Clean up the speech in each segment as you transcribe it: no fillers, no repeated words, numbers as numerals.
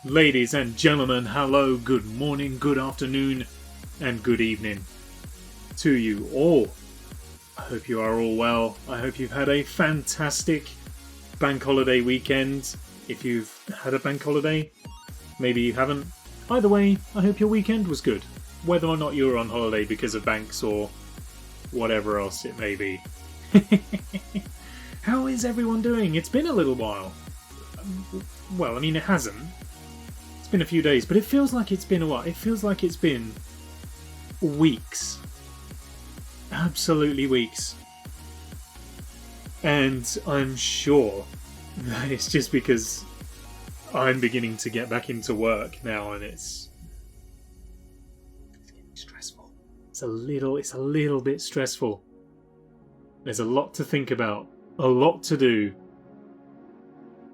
Ladies and gentlemen, hello, good morning, good afternoon, and good evening to you all. I hope you are all well. I hope you've had a fantastic bank holiday weekend. If you've had a bank holiday, maybe you haven't. Either way, I hope your weekend was good. Whether or not you were on holiday because of banks or whatever else it may be. How is everyone doing? It's been a little while. Well, I mean, it hasn't. It's been a few days, but it feels like it's been a while. It feels like it's been weeks. Absolutely weeks. And I'm sure that it's just because I'm beginning to get back into work now, and it's getting stressful. It's a little bit stressful. There's a lot to think about, a lot to do,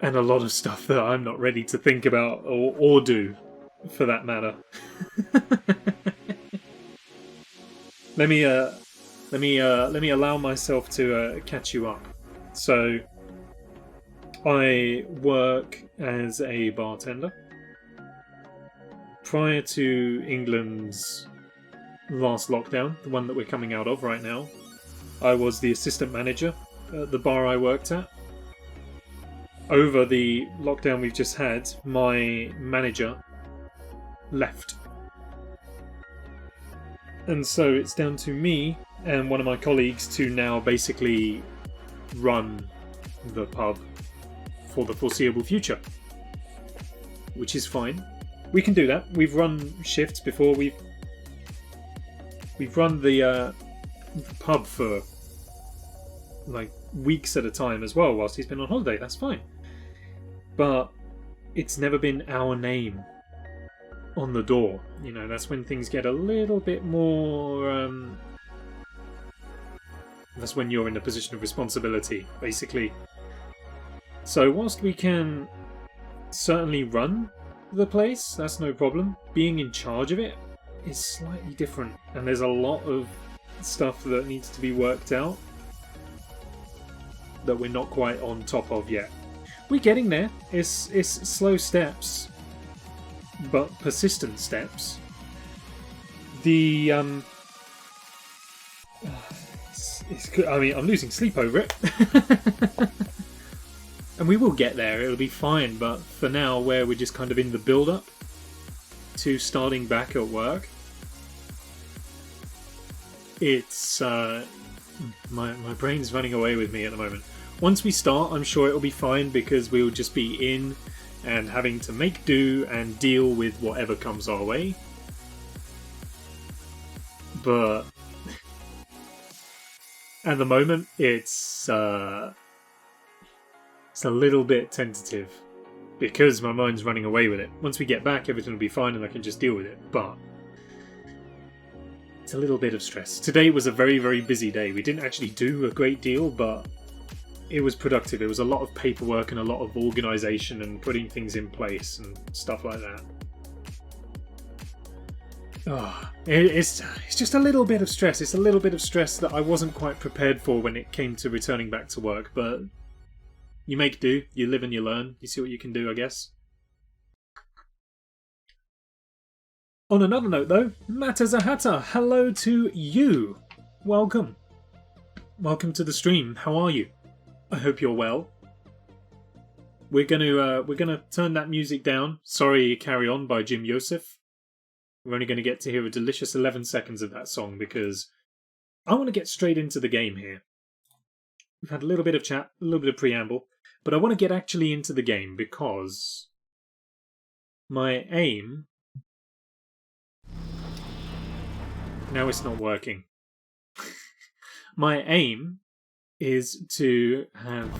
and a lot of stuff that I'm not ready to think about or do, for that matter. Let me allow myself to catch you up. So, I work as a bartender. Prior to England's last lockdown, the one that we're coming out of right now, I was the assistant manager at the bar I worked at. Over the lockdown we've just had, my manager left. And so it's down to me and one of my colleagues to now basically run the pub for the foreseeable future. Which is fine. We can do that. We've run shifts before. We've run the pub for like weeks at a time as well whilst he's been on holiday. That's fine. But it's never been our name on the door. You know, that's when things get a little bit more... that's when you're in a position of responsibility, basically. So whilst we can certainly run the place, that's no problem. Being in charge of it is slightly different. And there's a lot of stuff that needs to be worked out that we're not quite on top of yet. We're getting there. It's slow steps, but persistent steps. The it's good. I mean, I'm losing sleep over it. And we will get there. It'll be fine. But for now, where we're just kind of in the build-up to starting back at work, it's my brain's running away with me at the moment. Once we start, I'm sure it'll be fine because we'll just be in and having to make do and deal with whatever comes our way. But at the moment, it's a little bit tentative because my mind's running away with it. Once we get back, everything will be fine and I can just deal with it. But it's a little bit of stress. Today was a very, very busy day. We didn't actually do a great deal, but it was productive. It was a lot of paperwork and a lot of organisation and putting things in place and stuff like that. Oh, it's just a little bit of stress. It's a little bit of stress that I wasn't quite prepared for when it came to returning back to work, but you make do, you live and you learn, you see what you can do, I guess. On another note though, Matazahata, hello to you. Welcome. Welcome to the stream. How are you? I hope you're well. We're gonna turn that music down. Sorry, Carry On by Jim Yosef. We're only going to get to hear a delicious 11 seconds of that song because I want to get straight into the game here. We've had a little bit of chat, a little bit of preamble, but I want to get actually into the game because my aim... Now it's not working. My aim is to have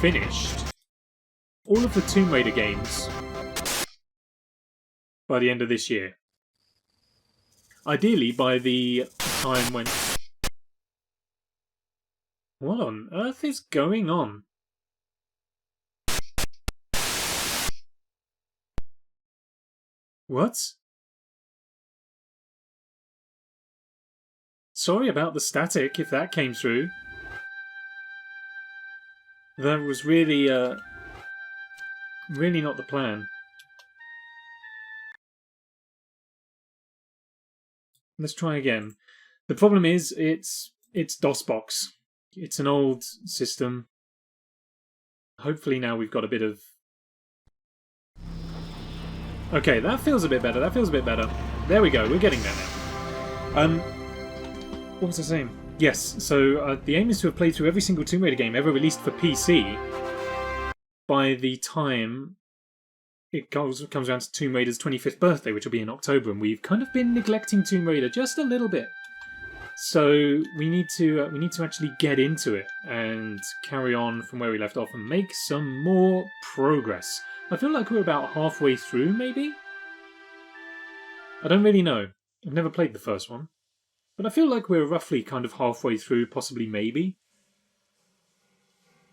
finished all of the Tomb Raider games by the end of this year. Ideally by the time when... What on earth is going on? What? Sorry about the static if that came through. That was really not the plan. Let's try again. The problem is, it's DOSBox. It's an old system. Hopefully now we've got a bit of... Okay, that feels a bit better. That feels a bit better. There we go. We're getting there now. What was I saying? Yes, so the aim is to have played through every single Tomb Raider game ever released for PC by the time it comes around to Tomb Raider's 25th birthday, which will be in October, and we've kind of been neglecting Tomb Raider just a little bit. So we need to actually get into it and carry on from where we left off and make some more progress. I feel like we're about halfway through, maybe? I don't really know. I've never played the first one. But I feel like we're roughly kind of halfway through, possibly maybe.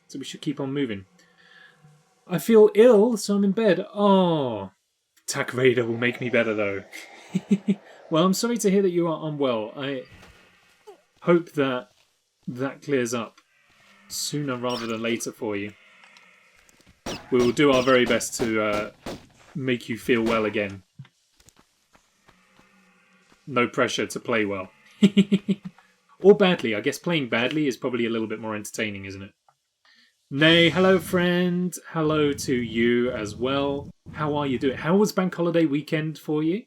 So we should keep on moving. I feel ill, so I'm in bed. Oh, Tac Raider will make me better, though. Well, I'm sorry to hear that you are unwell. I hope that clears up sooner rather than later for you. We will do our very best to make you feel well again. No pressure to play well. Or badly. I guess playing badly is probably a little bit more entertaining, isn't it? Nay, hello friend. Hello to you as well. How are you doing? How was Bank Holiday weekend for you?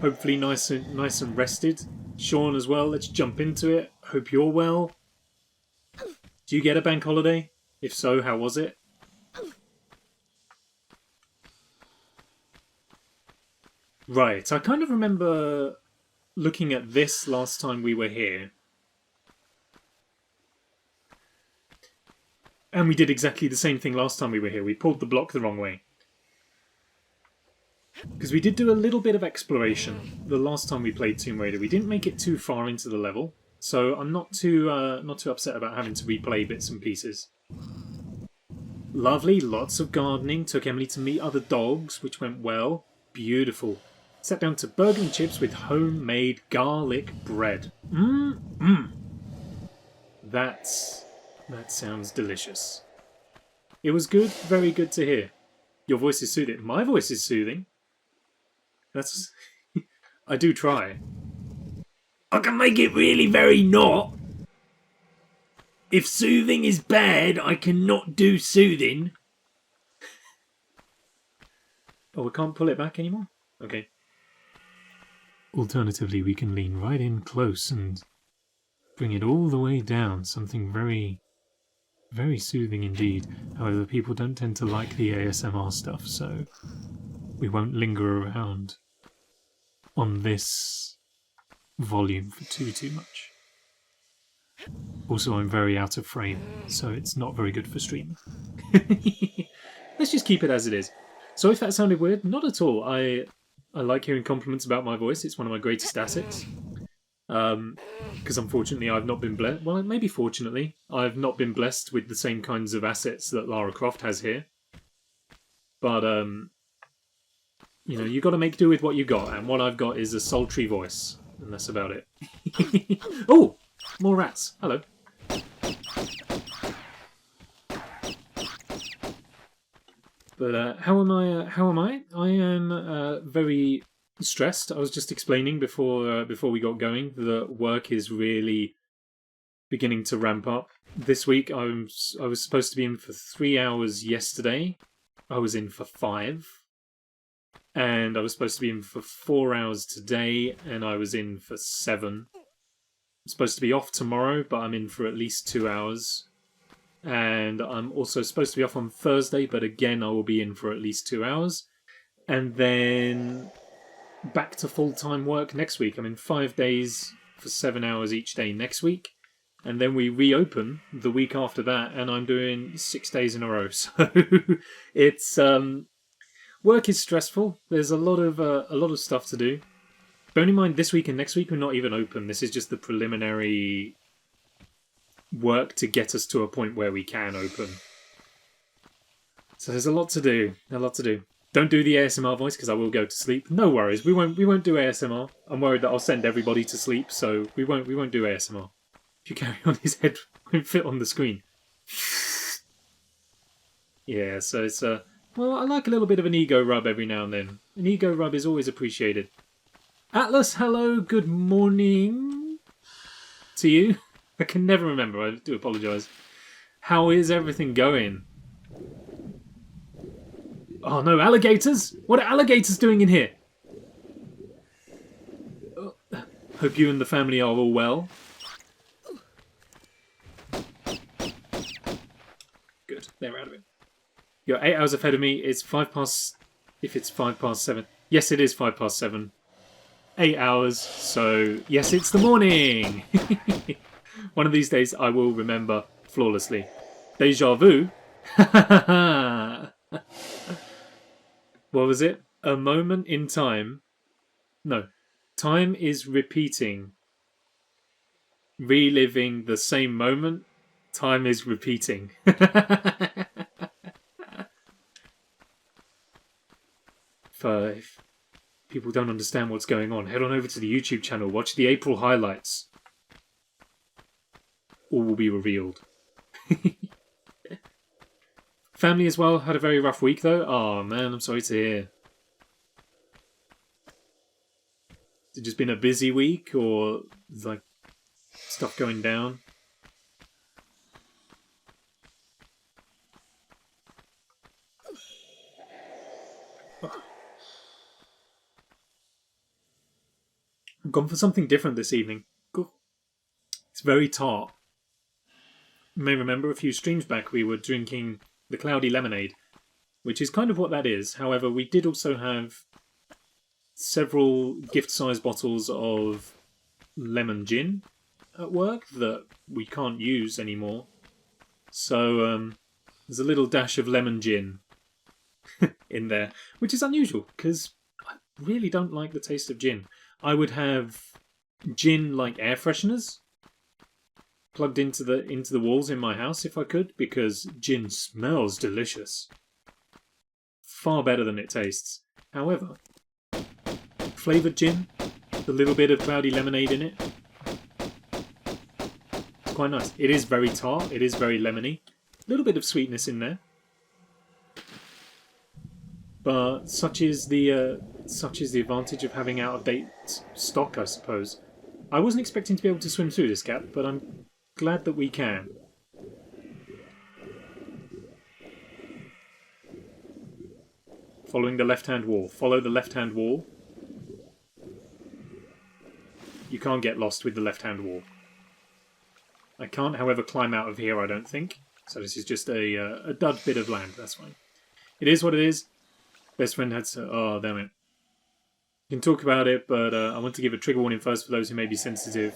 Hopefully nice and rested. Sean as well. Let's jump into it. Hope you're well. Do you get a bank holiday? If so, how was it? Right, I kind of remember looking at this last time we were here. And we did exactly the same thing last time we were here. We pulled the block the wrong way. Because we did do a little bit of exploration the last time we played Tomb Raider. We didn't make it too far into the level, so I'm not too upset about having to replay bits and pieces. Lovely, lots of gardening. Took Emily to meet other dogs, which went well. Beautiful. Sat down to burger and chips with homemade garlic bread. That sounds delicious. It was good, very good to hear. Your voice is soothing. My voice is soothing. That's... I do try. I can make it really very not. If soothing is bad, I cannot do soothing. Oh, we can't pull it back anymore? Okay. Alternatively, we can lean right in close and bring it all the way down. Something very, very soothing indeed. However, people don't tend to like the ASMR stuff, so we won't linger around on this volume for too much. Also, I'm very out of frame, so it's not very good for streaming. Let's just keep it as it is. So if that sounded weird, not at all. I like hearing compliments about my voice. It's one of my greatest assets. Because unfortunately I've not been blessed... Well, maybe fortunately, I've not been blessed with the same kinds of assets that Lara Croft has here. But, you know, you got to make do with what you got. And what I've got is a sultry voice. And that's about it. Oh! More rats. Hello. But how am I? I am very stressed. I was just explaining before we got going that work is really beginning to ramp up. This week I was supposed to be in for 3 hours yesterday. I was in for 5. And I was supposed to be in for 4 hours today, and I was in for 7. I'm supposed to be off tomorrow, but I'm in for at least 2 hours. And I'm also supposed to be off on Thursday, but again I will be in for at least 2 hours. And then back to full-time work next week. I'm in 5 days for 7 hours each day next week. And then we reopen the week after that, and I'm doing 6 days in a row. So it's work is stressful. There's a lot of stuff to do. Bear in mind, this week and next week we're not even open. This is just the preliminary work to get us to a point where we can open. So there's a lot to do. Don't do the ASMR voice because I will go to sleep. No worries, we won't do ASMR. I'm worried that I'll send everybody to sleep, so we won't do ASMR. If you carry on, his head won't fit on the screen. Yeah, so it's well, I like a little bit of an ego rub every now and then. An ego rub is always appreciated. Atlas, hello, good morning to you. I can never remember, I do apologise. How is everything going? Oh no, alligators! What are alligators doing in here? Hope you and the family are all well. Good, they're out of it. You're 8 hours ahead of me. It's 5 past... If it's 5 past 7. Yes, it is 5 past 7. 8 hours, so yes, it's the morning! One of these days I will remember flawlessly. Deja vu? What was it? A moment in time. No. Time is repeating. Reliving the same moment. Time is repeating. If people don't understand what's going on, head on over to the YouTube channel. Watch the April highlights. All will be revealed. Family as well had a very rough week though. Oh man, I'm sorry to hear. Has it just been a busy week, or like stuff going down? I've gone for something different this evening. It's very tart. You may remember a few streams back we were drinking the cloudy lemonade, which is kind of what that is. However, we did also have several gift-sized bottles of lemon gin at work that we can't use anymore. So there's a little dash of lemon gin in there, which is unusual because I really don't like the taste of gin. I would have gin like air fresheners plugged into the walls in my house if I could, because gin smells delicious. Far better than it tastes. However, flavoured gin, a little bit of cloudy lemonade in it, it's quite nice. It is very tart, it is very lemony. A little bit of sweetness in there. But such is the advantage of having out-of-date stock, I suppose. I wasn't expecting to be able to swim through this gap, but I'm glad that we can. Following the left-hand wall. Follow the left-hand wall. You can't get lost with the left-hand wall. I can't, however, climb out of here, I don't think. So this is just a dud bit of land, that's fine. It is what it is. Best friend had to... Oh, damn it. You can talk about it, but I want to give a trigger warning first for those who may be sensitive.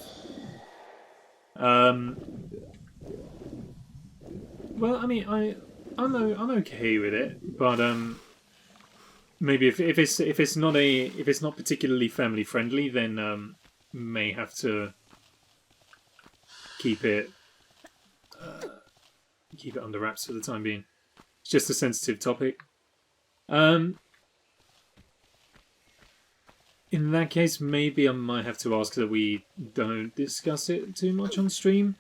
Well, I mean, I'm okay with it, but maybe if it's not particularly family friendly, then may have to keep it under wraps for the time being. It's just a sensitive topic. In that case, maybe I might have to ask that we don't discuss it too much on stream.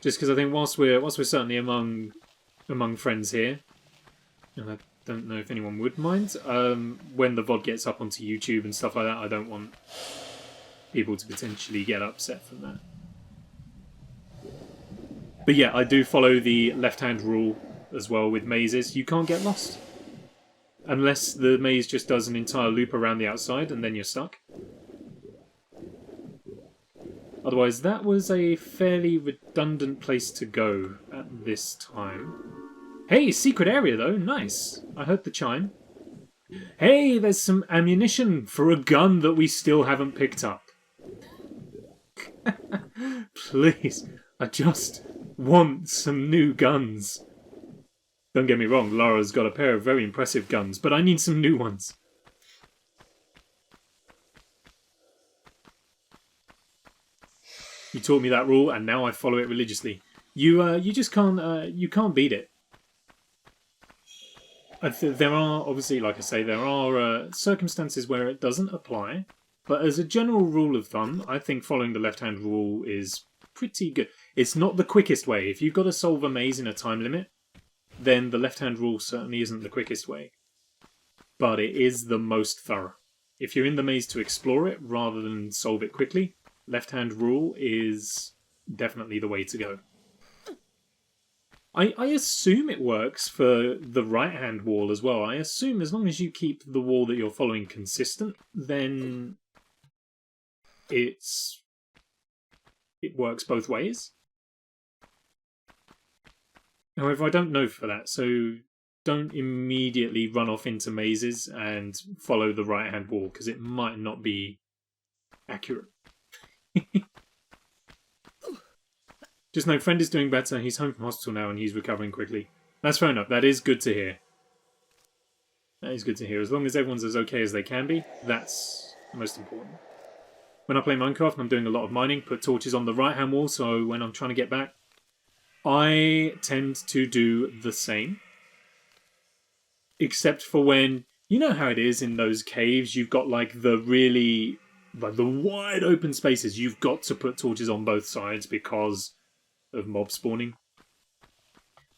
Just because I think whilst we're certainly among friends here, and I don't know if anyone would mind, when the VOD gets up onto YouTube and stuff like that, I don't want people to potentially get upset from that. But yeah, I do follow the left-hand rule as well with mazes. You can't get lost. Unless the maze just does an entire loop around the outside and then you're stuck. Otherwise, that was a fairly redundant place to go at this time. Hey, secret area though, nice. I heard the chime. Hey, there's some ammunition for a gun that we still haven't picked up. Please, I just want some new guns. Don't get me wrong, Lara's got a pair of very impressive guns, but I need some new ones. You taught me that rule, and now I follow it religiously. You just can't you can't beat it. There are obviously, like I say, there are circumstances where it doesn't apply, but as a general rule of thumb, I think following the left-hand rule is pretty good. It's not the quickest way. If you've got to solve a maze in a time limit, then the left-hand rule certainly isn't the quickest way. But it is the most thorough. If you're in the maze to explore it rather than solve it quickly, left-hand rule is definitely the way to go. I assume it works for the right-hand wall as well. I assume as long as you keep the wall that you're following consistent, then it works both ways. However, I don't know for that, so don't immediately run off into mazes and follow the right-hand wall, because it might not be accurate. Just know, friend is doing better. He's home from hospital now and he's recovering quickly. That's fair enough. That is good to hear. That is good to hear. As long as everyone's as okay as they can be, that's most important. When I play Minecraft, I'm doing a lot of mining. Put torches on the right-hand wall, so when I'm trying to get back, I tend to do the same. Except for when, you know how it is in those caves, you've got like the really, like the wide open spaces. You've got to put torches on both sides because of mob spawning.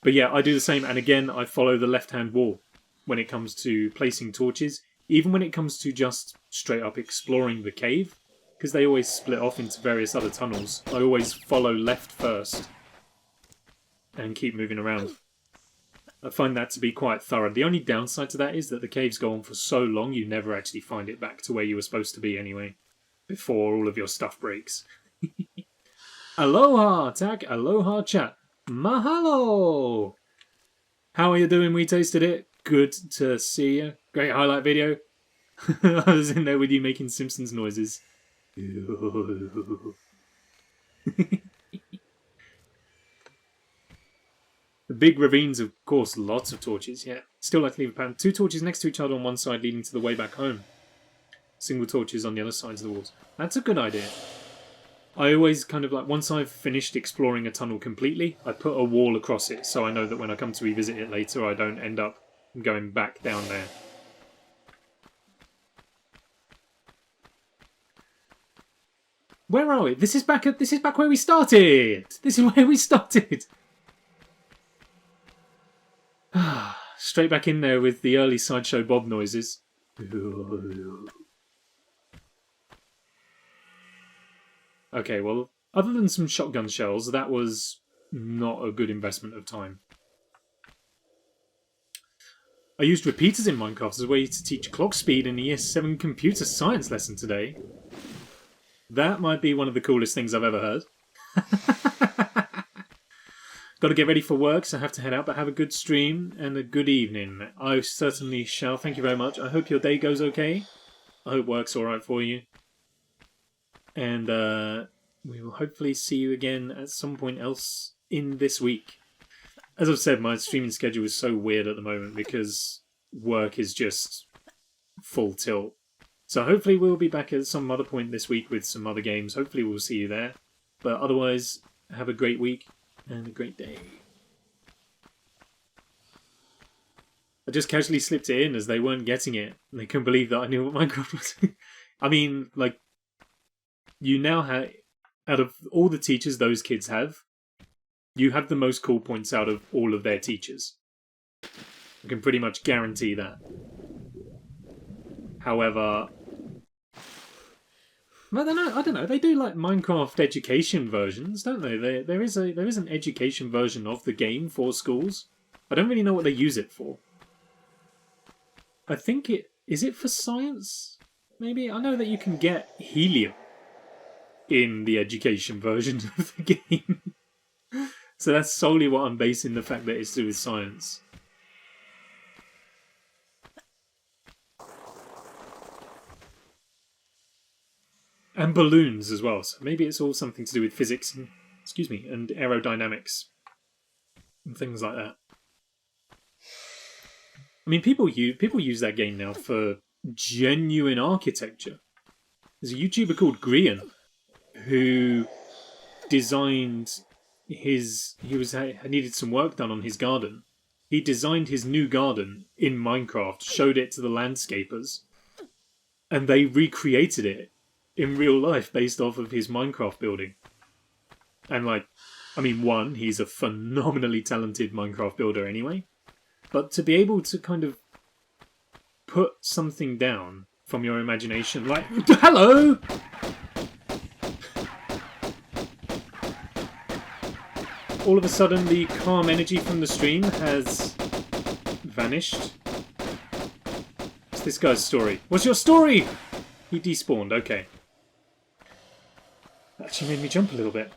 But yeah, I do the same, and again, I follow the left-hand wall when it comes to placing torches. Even when it comes to just straight up exploring the cave, because they always split off into various other tunnels, I always follow left first and keep moving around. I find that to be quite thorough. The only downside to that is that the caves go on for so long you never actually find it back to where you were supposed to be anyway, before all of your stuff breaks. Aloha, Tack. Aloha, chat. Mahalo! How are you doing? We tasted it. Good to see you. Great highlight video. I was in there with you making Simpsons noises. The big ravines, of course, lots of torches, yeah. Still like to leave a pattern. 2 torches next to each other on one side leading to the way back home. Single torches on the other sides of the walls. That's a good idea. I always kind of like, once I've finished exploring a tunnel completely, I put a wall across it so I know that when I come to revisit it later I don't end up going back down there. Where are we? This is back where we started! This is where we started! Straight back in there with the early Sideshow Bob noises. Okay, well, other than some shotgun shells, that was not a good investment of time. I used repeaters in Minecraft as a way to teach clock speed in a Year 7 computer science lesson today. That might be one of the coolest things I've ever heard. Got to get ready for work, so I have to head out, but have a good stream and a good evening. I certainly shall. Thank you very much. I hope your day goes okay. I hope work's alright for you. And we will hopefully see you again at some point else in this week. As I've said, my streaming schedule is so weird at the moment because work is just full tilt. So hopefully we'll be back at some other point this week with some other games. Hopefully we'll see you there. But otherwise, have a great week and a great day. I just casually slipped it in as they weren't getting it. And they couldn't believe that I knew what Minecraft was. I mean, like, you now have, out of all the teachers those kids have, you have the most cool points out of all of their teachers. I can pretty much guarantee that. However, I don't know. They do like Minecraft education versions, don't they? There is an education version of the game for schools. I don't really know what they use it for. I think is it for science? Maybe? I know that you can get helium in the education version of the game. So that's solely what I'm basing the fact that it's to do with science. And balloons as well. So maybe it's all something to do with physics and, and aerodynamics and things like that. I mean, people use that game now for genuine architecture. There's a YouTuber called Grian who designed his... He needed some work done on his garden. He designed his new garden in Minecraft, showed it to the landscapers, and they recreated it in real life based off of his Minecraft building. And like, I mean, one, he's a phenomenally talented Minecraft builder anyway, but to be able to kind of put something down from your imagination. Like, hello! All of a sudden, the calm energy from the stream has vanished. What's this guy's story? What's your story? He despawned, okay. That actually made me jump a little bit.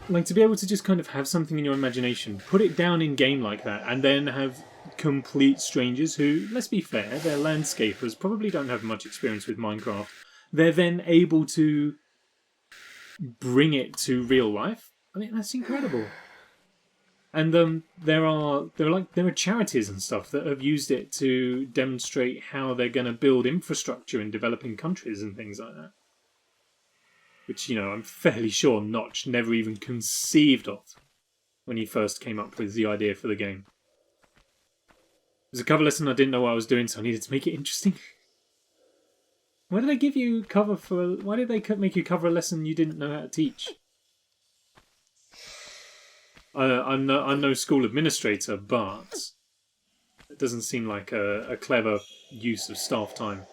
Like, to be able to just kind of have something in your imagination, put it down in game like that, and then have complete strangers who, let's be fair, they're landscapers, probably don't have much experience with Minecraft. They're then able to bring it to real life. I mean, that's incredible. And there are charities and stuff that have used it to demonstrate how they're going to build infrastructure in developing countries and things like that. Which, you know, I'm fairly sure Notch never even conceived of when he first came up with the idea for the game. It was a cover lesson, I didn't know what I was doing, so I needed to make it interesting. Why did they give you cover for... Why did they make you cover a lesson you didn't know how to teach? I'm no school administrator, but it doesn't seem like a clever use of staff time.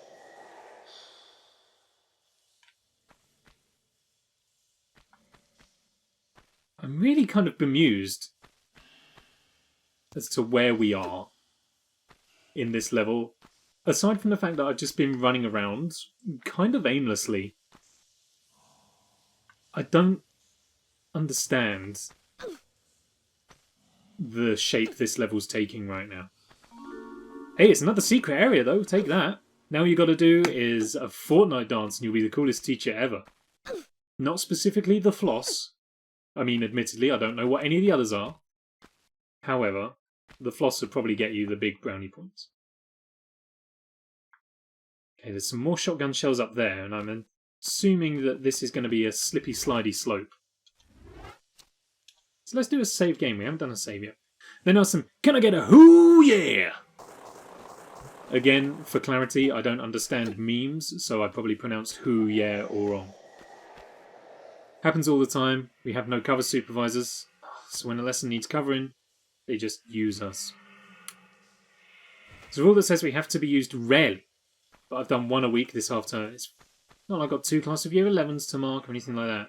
I'm really kind of bemused as to where we are in this level. Aside from the fact that I've just been running around kind of aimlessly, I don't understand the shape this level's taking right now. Hey, it's another secret area though, take that. Now all you gotta do is a Fortnite dance and you'll be the coolest teacher ever. Not specifically the floss. I mean, admittedly, I don't know what any of the others are. However, the floss would probably get you the big brownie points. Okay, there's some more shotgun shells up there, and I'm assuming that this is going to be a slippy, slidey slope. So let's do a save game. We haven't done a save yet. Then there's some, can I get a hoo yeah? Again, for clarity, I don't understand memes, so I probably pronounced hoo yeah all wrong. Happens all the time. We have no cover supervisors, so when a lesson needs covering, they just use us. There's a rule that says we have to be used rarely, but I've done one a week this half term. It's not like I've got 2 class of year 11s to mark or anything like that.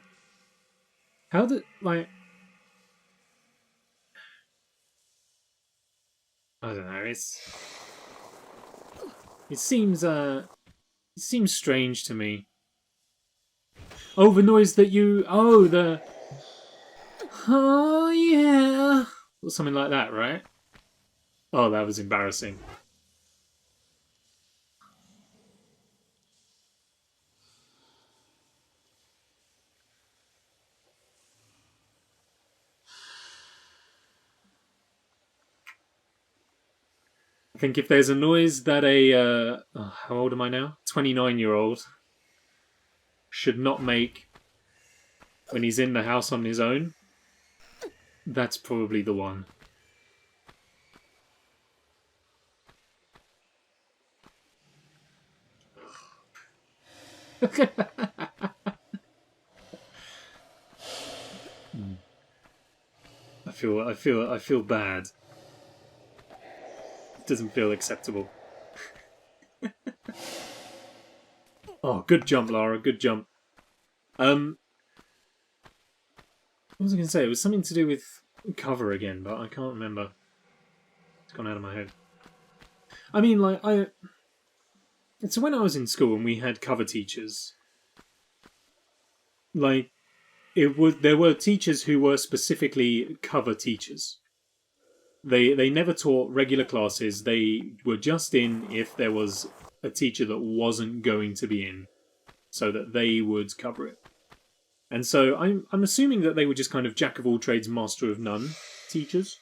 How did, like... I don't know, it seems strange to me. Oh, the noise that you... Oh, the... Oh, yeah. Or something like that, right? Oh, that was embarrassing. I think if there's a noise that a... how old am I now? 29-year-old should not make when he's in the house on his own, that's probably the one. I feel bad. It doesn't feel acceptable. Oh, good jump, Lara. Good jump. What was I going to say? It was something to do with cover again, but I can't remember. It's gone out of my head. I mean, like, so when I was in school and we had cover teachers, like, there were teachers who were specifically cover teachers. They never taught regular classes. They were just in if there was a teacher that wasn't going to be in, so that they would cover it. And so I'm assuming that they were just kind of jack of all trades, master of none teachers.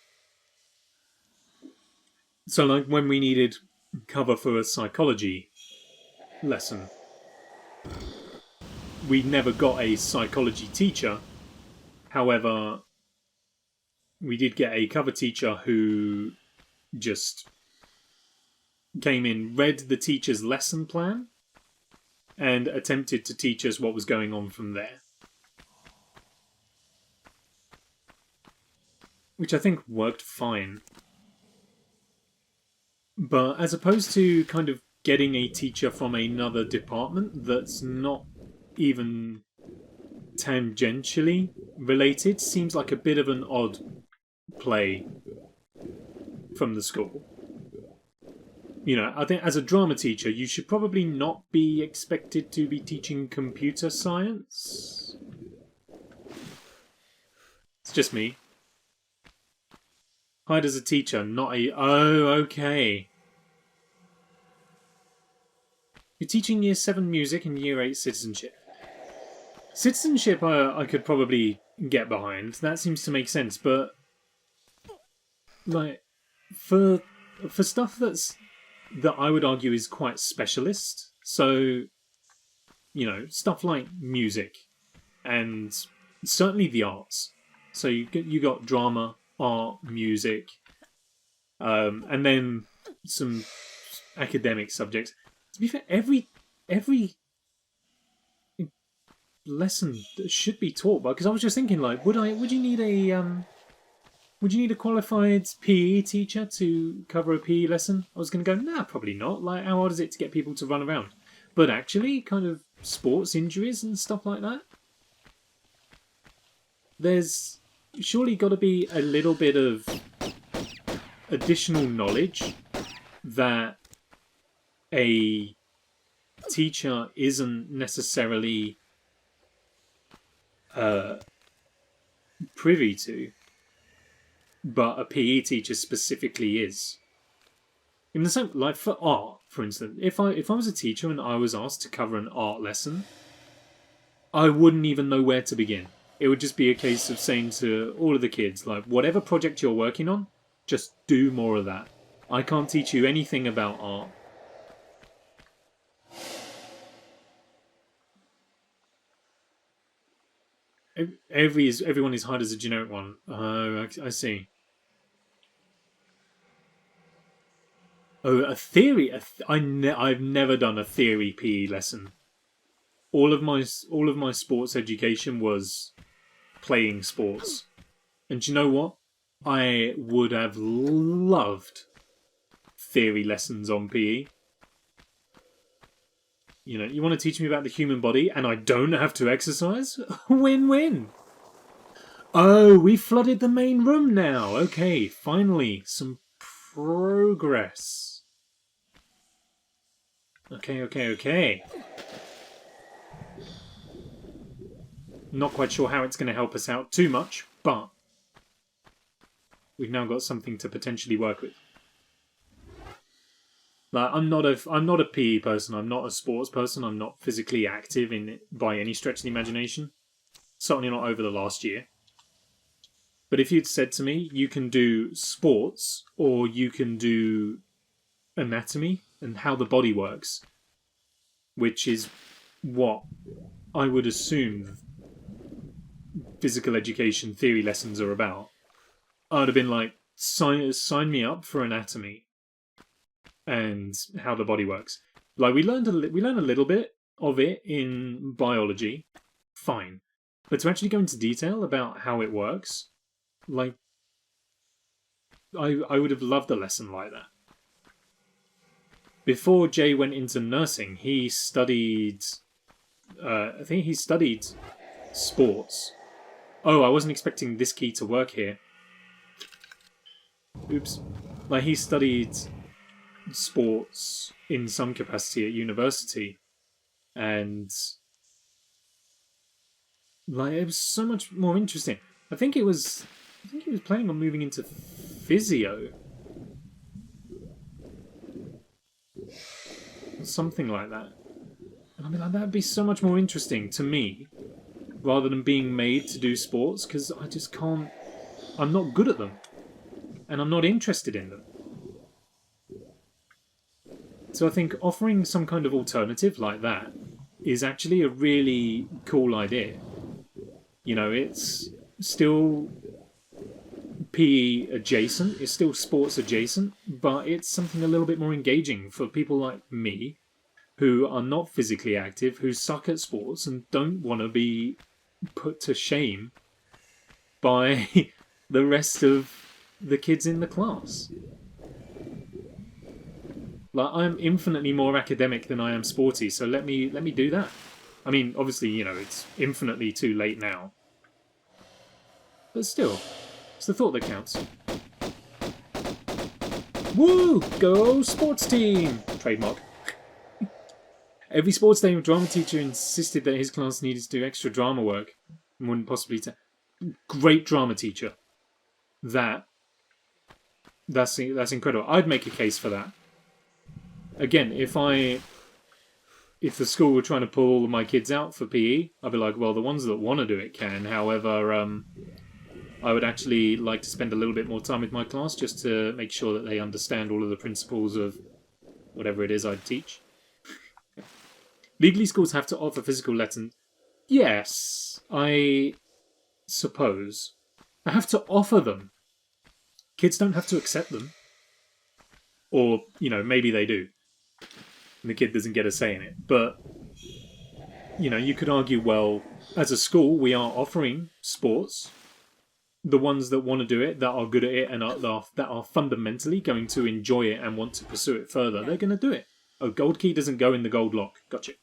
So like when we needed cover for a psychology lesson, we never got a psychology teacher. However, we did get a cover teacher who just came in, read the teacher's lesson plan, and attempted to teach us what was going on from there. Which I think worked fine. But as opposed to kind of getting a teacher from another department that's not even tangentially related seems like a bit of an odd play from the school. You know, I think as a drama teacher, you should probably not be expected to be teaching computer science. It's just me. Hired as a teacher, not a... Oh, okay. You're teaching Year 7 music and Year 8 citizenship. Citizenship I could probably get behind. That seems to make sense, but... Like, for stuff that I would argue is quite specialist, so, you know, stuff like music and certainly the arts. So you got drama, art, music, and then some academic subjects. To be fair, every lesson should be taught, because I was just thinking, like, would you need a qualified PE teacher to cover a PE lesson? I was going to go, nah, probably not. Like, how hard is it to get people to run around? But actually, kind of sports injuries and stuff like that. There's surely got to be a little bit of additional knowledge that a teacher isn't necessarily privy to, but a PE teacher specifically is. In the same, like for art, for instance, if I was a teacher and I was asked to cover an art lesson, I wouldn't even know where to begin. It would just be a case of saying to all of the kids, like, whatever project you're working on, just do more of that. I can't teach you anything about art. Everyone is hired as a generic one. Oh, I see. Oh, a theory. I've never done a theory PE lesson. All of my sports education was playing sports. And do you know what? I would have loved theory lessons on PE. You know, you want to teach me about the human body and I don't have to exercise? Win-win. Oh, we flooded the main room now. Okay, finally, some progress. Okay. Not quite sure how it's going to help us out too much, but we've now got something to potentially work with. Like, I'm not a PE person. I'm not a sports person. I'm not physically active by any stretch of the imagination. Certainly not over the last year. But if you'd said to me, you can do sports or you can do anatomy and how the body works, which is what I would assume physical education theory lessons are about, I'd have been like, sign me up for anatomy and how the body works. Like, we learned a little bit of it in biology, fine, but to actually go into detail about how it works, like, I would have loved a lesson like that. Before Jay went into nursing, he studied, I think he studied sports. Oh, I wasn't expecting this key to work here. Oops. Like, he studied sports in some capacity at university, and like, it was so much more interesting. I think he was planning on moving into physio, something like that. And I mean, like, that'd be so much more interesting to me rather than being made to do sports, because I just can't. I'm not good at them, and I'm not interested in them. So I think offering some kind of alternative like that is actually a really cool idea. You know, it's still PE adjacent, it's still sports adjacent, but it's something a little bit more engaging for people like me who are not physically active, who suck at sports and don't want to be put to shame by the rest of the kids in the class. Like, I'm infinitely more academic than I am sporty, so let me do that. I mean, obviously, you know, it's infinitely too late now. But still, it's the thought that counts. Woo! Go sports team! Trademark. Every sports day, drama teacher insisted that his class needed to do extra drama work and wouldn't possibly great drama teacher. That's incredible. I'd make a case for that. Again, if the school were trying to pull all of my kids out for PE, I'd be like, well, the ones that want to do it can. However, I would actually like to spend a little bit more time with my class just to make sure that they understand all of the principles of whatever it is I'd teach. Legally, schools have to offer physical lessons. Yes, I suppose. I have to offer them. Kids don't have to accept them. Or, you know, maybe they do. And the kid doesn't get a say in it. But, you know, you could argue, well, as a school, we are offering sports. The ones that want to do it, that are good at it, and that are fundamentally going to enjoy it and want to pursue it further, they're going to do it. Oh, gold key doesn't go in the gold lock. Gotcha.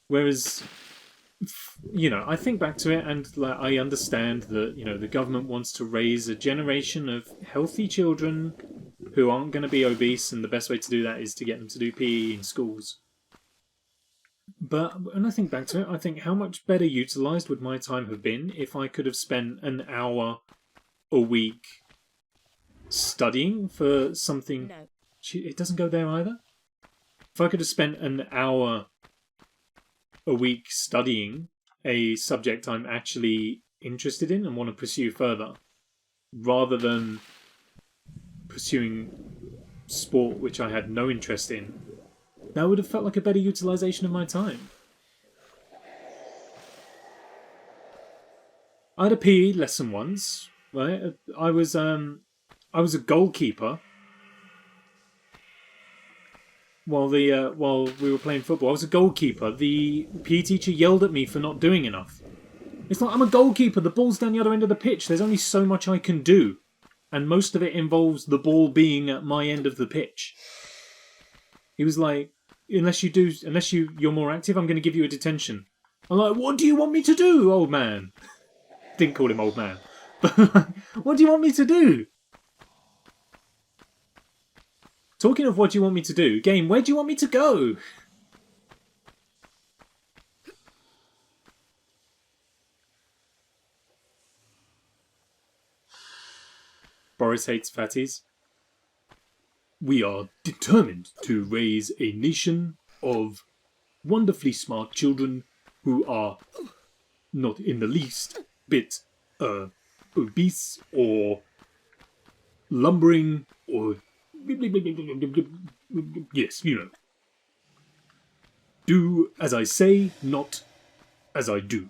Whereas, you know, I think back to it and like, I understand that, you know, the government wants to raise a generation of healthy children who aren't going to be obese, and the best way to do that is to get them to do PE in schools. But when I think back to it, I think how much better utilised would my time have been if I could have spent an hour a week studying for something... No. It doesn't go there either? If I could have spent an hour a week studying a subject I'm actually interested in and want to pursue further, rather than pursuing sport which I had no interest in, that would have felt like a better utilisation of my time. I had a PE lesson once, right? I was a goalkeeper while we were playing football. I was a goalkeeper. The PE teacher yelled at me for not doing enough. It's like, I'm a goalkeeper, the ball's down the other end of the pitch, there's only so much I can do. And most of it involves the ball being at my end of the pitch. He was like, unless you're more active, I'm going to give you a detention. I'm like, what do you want me to do, old man? Didn't call him old man. But what do you want me to do? Talking of what do you want me to do, game, where do you want me to go? Boris hates fatties. We are determined to raise a nation of wonderfully smart children who are not in the least bit obese or lumbering or... Yes, you know. Do as I say, not as I do.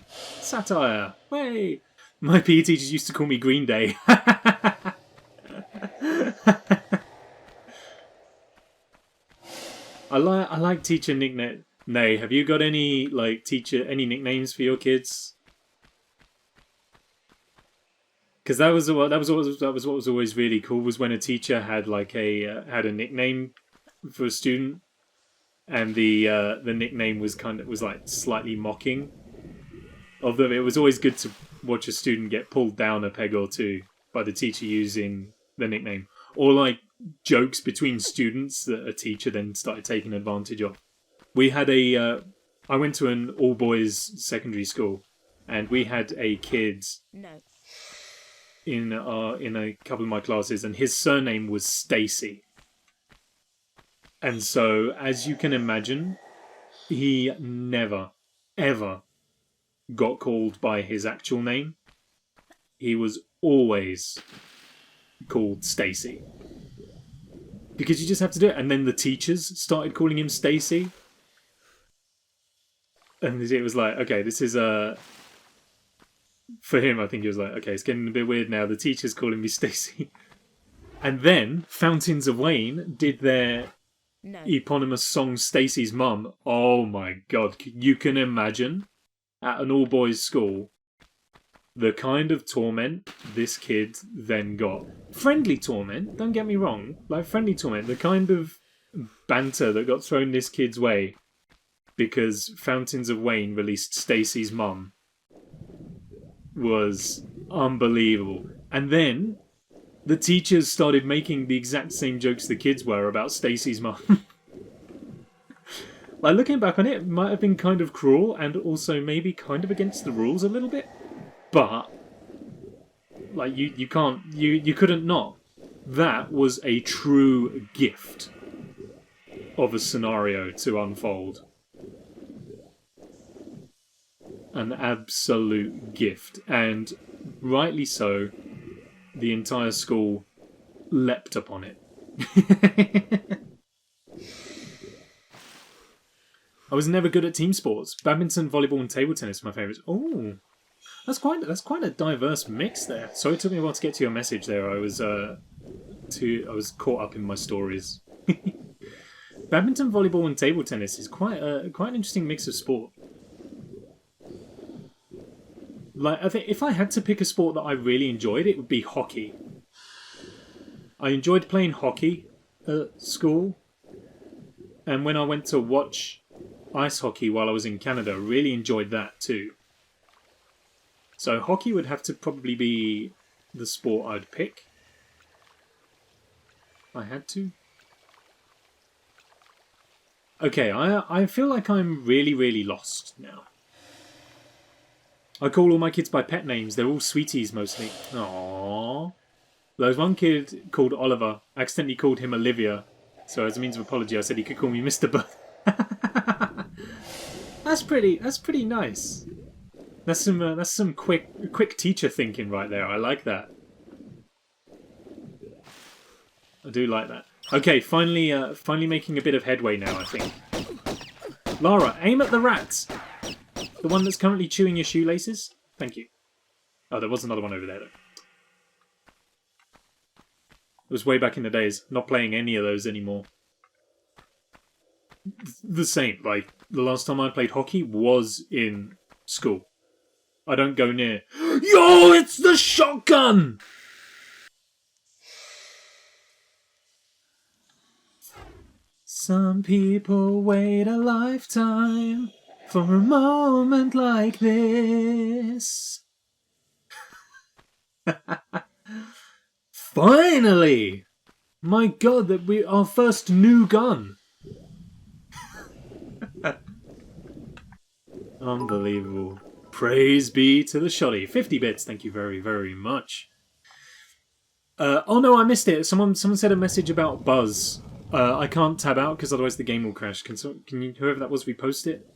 Satire. Hey! My PE teachers used to call me Green Day. I like teacher nickname. Nay, have you got any any nicknames for your kids? Because that was what was always really cool, was when a teacher had had a nickname for a student, and the nickname was like slightly mocking of them. It was always good to watch a student get pulled down a peg or two by the teacher using the nickname, or like jokes between students that a teacher then started taking advantage of. We had I went to an all boys secondary school, and we had a kid in a couple of my classes, and his surname was Stacy. And so, as you can imagine, he never, ever got called by his actual name. He was always called Stacy. Because you just have to do it. And then the teachers started calling him Stacy. And it was like, okay, this is for him, I think it was like, okay, it's getting a bit weird now. The teacher's calling me Stacy. And then Fountains of Wayne did their eponymous song Stacy's Mum. Oh my god, you can imagine at an all-boys school the kind of torment this kid then got. friendly torment, don't get me wrong. Like, friendly torment, the kind of banter that got thrown this kid's way because Fountains of Wayne released Stacy's mum was unbelievable. And then the teachers started making the exact same jokes the kids were about Stacy's mum. Like, looking back on it, it might have been kind of cruel and also maybe kind of against the rules a little bit. But like, you couldn't not. That was a true gift of a scenario to unfold. An absolute gift. And rightly so, the entire school leapt upon it. I was never good at team sports. Badminton, volleyball and table tennis are my favourites. Oh, that's quite a diverse mix there. Sorry it took me a while to get to your message there. I was caught up in my stories. Badminton, volleyball and table tennis is quite an interesting mix of sport. Like, I think if I had to pick a sport that I really enjoyed, it would be hockey. I enjoyed playing hockey at school, and when I went to watch ice hockey while I was in Canada, I really enjoyed that too. So hockey would have to probably be the sport I'd pick. I had to. Okay, I feel like I'm really, really lost now. I call all my kids by pet names. They're all sweeties mostly. Aww. There was one kid called Oliver. I accidentally called him Olivia. So as a means of apology, I said he could call me Mr. Bud. That's pretty nice. That's some quick teacher thinking right there. I like that. I do like that. Okay, finally making a bit of headway now, I think. Lara, aim at the rat. The one that's currently chewing your shoelaces? Thank you. Oh, there was another one over there, though. It was way back in the days. Not playing any of those anymore. The same. Like, the last time I played hockey was in school. I don't go near... Yo, it's the shotgun! Some people wait a lifetime for a moment like this. Finally! My god, our first new gun. Unbelievable. Praise be to the shoddy. 50 bits, thank you very, very much. Oh no, I missed it. Someone said a message about Buzz. I can't tab out because otherwise the game will crash. Can you, whoever that was, repost it?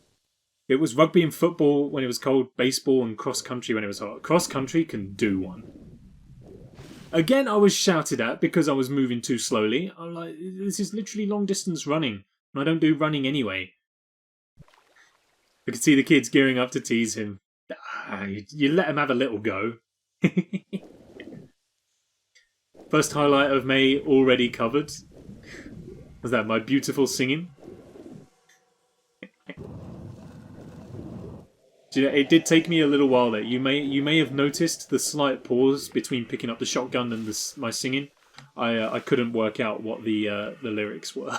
It was rugby and football when it was cold, baseball and cross country when it was hot. Cross country can do one. Again, I was shouted at because I was moving too slowly. I'm like, this is literally long distance running, and I don't do running anyway. I could see the kids gearing up to tease him. You let him have a little go. First highlight of May already covered. Was that my beautiful singing? It did take me a little while there. You may have noticed the slight pause between picking up the shotgun and my singing. I couldn't work out what the lyrics were,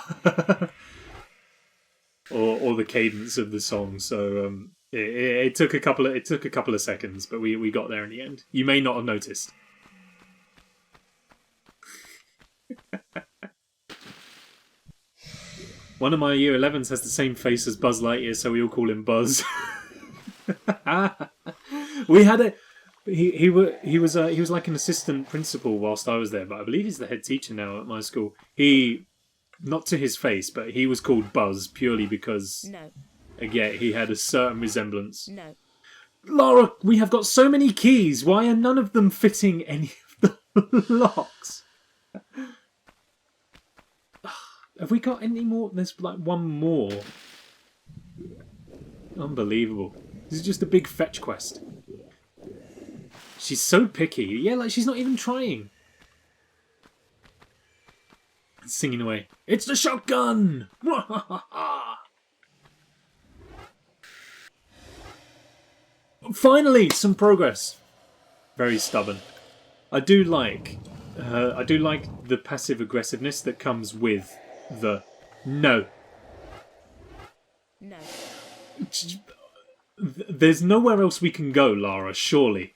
or the cadence of the song. So it took a couple of seconds, but we got there in the end. You may not have noticed. One of my year 11s has the same face as Buzz Lightyear, so we all call him Buzz. We had a he was like an assistant principal whilst I was there, but I believe he's the head teacher now at my school. He, not to his face, but he was called Buzz purely because again he had a certain resemblance. No, Laura, we have got so many keys. Why are none of them fitting any of the locks? Have we got any more? There's like one more. Unbelievable. This is just a big fetch quest. She's so picky. Yeah, like she's not even trying. Singing away. It's the shotgun! Finally, some progress. Very stubborn. I do like I do like the passive aggressiveness that comes with the no. No. There's nowhere else we can go, Lara, surely.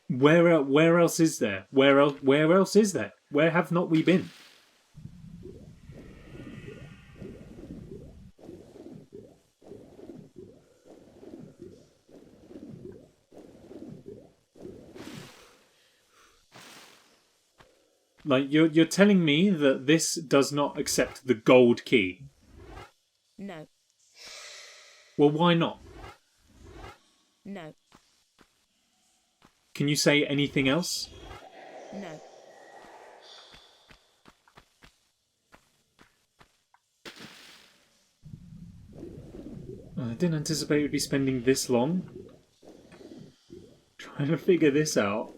Where else is there? Where else is there? Where have not we been? Like you're telling me that this does not accept the gold key. No. Well, why not? No. Can you say anything else? No. I didn't anticipate we'd be spending this long trying to figure this out.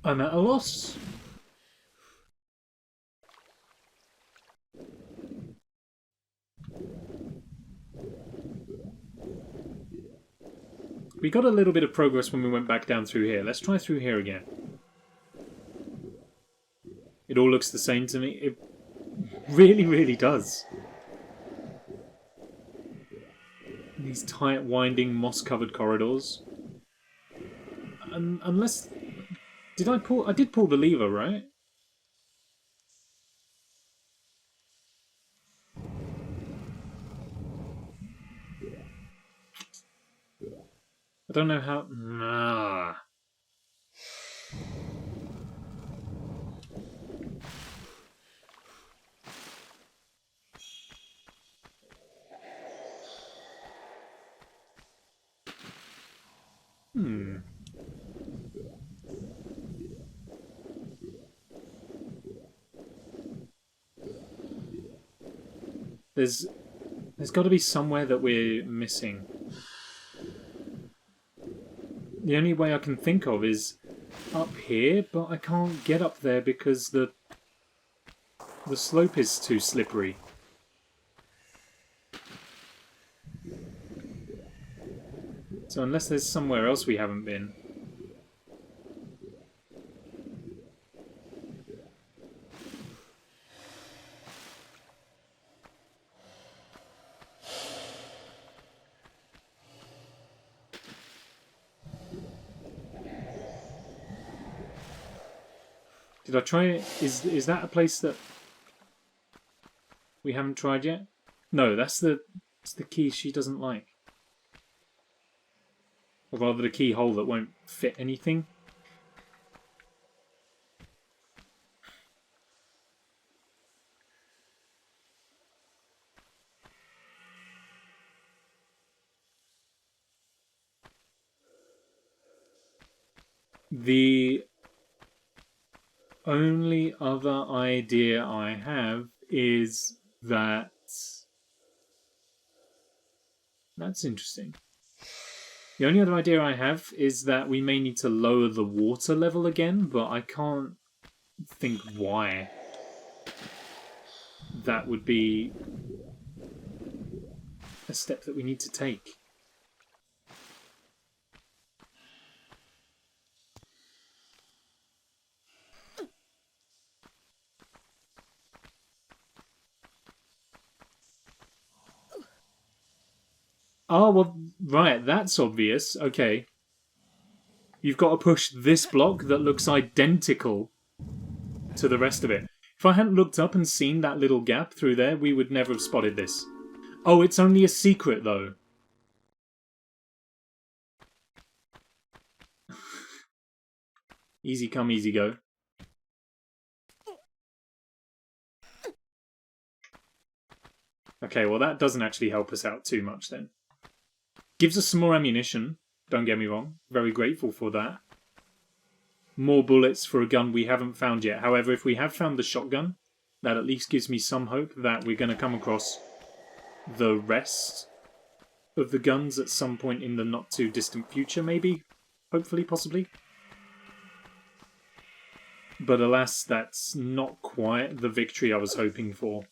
I'm at a loss. We got a little bit of progress when we went back down through here. Let's try through here again. It all looks the same to me. It really, really does. These tight, winding, moss-covered corridors. Unless... Did I pull... I did pull the lever, right? I don't know how... Nah. There's got to be somewhere that we're missing. The only way I can think of is up here, but I can't get up there because the slope is too slippery. So unless there's somewhere else we haven't been... Did I try it? Is that a place that we haven't tried yet? No, that's the key she doesn't like. Or rather the keyhole that won't fit anything. The only other idea I have is that... That's interesting. The only other idea I have is that we may need to lower the water level again, but I can't think why that would be a step that we need to take. Oh, well, right, that's obvious. Okay. You've got to push this block that looks identical to the rest of it. If I hadn't looked up and seen that little gap through there, we would never have spotted this. Oh, it's only a secret, though. Easy come, easy go. Okay, well that doesn't actually help us out too much then. Gives us some more ammunition, don't get me wrong. Very grateful for that. More bullets for a gun we haven't found yet. However, if we have found the shotgun, that at least gives me some hope that we're going to come across the rest of the guns at some point in the not too distant future, maybe? Hopefully, possibly. But alas, that's not quite the victory I was hoping for.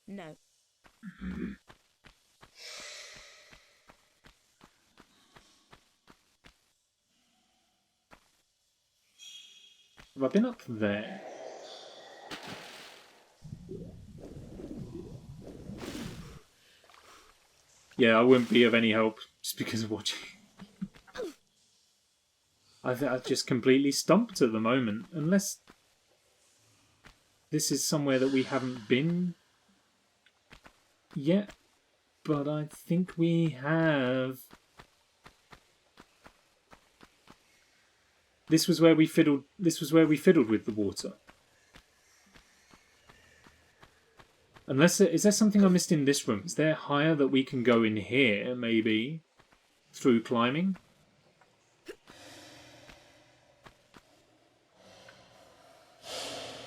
No. Have I been up there? Yeah, I wouldn't be of any help just because of watching. I've just completely stumped at the moment. Unless this is somewhere that we haven't been yet. But I think we have. This was where we fiddled with the water. Unless is there something I missed in this room? Is there higher that we can go in here, maybe? Through climbing?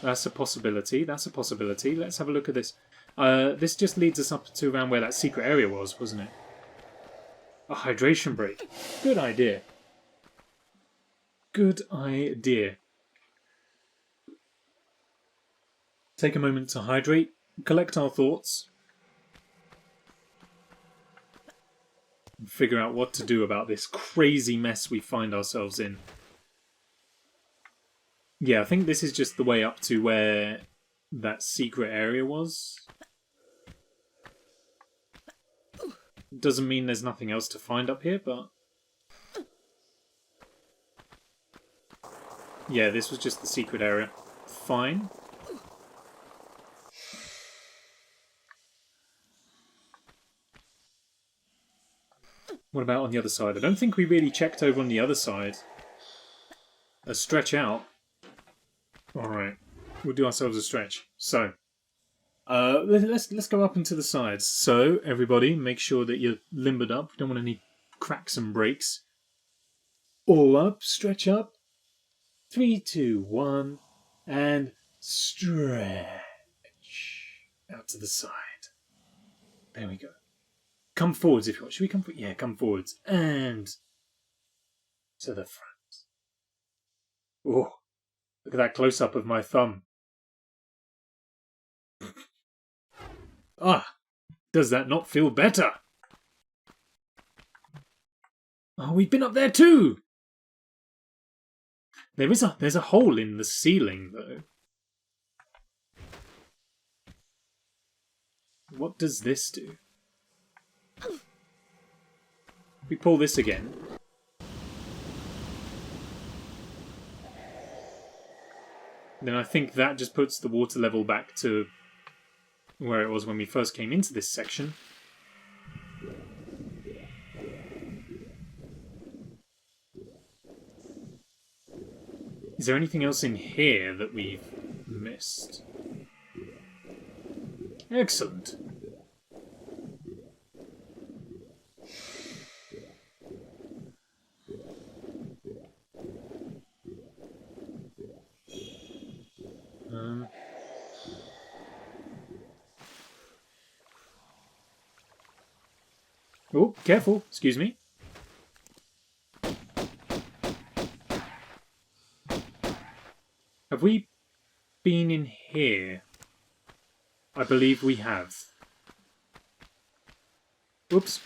That's a possibility. That's a possibility. Let's have a look at this. This just leads us up to around where that secret area was, wasn't it? A hydration break. Good idea. Good idea. Take a moment to hydrate, collect our thoughts, and figure out what to do about this crazy mess we find ourselves in. Yeah, I think this is just the way up to where that secret area was. Doesn't mean there's nothing else to find up here, but... yeah, this was just the secret area. Fine. What about on the other side? I don't think we really checked over on the other side. A stretch out. Alright. We'll do ourselves a stretch. So, let's go up into the sides. So, everybody, make sure that you're limbered up. You don't want any cracks and breaks. All up, stretch up. 3, 2, 1, and stretch. Out to the side. There we go. Come forwards if you want. Should we come forward? Yeah, come forwards. And to the front. Oh, look at that close-up of my thumb. Ah, does that not feel better? Oh, we've been up there too! There's a hole in the ceiling, though. What does this do? If we pull this again... then I think that just puts the water level back to where it was when we first came into this section. Is there anything else in here that we've missed? Excellent. Oh, careful. Excuse me. Have we been in here? I believe we have. Whoops.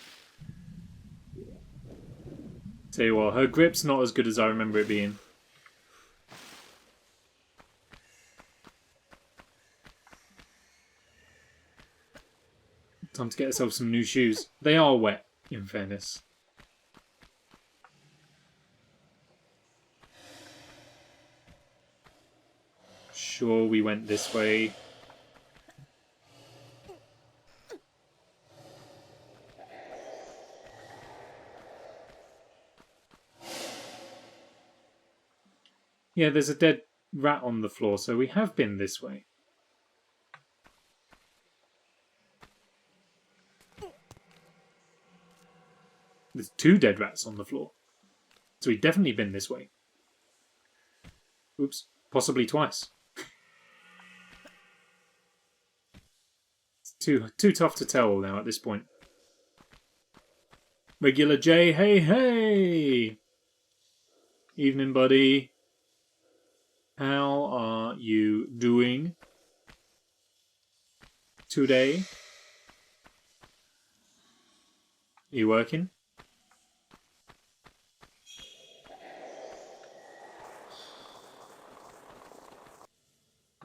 Tell you what, her grip's not as good as I remember it being. Time to get ourselves some new shoes. They are wet, in fairness. Sure, we went this way. Yeah, there's a dead rat on the floor, so we have been this way. There's 2 dead rats on the floor. So we've definitely been this way. Oops. Possibly twice. It's too tough to tell now at this point. Regular J, hey, hey! Evening, buddy. How are you doing today? Are you working?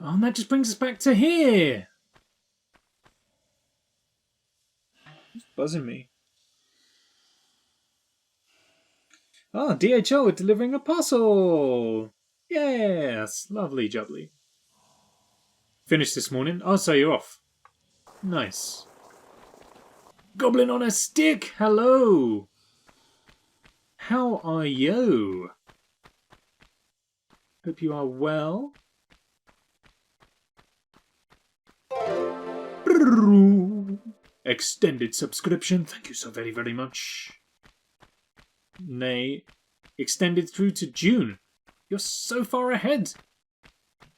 Oh, and that just brings us back to here. It's buzzing me. Oh, DHL are delivering a parcel. Yes, lovely jubbly. Finished this morning. Oh, so you're off. Nice. Goblin on a stick. Hello. How are you? Hope you are well. Extended subscription. Thank you so very, very much. Nay, extended through to June. You're so far ahead.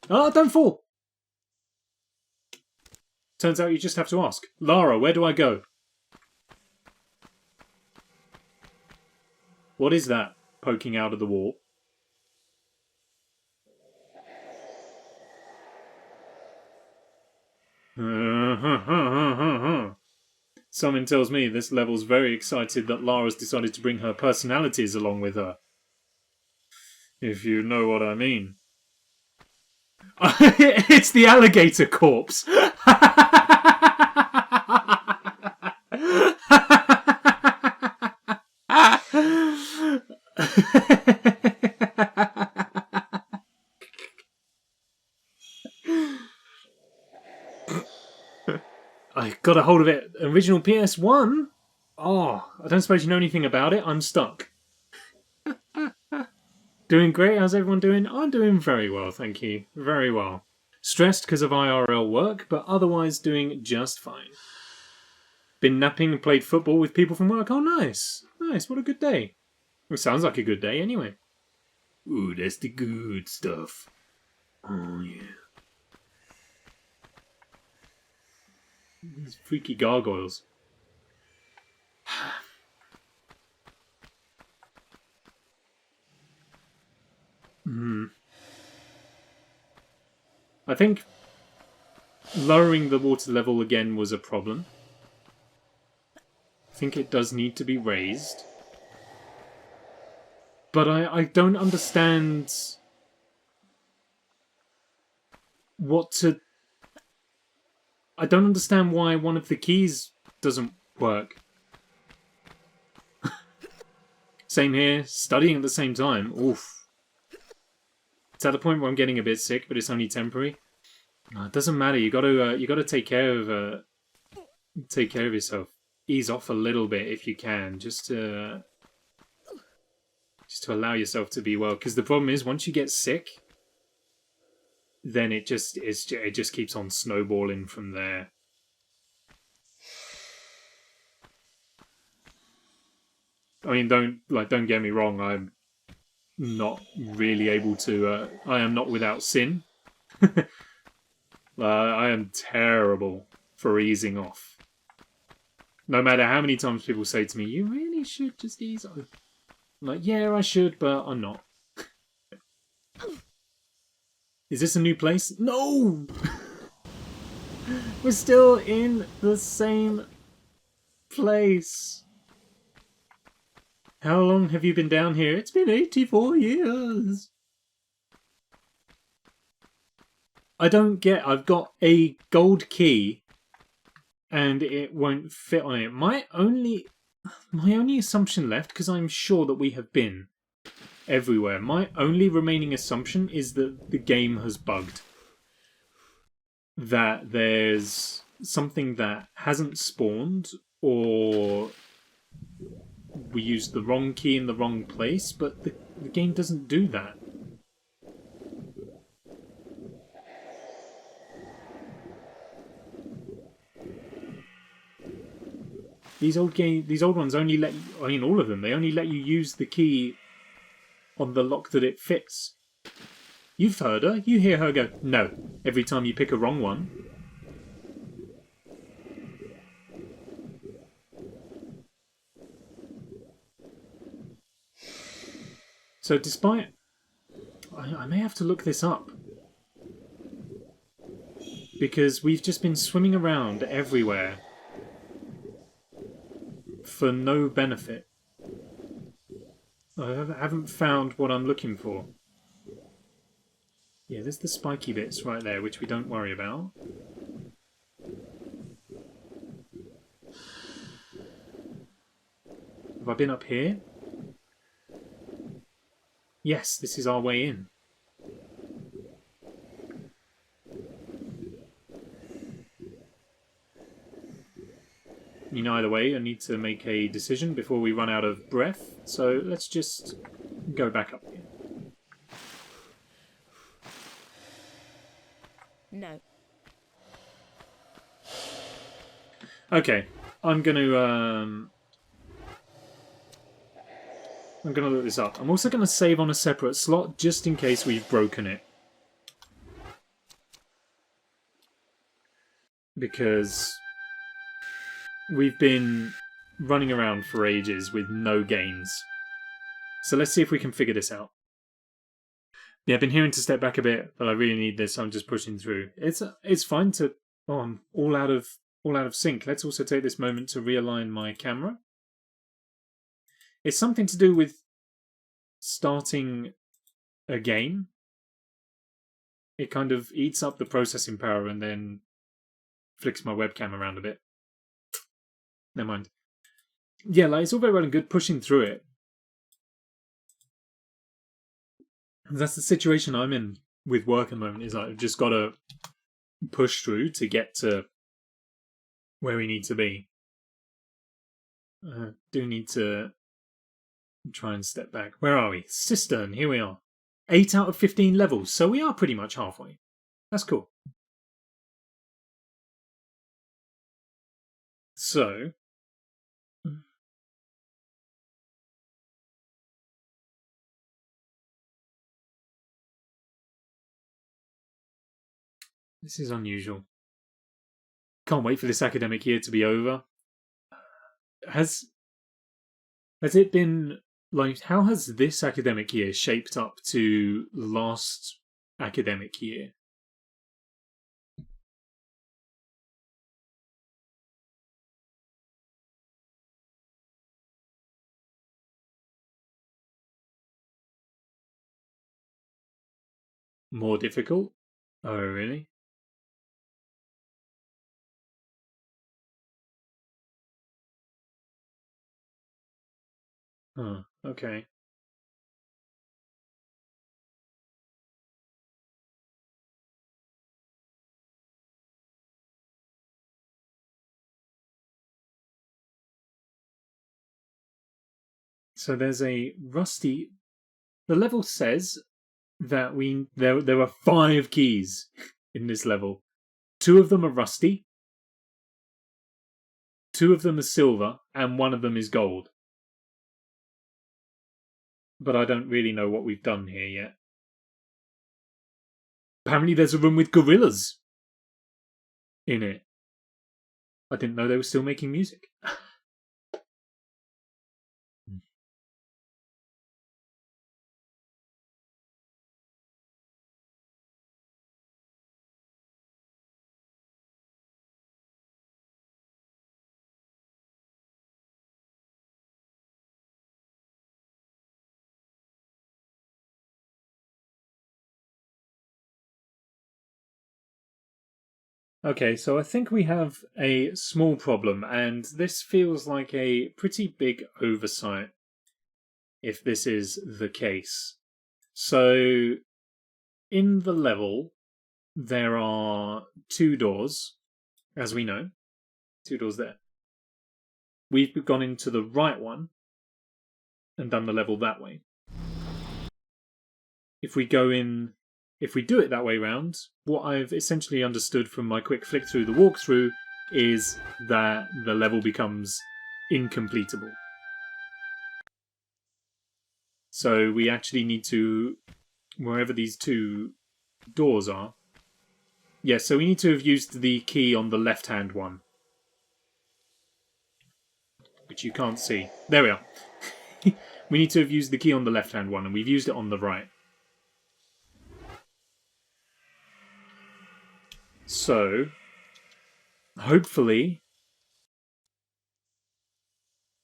Oh, don't fall. Turns out you just have to ask. Lara, where do I go? What is that poking out of the wall? Someone tells me this level's very excited that Lara's decided to bring her personalities along with her. If you know what I mean. It's the alligator corpse. I got a hold of it. Original PS1? Oh, I don't suppose you know anything about it? I'm stuck. Doing great. How's everyone doing? I'm doing very well, thank you. Very well. Stressed because of IRL work, but otherwise doing just fine. Been napping and played football with people from work. Oh, nice. Nice. What a good day. It sounds like a good day anyway. Ooh, that's the good stuff. Oh, yeah. These freaky gargoyles. I think lowering the water level again was a problem. I think it does need to be raised. But I don't understand what to... I don't understand why one of the keys doesn't work. Same here, studying at the same time. Oof. It's at the point where I'm getting a bit sick, but it's only temporary. It doesn't matter. You gotta take care of yourself. Ease off a little bit if you can, just to allow yourself to be well. Because the problem is, once you get sick, then it just keeps on snowballing from there. I mean, don't get me wrong. I'm not really able to. I am not without sin. I am terrible for easing off. No matter how many times people say to me, "You really should just ease off." I'm like, yeah, I should, but I'm not. Is this a new place? No! We're still in the same place. How long have you been down here? It's been 84 years. I don't get... I've got a gold key and it won't fit on it. My only assumption left, because I'm sure that we have been everywhere, my only remaining assumption is that the game has bugged. That there's something that hasn't spawned, or we used the wrong key in the wrong place, but the game doesn't do that. These old ones only let you, I mean all of them, they only let you use the key on the lock that it fits. You've heard her. You hear her go, no, every time you pick a wrong one. So despite... I may have to look this up. Because we've just been swimming around everywhere for no benefit. I haven't found what I'm looking for. Yeah, there's the spiky bits right there, which we don't worry about. Have I been up here? Yes, this is our way in. I mean, either way, I need to make a decision before we run out of breath, so let's just go back up here. No. Okay, I'm gonna look this up. I'm also gonna save on a separate slot just in case we've broken it. Because we've been running around for ages with no gains. So let's see if we can figure this out. Yeah, I've been hearing to step back a bit, but I really need this. So I'm just pushing through. It's fine to... Oh, I'm all out of sync. Let's also take this moment to realign my camera. It's something to do with starting a game. It kind of eats up the processing power and then flicks my webcam around a bit. Never mind. Yeah, like, it's all very well and good pushing through it. That's the situation I'm in with work at the moment, is like, I've just got to push through to get to where we need to be. Do need to try and step back. Where are we? Cistern, here we are. 8 out of 15 levels, so we are pretty much halfway. That's cool. So... This is unusual. Can't wait for this academic year to be over. Has it been, like, how has this academic year shaped up to last academic year? More difficult? Oh, really? Huh, okay. So there's a rusty... The level says that there are 5 keys in this level. 2 of them are rusty, 2 of them are silver, and 1 of them is gold. But I don't really know what we've done here yet. Apparently there's a room with gorillas in it. I didn't know they were still making music. Okay, so I think we have a small problem, and this feels like a pretty big oversight, if this is the case. So, in the level, there are 2 doors, as we know. 2 doors there. We've gone into the right one, and done the level that way. If we do it that way round, what I've essentially understood from my quick flick through the walkthrough is that the level becomes incompletable. So we actually need to, wherever these two doors are. Yeah, so we need to have used the key on the left-hand one. Which you can't see. There we are. We need to have used the key on the left-hand one, and we've used it on the right. So, hopefully,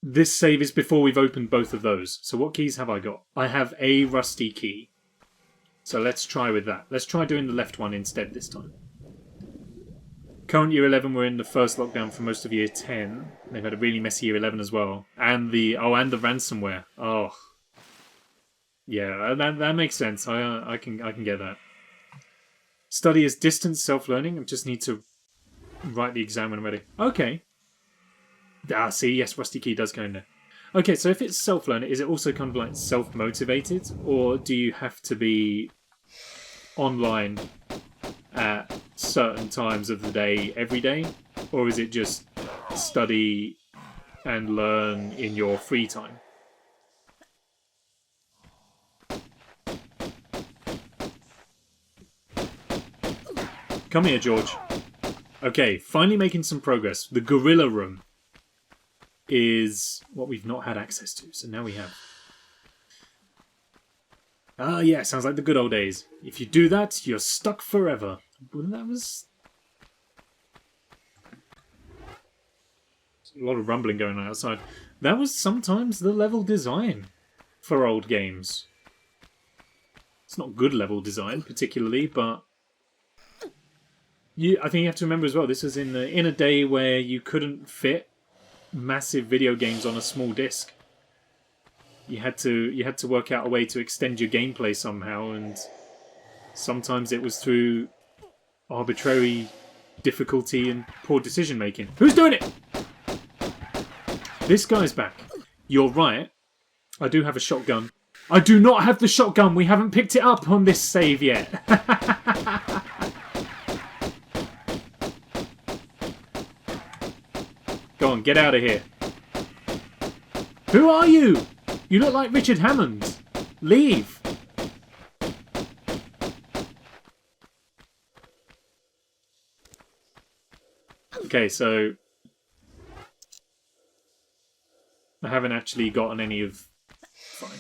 this save is before we've opened both of those. So what keys have I got? I have a rusty key. So let's try with that. Let's try doing the left one instead this time. Current year 11, we're in the first lockdown for most of year 10. They've had a really messy year 11 as well. And the ransomware. Oh. Yeah, that makes sense. I can get that. Study is distance self-learning. I just need to write the exam when I'm ready. Okay. Ah, see, yes, rusty key does go in there. Okay, so if it's self-learning, is it also kind of like self-motivated? Or do you have to be online at certain times of the day every day? Or is it just study and learn in your free time? Come here, George. Okay, finally making some progress. The gorilla room is what we've not had access to, so now we have. Ah, yeah, sounds like the good old days. If you do that, you're stuck forever. Well, that was... a lot of rumbling going on outside. That was sometimes the level design for old games. It's not good level design, particularly, but... I think you have to remember as well, this was in a day where you couldn't fit massive video games on a small disc. You had to work out a way to extend your gameplay somehow, and sometimes it was through arbitrary difficulty and poor decision making. Who's doing it? This guy's back. You're right. I do have a shotgun. I do not have the shotgun. We haven't picked it up on this save yet. Go on, get out of here. Who are you? You look like Richard Hammond. Leave. Okay, so... I haven't actually gotten any of... Fine.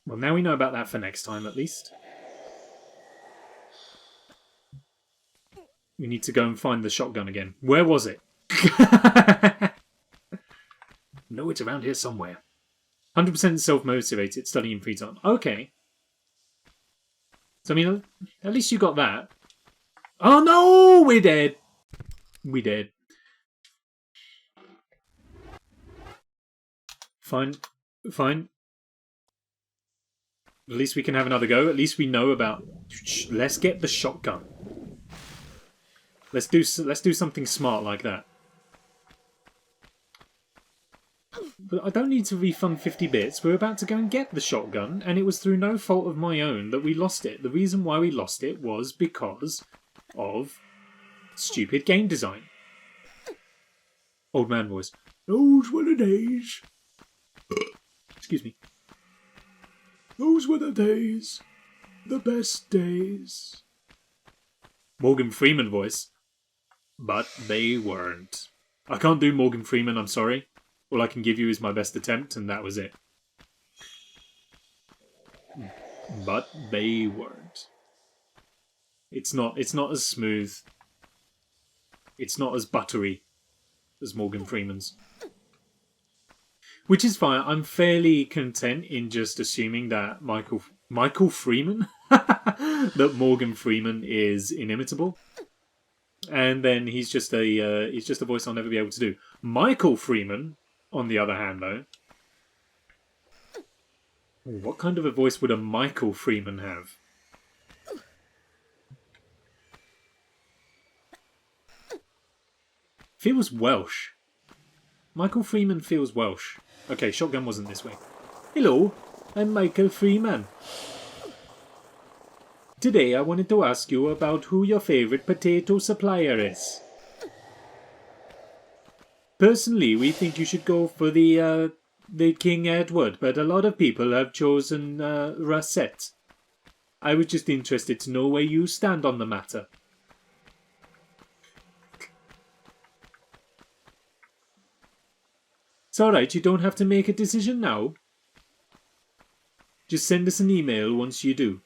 Well, now we know about that for next time, at least. We need to go and find the shotgun again. Where was it? No, it's around here somewhere. 100% self-motivated, studying free time. Okay. So, I mean, at least you got that. Oh, no! We're dead. We dead. Fine. Fine. At least we can have another go. At least we know about... Let's get the shotgun. Let's do something smart like that. But I don't need to refund 50 bits. We're about to go and get the shotgun, and it was through no fault of my own that we lost it. The reason why we lost it was because of stupid game design. Old man voice. Those were the days. Excuse me. Those were the days. The best days. Morgan Freeman voice. But they weren't. I can't do Morgan Freeman, I'm sorry. All I can give you is my best attempt, and that was it. But they weren't. It's not as smooth. It's not as buttery as Morgan Freeman's. Which is fine. I'm fairly content in just assuming that Michael Freeman? That Morgan Freeman is inimitable. And then he's just a voice I'll never be able to do. Michael Freeman, on the other hand, though. What kind of a voice would a Michael Freeman have? Feels Welsh. Michael Freeman feels Welsh. Okay, shotgun wasn't this way. Hello, I'm Michael Freeman. Today I wanted to ask you about who your favorite potato supplier is. Personally, we think you should go for the King Edward, but a lot of people have chosen Russet. I was just interested to know where you stand on the matter. It's alright, you don't have to make a decision now. Just send us an email once you do.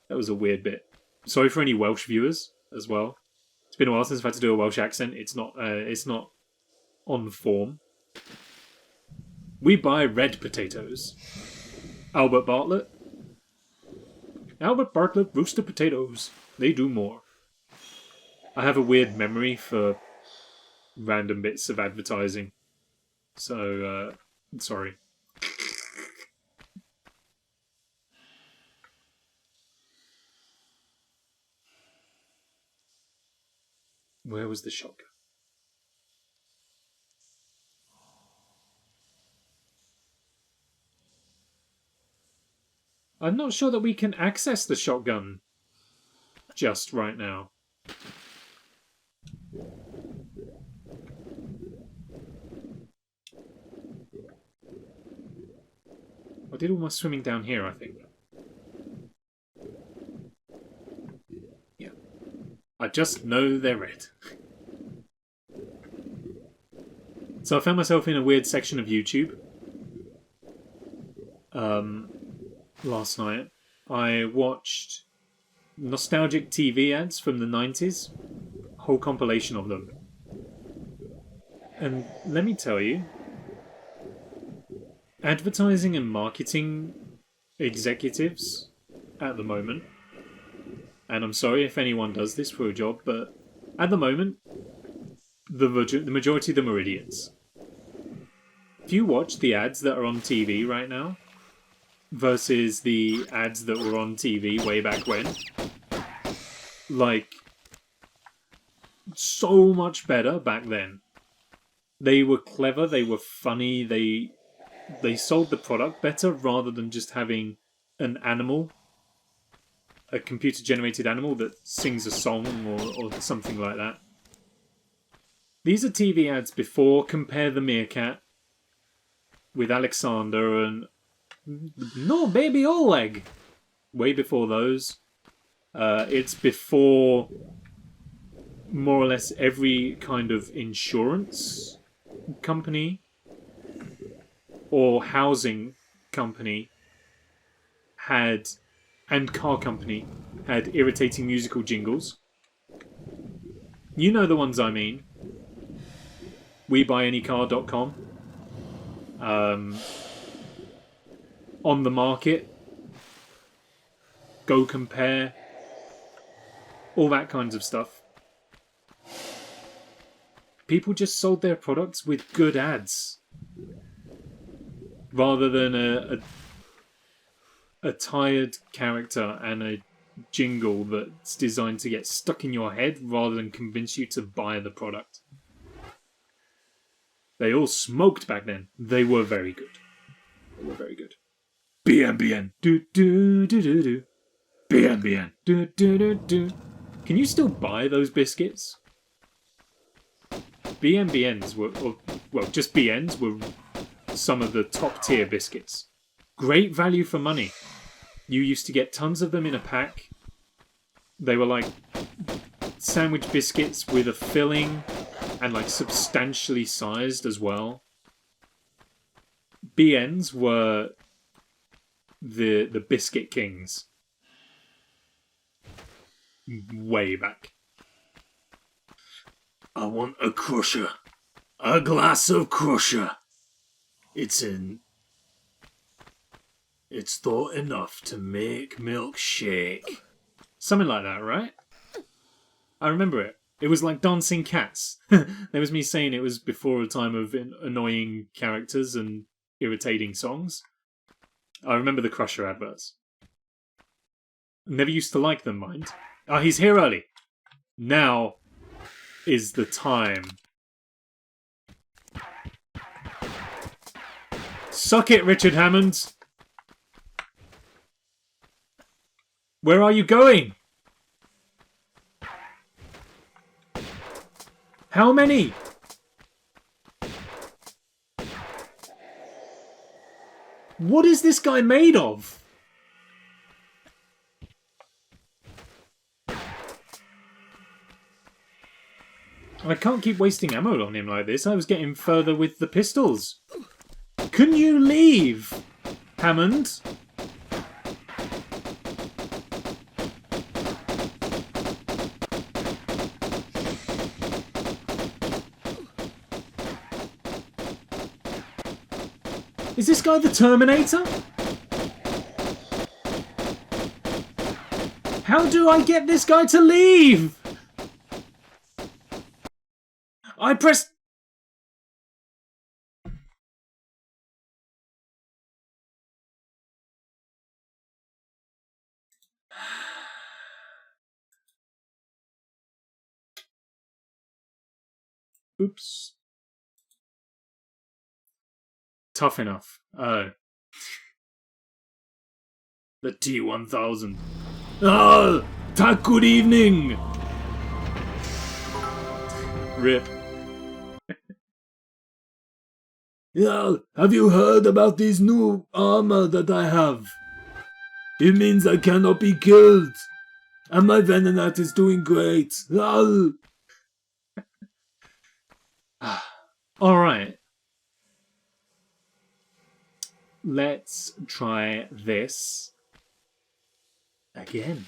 That was a weird bit. Sorry for any Welsh viewers as well. It's been a while since I've had to do a Welsh accent. It's not on form. We buy red potatoes. Albert Bartlett. Albert Bartlett roasted potatoes. They do more. I have a weird memory for random bits of advertising. So, sorry. Where was the shotgun? I'm not sure that we can access the shotgun just right now. I did all my swimming down here, I think. Yeah. I just know they're red. So I found myself in a weird section of YouTube. Last night. I watched nostalgic TV ads from the 90s. A whole compilation of them. And let me tell you, advertising and marketing executives at the moment, and I'm sorry if anyone does this for a job, but at the moment, the majority of them are idiots. If you watch the ads that are on TV right now versus the ads that were on TV way back when, like, so much better back then. They were clever, they were funny, they sold the product better rather than just having an animal, a computer-generated animal that sings a song or something like that. These are TV ads before Compare the Meerkat with Alexander and No Baby Oleg. Way before those. It's before more or less every kind of insurance company or housing company had, and car company had irritating musical jingles. You know the ones I mean. WeBuyAnyCar.com. On the Market. Go Compare. All that kinds of stuff. People just sold their products with good ads. Rather than a tired character and a jingle that's designed to get stuck in your head rather than convince you to buy the product. They all smoked back then. They were very good. They were very good. Bien, bien. Do, do, do, do, do. Bien, bien. Do, do, do, do. Can you still buy those biscuits? BNBNs were, well, just BNs were some of the top tier biscuits. Great value for money. You used to get tons of them in a pack. They were like sandwich biscuits with a filling and like substantially sized as well. BNs were the biscuit kings. Way back. I want a crusher. A glass of crusher. It's thought enough to make milk shake. Something like that, right? I remember it. It was like dancing cats. There was me saying it was before a time of annoying characters and irritating songs. I remember the Crusher adverts. Never used to like them, mind. Ah, he's here early. Now is the time. Suck it, Richard Hammond. Where are you going? How many? What is this guy made of? I can't keep wasting ammo on him like this. I was getting further with the pistols. Can you leave, Hammond? Is this guy the Terminator? How do I get this guy to leave? I pressed... Oops. Tough enough. Oh. The T-1000. Oh! Good evening! Rip. Yeah, have you heard about this new armor that I have? It means I cannot be killed. And my Venonat is doing great. Oh. Alright. Let's try this again.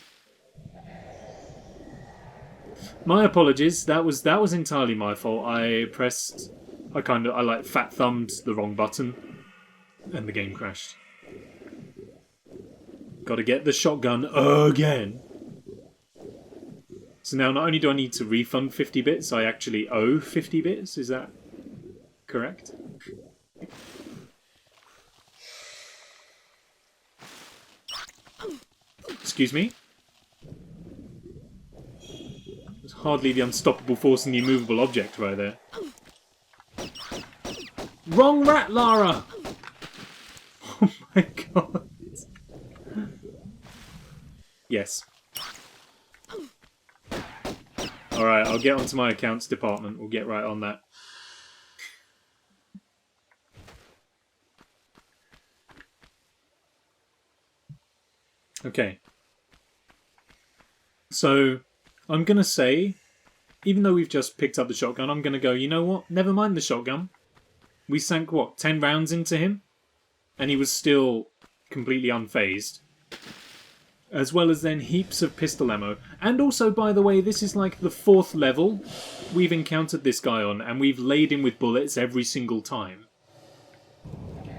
My apologies. That was entirely my fault. I like fat thumbed the wrong button and the game crashed. Gotta get the shotgun again. So now not only do I need to refund 50 bits, I actually owe 50 bits. Is that correct? Excuse me? There's hardly the unstoppable force in the immovable object right there. Wrong rat, Lara! Oh my god. Yes. Alright, I'll get onto my accounts department. We'll get right on that. Okay. So, I'm going to say, even though we've just picked up the shotgun, I'm going to go, you know what? Never mind the shotgun. We sank, what, 10 rounds into him? And he was still completely unfazed. As well as then heaps of pistol ammo. And also, by the way, this is like the 4th level we've encountered this guy on, and we've laid him with bullets every single time.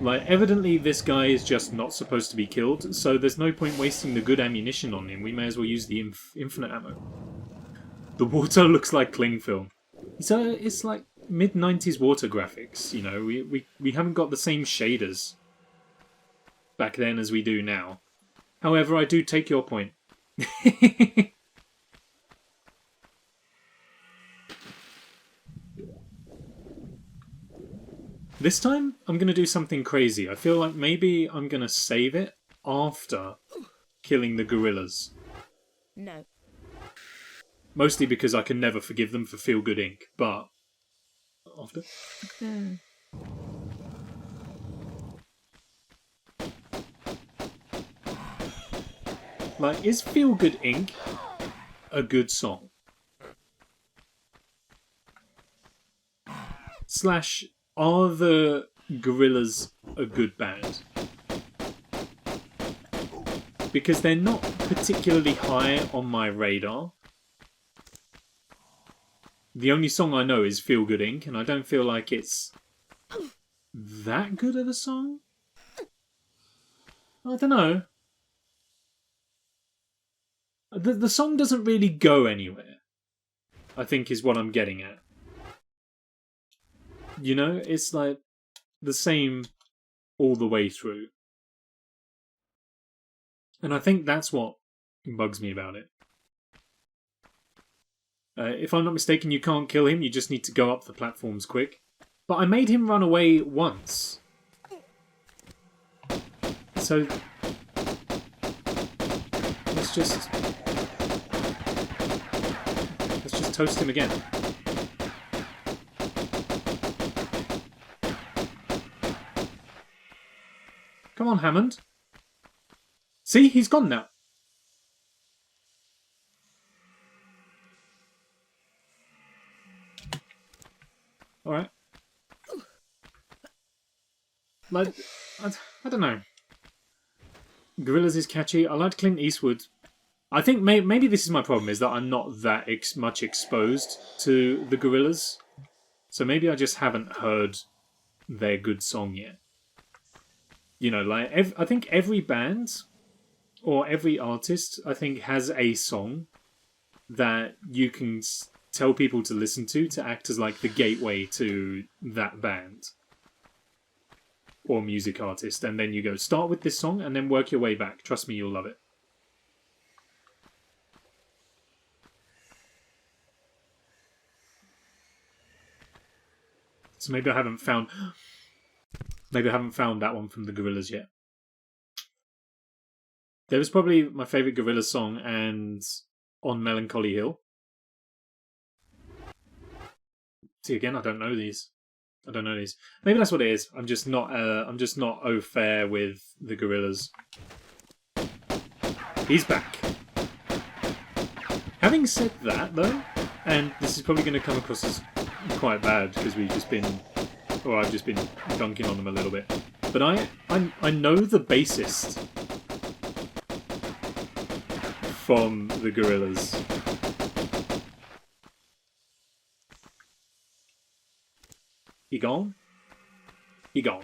Like, evidently this guy is just not supposed to be killed, so there's no point wasting the good ammunition on him. We may as well use the infinite ammo. The water looks like cling film. So it's like mid-90s water graphics, you know. We haven't got the same shaders back then as we do now. However, I do take your point. This time, I'm going to do something crazy. I feel like maybe I'm going to save it after killing the gorillas. No. Mostly because I can never forgive them for Feel Good Inc. But after. Like, is Feel Good Inc. a good song? Slash, are the Gorillas a good band? Because they're not particularly high on my radar. The only song I know is Feel Good Inc. and I don't feel like it's that good of a song. I don't know. The song doesn't really go anywhere, I think is what I'm getting at. You know, it's like the same all the way through. And I think that's what bugs me about it. If I'm not mistaken, you can't kill him, you just need to go up the platforms quick. But I made him run away once. So let's just toast him again. Come on, Hammond. See, he's gone now. All right. Like, I don't know. Gorillaz is catchy. I like Clint Eastwood. I think maybe this is my problem, is that I'm not that much exposed to the Gorillaz. So maybe I just haven't heard their good song yet. You know, like, I think every band or every artist, I think, has a song that you can tell people to listen to act as like the gateway to that band or music artist. And then you go, start with this song and then work your way back. Trust me, you'll love it. So maybe I haven't found that one from the Gorillaz yet. There was probably my favourite Gorillaz song, and On Melancholy Hill. See, again, I don't know these. Maybe that's what it is. I'm just not au fait with the Gorillaz. He's back. Having said that, though, and this is probably going to come across as quite bad because I've just been dunking on them a little bit. But I know the bassist from the Gorillaz. He gone? He gone.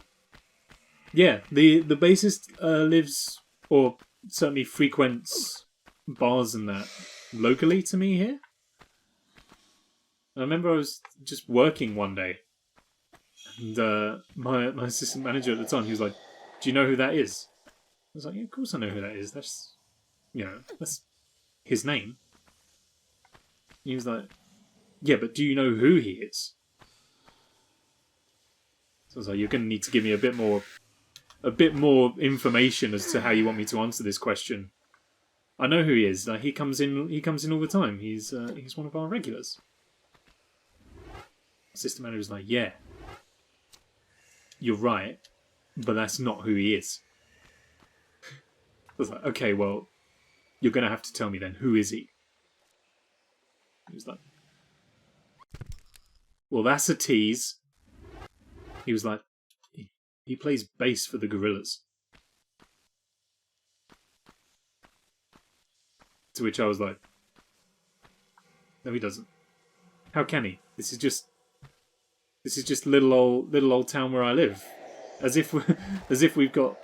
Yeah, the bassist lives, or certainly frequents, bars and that locally to me here. I remember I was just working one day, and my assistant manager at the time, he was like, "Do you know who that is?" I was like, "Yeah, of course I know who that is. That's his name." He was like, "Yeah, but do you know who he is?" So I was like, "You're going to need to give me a bit more information as to how you want me to answer this question." I know who he is. Like, he comes in all the time. He's one of our regulars. Assistant manager was like, "Yeah, you're right, but that's not who he is." I was like, "Okay, well, you're going to have to tell me then. Who is he?" He was like, "Well, that's a tease." He was like, "He plays bass for the Gorillaz." To which I was like, "No, he doesn't. How can he? This is just little old town where I live. As if we've got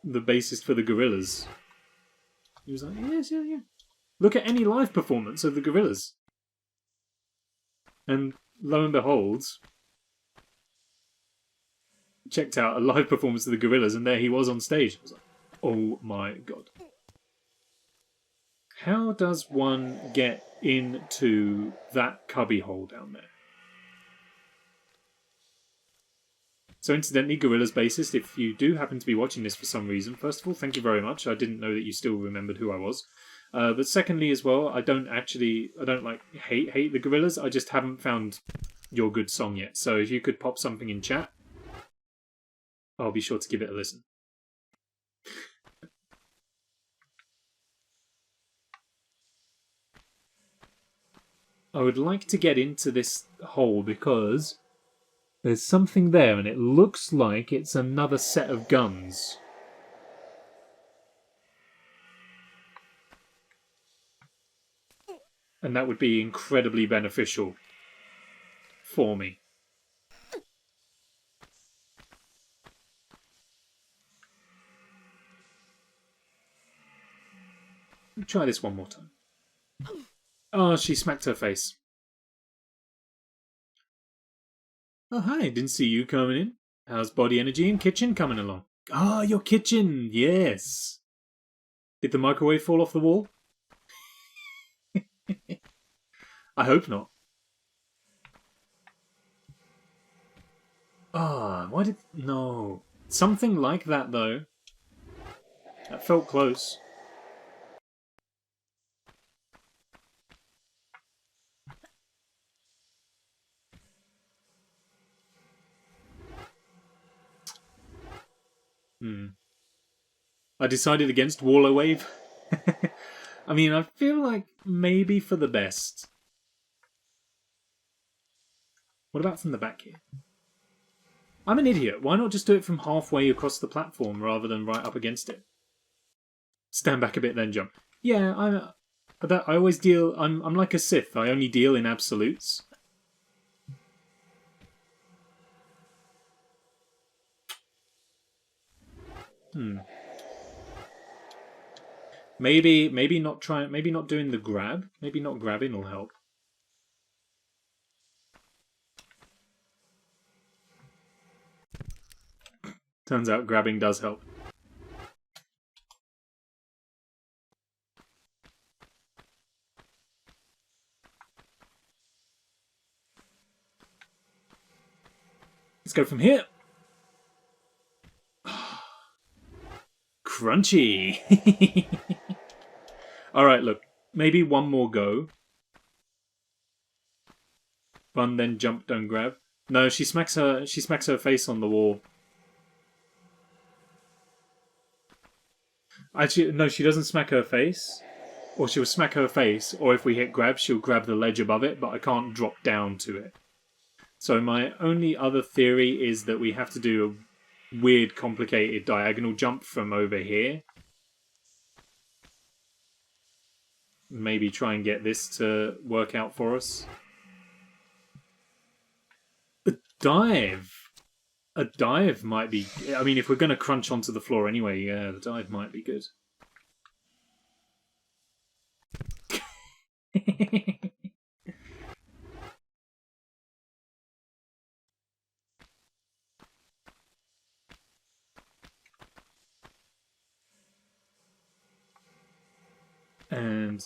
the bassist for the Gorillaz." He was like, "Yes, yeah. Look at any live performance of the Gorillaz." And lo and behold, checked out a live performance of the Gorillaz, and there he was on stage. I was like, "Oh my god. How does one get into that cubbyhole down there?" So incidentally, Gorillaz bassist, if you do happen to be watching this for some reason, first of all, thank you very much. I didn't know that you still remembered who I was. But secondly as well, I don't like hate the Gorillaz. I just haven't found your good song yet. So if you could pop something in chat, I'll be sure to give it a listen. I would like to get into this hole because there's something there, and it looks like it's another set of guns. And that would be incredibly beneficial for me. Try this one more time. Oh, she smacked her face. "Oh, hi, didn't see you coming in. How's body energy and kitchen coming along?" Ah, your kitchen, yes. Did the microwave fall off the wall? I hope not. Ah, why did... No. Something like that, though. That felt close. I decided against Waller Wave. I mean, I feel like maybe for the best. What about from the back here? I'm an idiot. Why not just do it from halfway across the platform rather than right up against it? Stand back a bit, then jump. Yeah, I always deal. I'm like a Sith. I only deal in absolutes. Maybe not trying. Maybe not doing the grab. Maybe not grabbing will help. Turns out grabbing does help. Let's go from here. Crunchy. Alright, look. Maybe one more go. Run, then jump, don't grab. No, she smacks her face on the wall. Actually, no, she doesn't smack her face. Or she'll smack her face, or if we hit grab, she'll grab the ledge above it, but I can't drop down to it. So my only other theory is that we have to do a weird, complicated diagonal jump from over here. Maybe try and get this to work out for us. A dive! A dive might be... I mean, if we're going to crunch onto the floor anyway, yeah, the dive might be good. And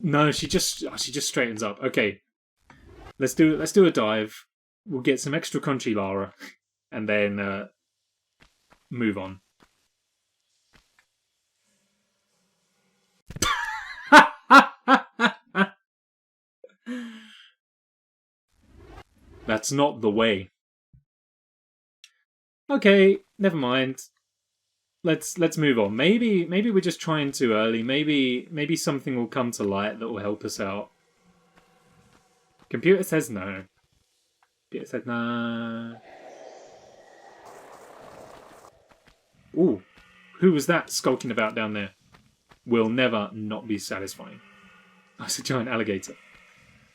no, she just straightens up. Okay, let's do a dive. We'll get some extra crunchy Lara, and then move on. That's not the way. Okay, never mind. Let's move on. Maybe we're just trying too early. Maybe something will come to light that will help us out. Computer says no. Computer said no. Ooh, who was that skulking about down there? Will never not be satisfying. Oh, it's a giant alligator.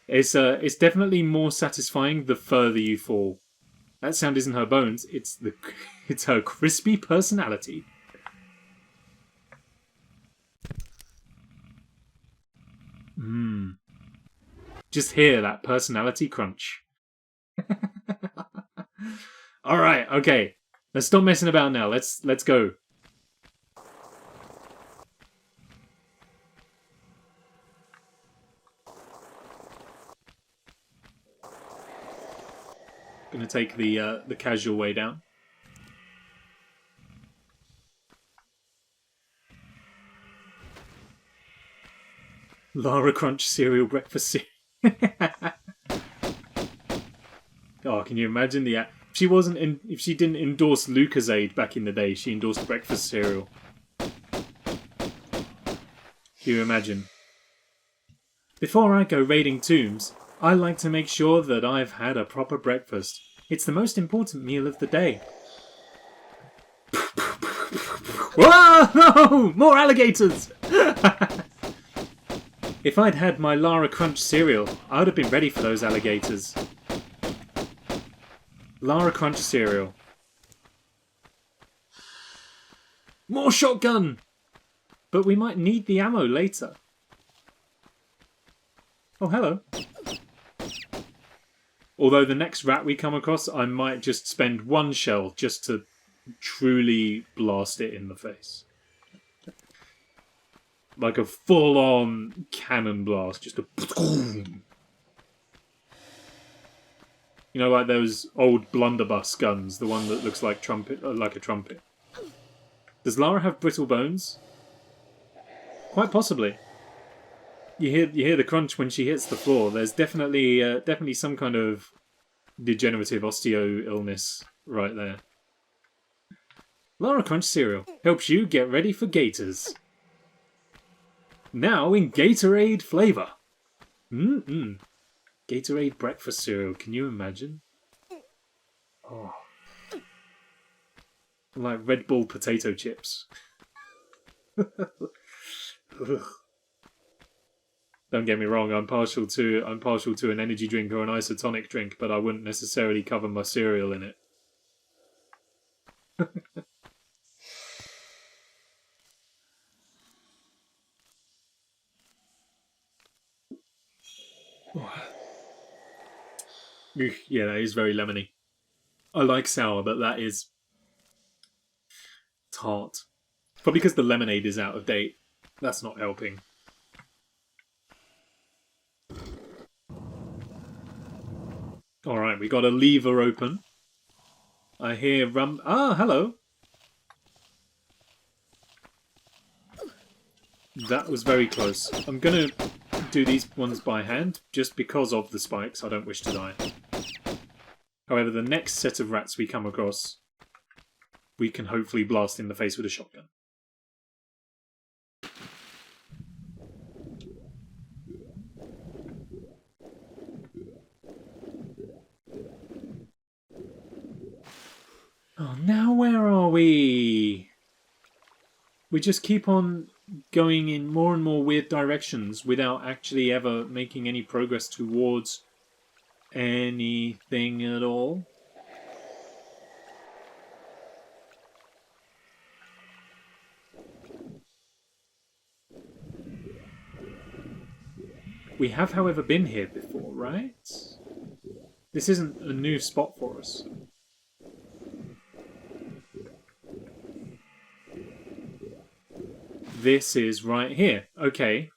It's definitely more satisfying the further you fall. That sound isn't her bones. It's her crispy personality. Just hear that personality crunch. Alright, okay. Let's stop messing about now. Let's go. Gonna take the casual way down. Lara Crunch cereal breakfast cereal. Oh, can you imagine the... If she didn't endorse Lucozade back in the day, she endorsed breakfast cereal. Can you imagine? Before I go raiding tombs, I like to make sure that I've had a proper breakfast. It's the most important meal of the day. Whoa! More alligators! If I'd had my Lara Crunch cereal, I would have been ready for those alligators. Lara Crunch cereal. More shotgun! But we might need the ammo later. Oh, hello. Although the next rat we come across, I might just spend one shell just to truly blast it in the face. Like a full-on cannon blast, just a... You know, like those old blunderbuss guns, the one that looks like a trumpet. Does Lara have brittle bones? Quite possibly. You hear the crunch when she hits the floor. There's definitely some kind of degenerative osteo illness right there. Lara Crunch cereal helps you get ready for Gators. Now in Gatorade flavour. Gatorade breakfast cereal. Can you imagine? Oh. Like Red Bull potato chips. Don't get me wrong, I'm partial to an energy drink or an isotonic drink, but I wouldn't necessarily cover my cereal in it. Yeah, that is very lemony. I like sour, but that is tart. Probably because the lemonade is out of date. That's not helping. Alright, we got a lever open. I hear Ah, hello. That was very close. I'm gonna do these ones by hand, just because of the spikes. I don't wish to die. However, the next set of rats we come across, we can hopefully blast in the face with a shotgun. Oh, now where are we? We just keep on going in more and more weird directions without actually ever making any progress towards anything at all. We have, however, been here before, right? This isn't a new spot for us. This is right here. Okay.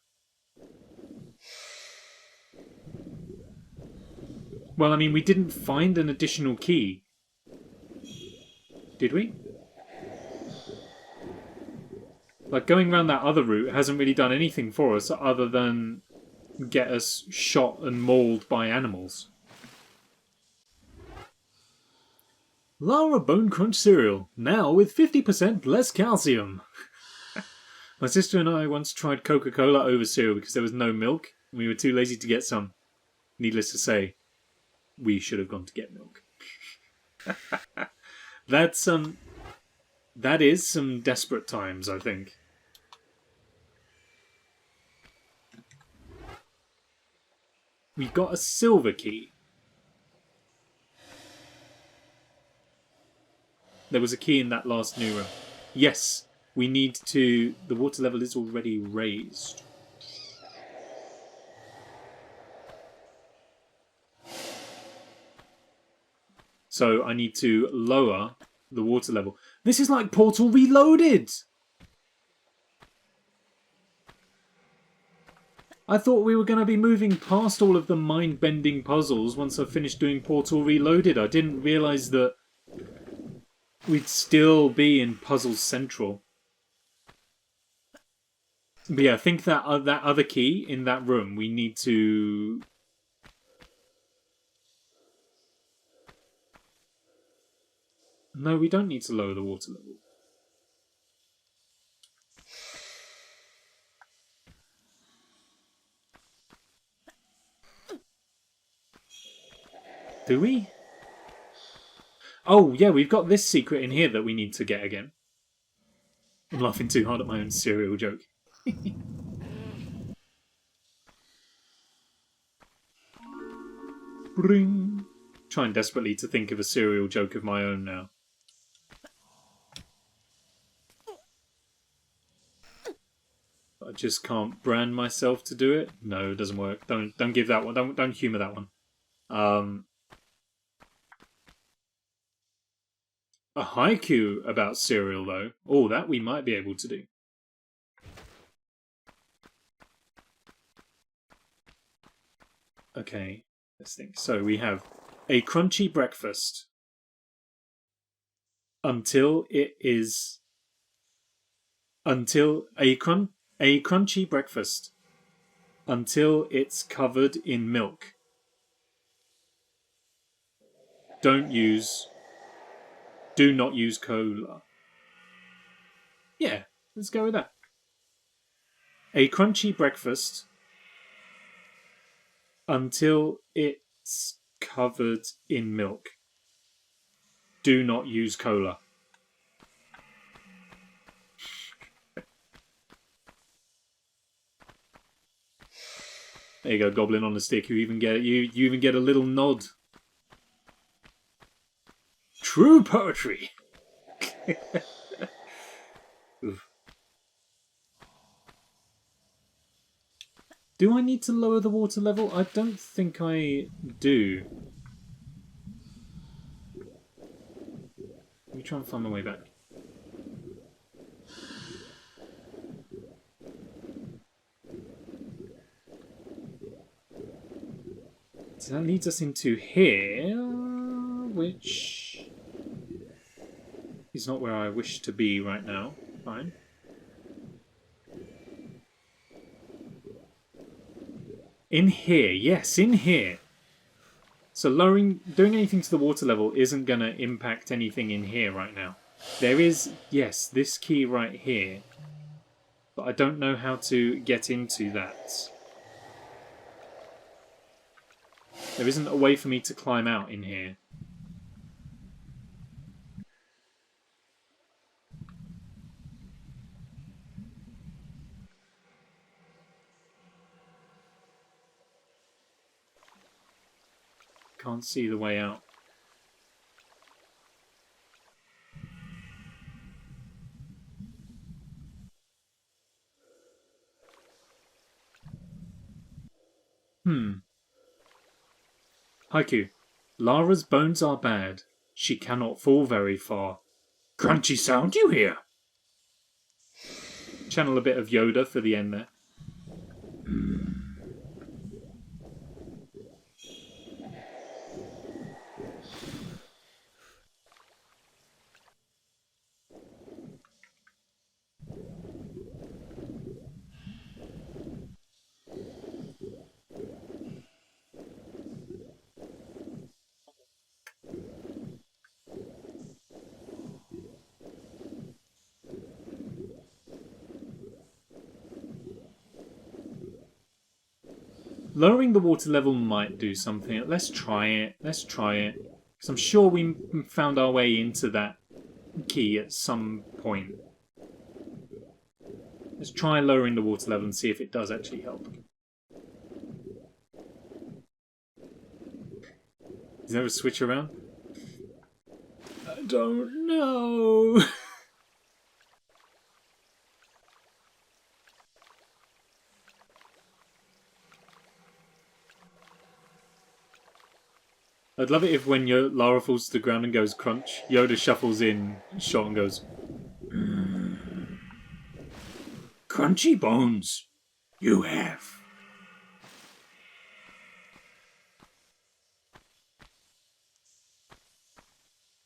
Well, I mean, we didn't find an additional key. Did we? Like, going around that other route hasn't really done anything for us other than get us shot and mauled by animals. Lara Bone Crunch cereal, now with 50% less calcium. My sister and I once tried Coca-Cola over cereal because there was no milk, and we were too lazy to get some. Needless to say, we should have gone to get milk. That is some desperate times, I think. We got a silver key. There was a key in that last new room. Yes, we need to... The water level is already raised. So I need to lower the water level. This is like Portal Reloaded! I thought we were going to be moving past all of the mind-bending puzzles once I finished doing Portal Reloaded. I didn't realise that we'd still be in Puzzle Central. But yeah, I think that that other key in that room, we need to... No, we don't need to lower the water level. Do we? Oh, yeah, we've got this secret in here that we need to get again. I'm laughing too hard at my own cereal joke. Bring. Trying desperately to think of a cereal joke of my own now. I just can't brand myself to do it. No, it doesn't work. Don't give that one. Don't humour that one. A haiku about cereal, though. Oh, that we might be able to do. Okay, let's think. So we have a crunchy breakfast until it is Until a crunchy breakfast. Until it's covered in milk. Do not use cola. Yeah, let's go with that. A crunchy breakfast until it's covered in milk. Do not use cola. There you go, Goblin on a stick. You even get a little nod. True poetry. Do I need to lower the water level? I don't think I do. Let me try and find my way back. So that leads us into here, which is not where I wish to be right now. Fine. In here, yes, in here. So doing anything to the water level isn't going to impact anything in here right now. There is, yes, this key right here. But I don't know how to get into that. There isn't a way for me to climb out in here. Can't see the way out. Haiku. Lara's bones are bad. She cannot fall very far. Crunchy sound you hear? Channel a bit of Yoda for the end there. Lowering the water level might do something. Let's try it. Let's try it. Because I'm sure we found our way into that key at some point. Let's try lowering the water level and see if it does actually help. Is there a switch around? I don't know. I'd love it if when Lara falls to the ground and goes crunch, Yoda shuffles in shot and goes, crunchy bones, you have.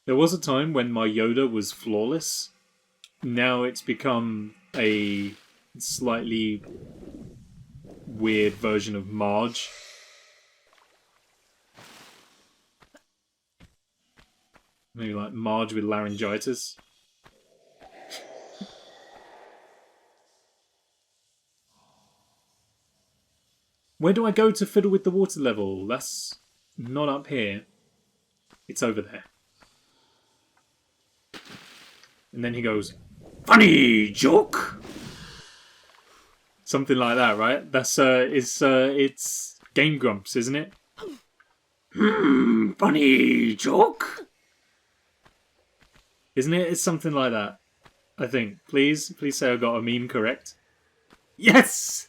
There was a time when my Yoda was flawless. Now it's become a slightly weird version of Marge. Maybe like Marge with laryngitis. Where do I go to fiddle with the water level? That's not up here. It's over there. And then he goes, funny joke! Something like that, right? That's, it's Game Grumps, isn't it? Funny joke? Isn't it? It's something like that. I think. Please say I got a meme correct. Yes!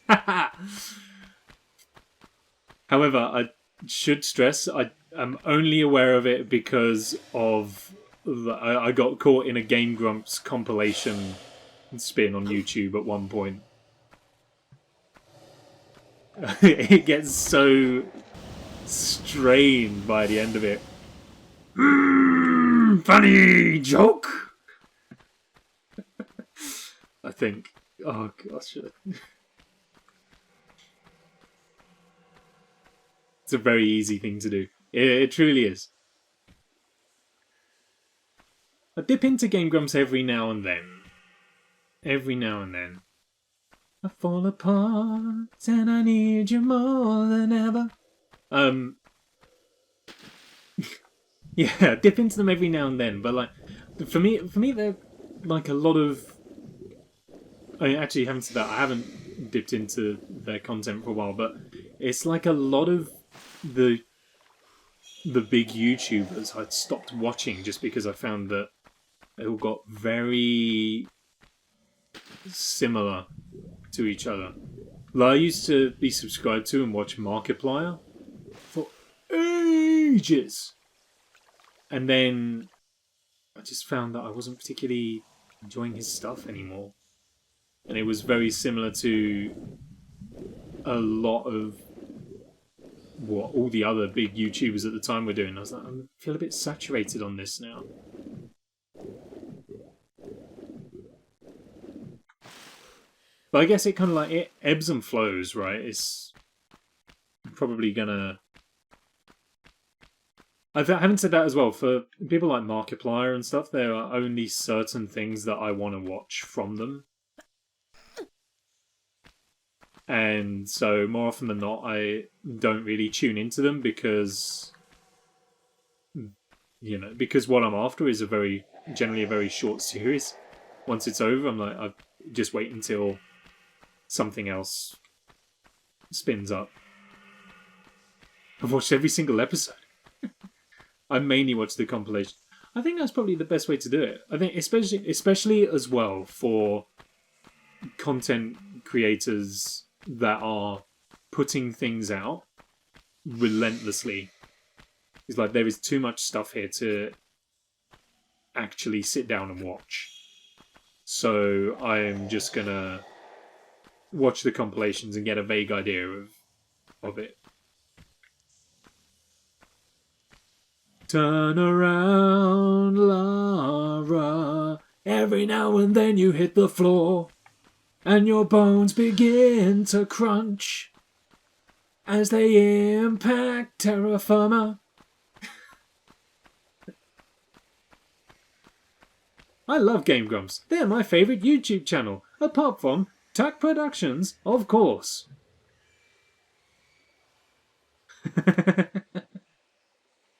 However, I should stress I am only aware of it because of I got caught in a Game Grumps compilation spin on YouTube at one point. It gets so strained by the end of it. Funny joke. I think. Oh gosh. It's a very easy thing to do. It truly is. I dip into Game Grumps every now and then. Every now and then. I fall apart and I need you more than ever. Yeah, dip into them every now and then, but like for me they're like a lot of. I actually haven't said that. I haven't dipped into their content for a while, but it's like a lot of the big YouTubers I'd stopped watching just because I found that they all got very similar to each other. Like, I used to be subscribed to and watch Markiplier for ages. And then I just found that I wasn't particularly enjoying his stuff anymore. And it was very similar to a lot of what all the other big YouTubers at the time were doing. I was like, I feel a bit saturated on this now. But I guess it kind of like, it ebbs and flows, right? It's probably gonna... I haven't said that as well. For people like Markiplier and stuff, there are only certain things that I want to watch from them. And so more often than not, I don't really tune into them because, you know, because what I'm after is generally a very short series. Once it's over, I'm like, I just wait until something else spins up. I've watched every single episode. I mainly watch the compilation. I think that's probably the best way to do it. I think especially as well for content creators that are putting things out relentlessly. It's like there is too much stuff here to actually sit down and watch. So I'm just gonna watch the compilations and get a vague idea of it. Turn around, Lara. Every now and then you hit the floor, and your bones begin to crunch as they impact terra firma. I love Game Grumps. They're my favourite YouTube channel, apart from Tac Productions, of course.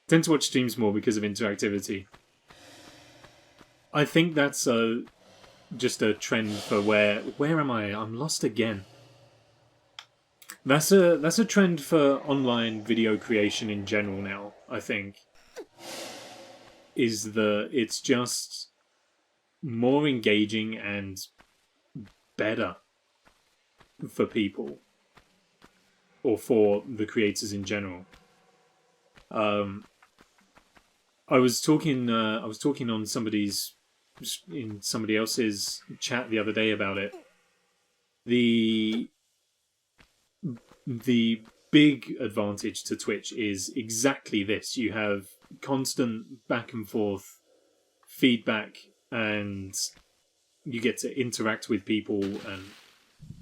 Tend to watch streams more because of interactivity. I think that's just a trend for where am I? I'm lost again. That's a trend for online video creation in general now, I think. It's just more engaging and better for people, or for the creators in general. I was talking on in somebody else's chat the other day about it. The big advantage to Twitch is exactly this. You have constant back and forth feedback, and you get to interact with people and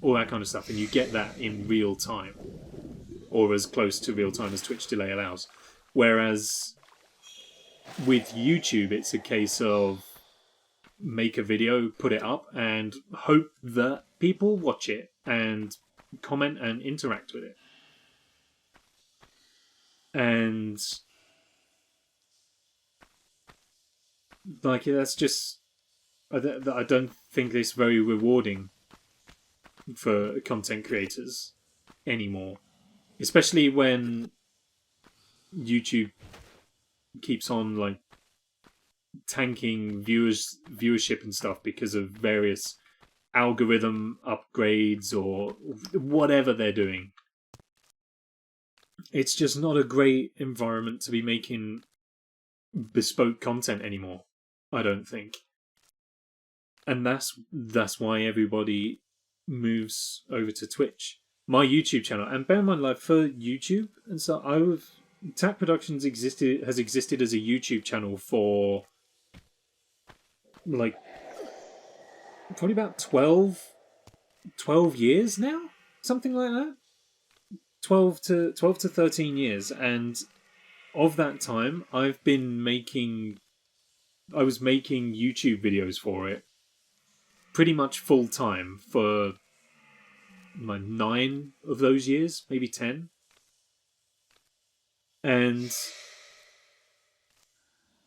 all that kind of stuff, and you get that in real time, or as close to real time as Twitch delay allows. Whereas with YouTube, it's a case of make a video, put it up, and hope that people watch it and comment and interact with it. And like, that's just, I don't think it's very rewarding for content creators anymore, especially when YouTube keeps on like tanking viewership and stuff because of various algorithm upgrades or whatever they're doing. It's just not a great environment to be making bespoke content anymore, I don't think. And that's why everybody moves over to Twitch. My YouTube channel, and bear in mind, like, for YouTube and so Tac Productions has existed as a YouTube channel for like probably about 12 years now, something like that. 12 to 13 years, and of that time, I was making YouTube videos for it pretty much full time for like 9 of those years, maybe 10. And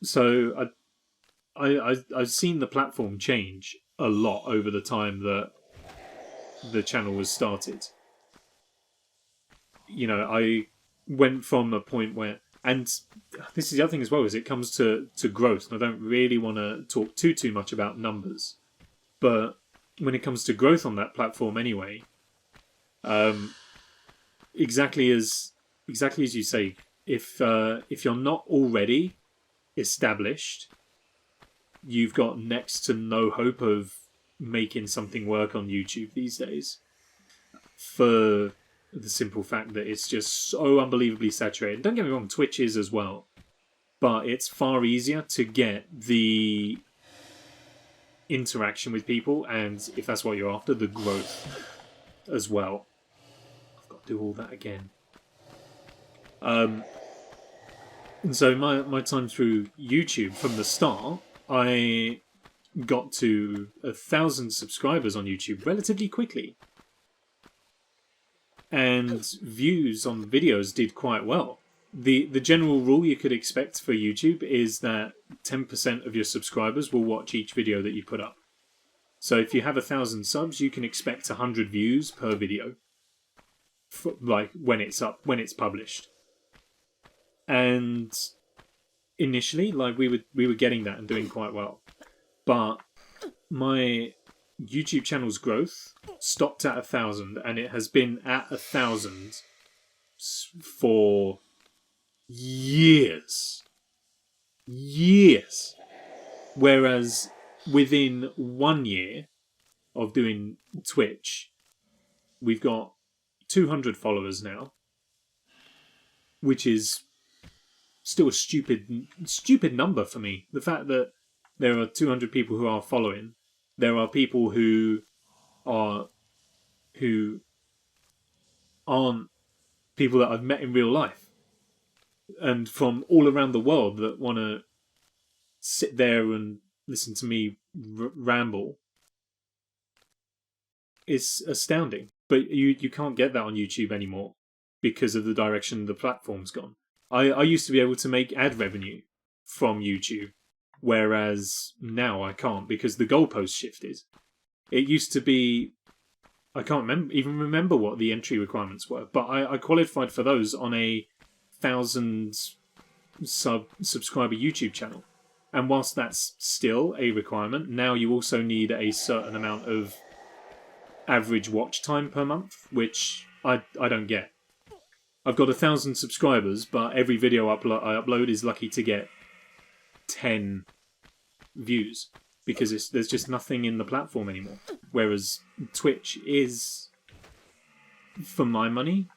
so I've seen the platform change a lot over the time that the channel was started. You know, I went from a point where, and this is the other thing as well, is it comes to growth. And I don't really want to talk too much about numbers, but when it comes to growth on that platform anyway, exactly as you say, if you're not already established, you've got next to no hope of making something work on YouTube these days, for the simple fact that it's just so unbelievably saturated. Don't get me wrong, Twitch is as well, but it's far easier to get the interaction with people, and if that's what you're after, the growth as well. I've got to do all that again. And so my time through YouTube from the start, I got to 1,000 subscribers on YouTube relatively quickly. And views on videos did quite well. The general rule you could expect for YouTube is that 10% of your subscribers will watch each video that you put up. So if you have 1,000 subs, you can expect 100 views per video, like when it's published. And initially, like we were getting that and doing quite well, but my YouTube channel's growth stopped at 1,000, and it has been at 1,000 for years. Whereas within 1 year of doing Twitch, we've got 200 followers now, which is still a stupid number for me. The fact that there are 200 people who are following, there are people who aren't people that I've met in real life, and from all around the world that want to sit there and listen to me ramble. It's astounding. But you can't get that on YouTube anymore because of the direction the platform's gone. I used to be able to make ad revenue from YouTube, whereas now I can't because the goalpost shifted. It used to be, I can't remember what the entry requirements were, but I qualified for those on a 1,000 subscriber YouTube channel. And whilst that's still a requirement, now you also need a certain amount of average watch time per month, which I don't get. I've got 1,000 subscribers, but every video I upload is lucky to get 10 views because there's just nothing in the platform anymore. Whereas Twitch is, for my money,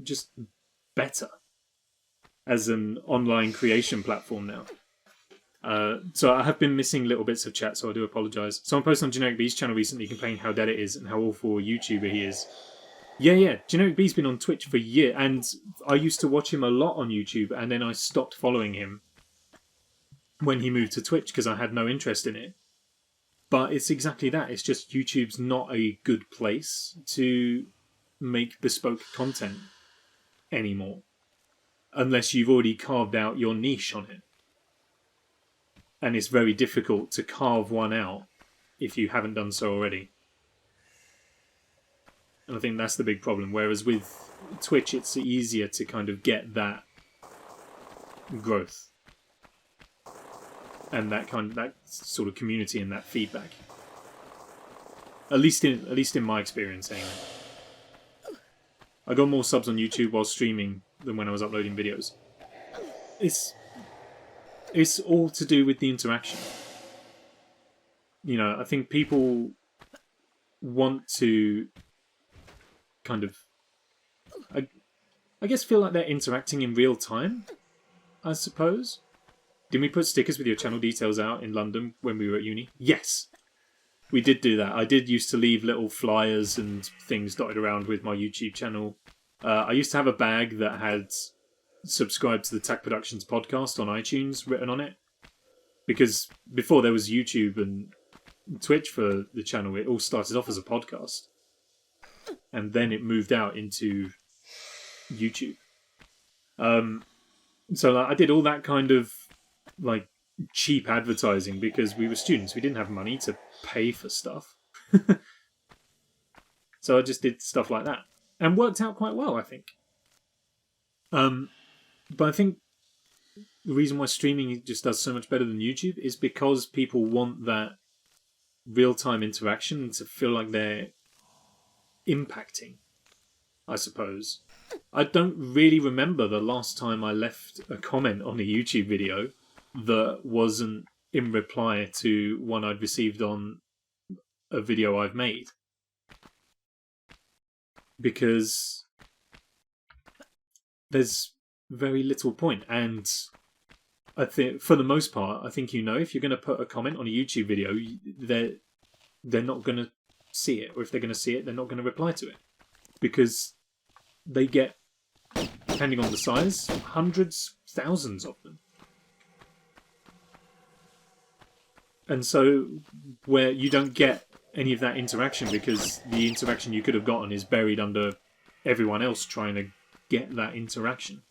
just better as an online creation platform now. So I have been missing little bits of chat, so I do apologise. Someone posted on Generic B's channel recently complaining how dead it is and how awful a YouTuber he is. Yeah. Generic B's been on Twitch for years, and I used to watch him a lot on YouTube, and then I stopped following him when he moved to Twitch because I had no interest in it. But it's exactly that. It's just YouTube's not a good place to make bespoke content anymore, unless you've already carved out your niche on it. And it's very difficult to carve one out if you haven't done so already. And I think that's the big problem. Whereas with Twitch, it's easier to kind of get that growth and that sort of community and that feedback. At least in my experience, anyway. I got more subs on YouTube while streaming than when I was uploading videos. It's all to do with the interaction. You know, I think people want to kind of, I guess, feel like they're interacting in real time, I suppose. Didn't we put stickers with your channel details out in London when we were at uni? Yes! We did do that. I did used to leave little flyers and things dotted around with my YouTube channel. I used to have a bag that had subscribed to the Tac Productions podcast on iTunes written on it. Because before there was YouTube and Twitch for the channel, it all started off as a podcast. And then it moved out into YouTube. So like, I did all that kind of like cheap advertising because we were students. We didn't have money to pay for stuff. So I just did stuff like that. And worked out quite well, I think. But I think the reason why streaming just does so much better than YouTube is because people want that real-time interaction to feel like they're impacting, I suppose. I don't really remember the last time I left a comment on a YouTube video that wasn't in reply to one I'd received on a video I've made. Because there's very little point, and I think for the most part, I think if you're going to put a comment on a YouTube video, they're not going to see it, or if they're going to see it, they're not going to reply to it, because they get, depending on the size, hundreds, thousands of them. And so where you don't get any of that interaction because the interaction you could have gotten is buried under everyone else trying to get that interaction.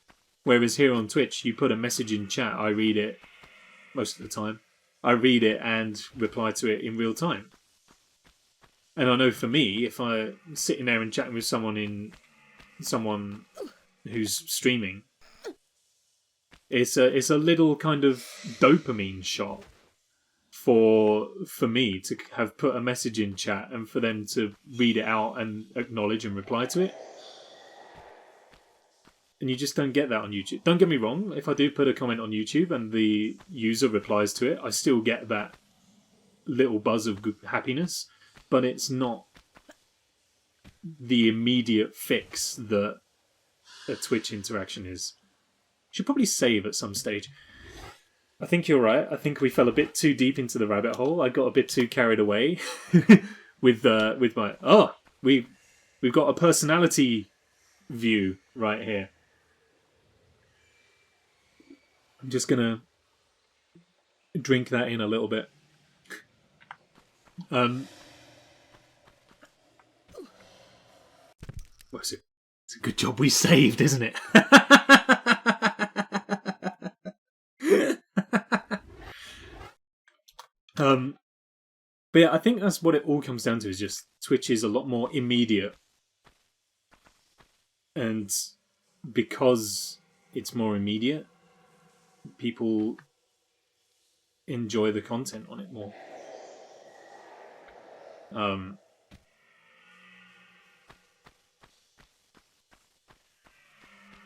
Whereas here on Twitch, you put a message in chat, I read it most of the time. I read it and reply to it in real time. And I know for me, if I'm sitting there and chatting with someone who's streaming, it's a little kind of dopamine shot for me to have put a message in chat and for them to read it out and acknowledge and reply to it. And you just don't get that on YouTube. Don't get me wrong, if I do put a comment on YouTube and the user replies to it, I still get that little buzz of happiness, but it's not the immediate fix that a Twitch interaction is. Should probably save at some stage. I think you're right. I think we fell a bit too deep into the rabbit hole. I got a bit too carried away with my we've got a personality view right here. I'm just gonna drink that in a little bit. Well, it's a good job we saved, isn't it? But yeah, I think that's what it all comes down to, is just Twitch is a lot more immediate. And because it's more immediate, people enjoy the content on it more. I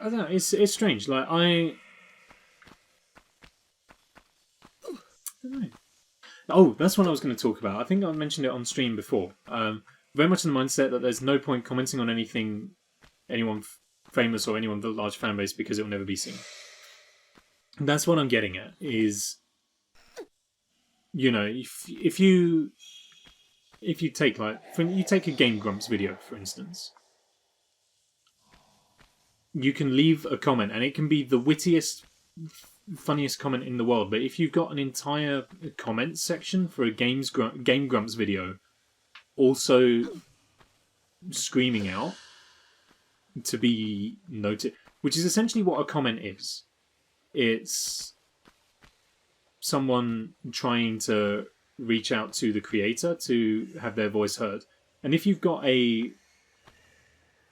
don't know, it's strange. Like, I don't know. Oh, that's what I was going to talk about. I think I mentioned it on stream before. Very much in the mindset that there's no point commenting on anyone famous or anyone with a large fan base because it will never be seen. And that's what I'm getting at. Is, if you take you take a Game Grumps video, for instance, you can leave a comment and it can be the wittiest, funniest comment in the world, but if you've got an entire comment section for a Game Grumps video also screaming out to be noted, which is essentially what a comment is. It's someone trying to reach out to the creator to have their voice heard. And if you've got a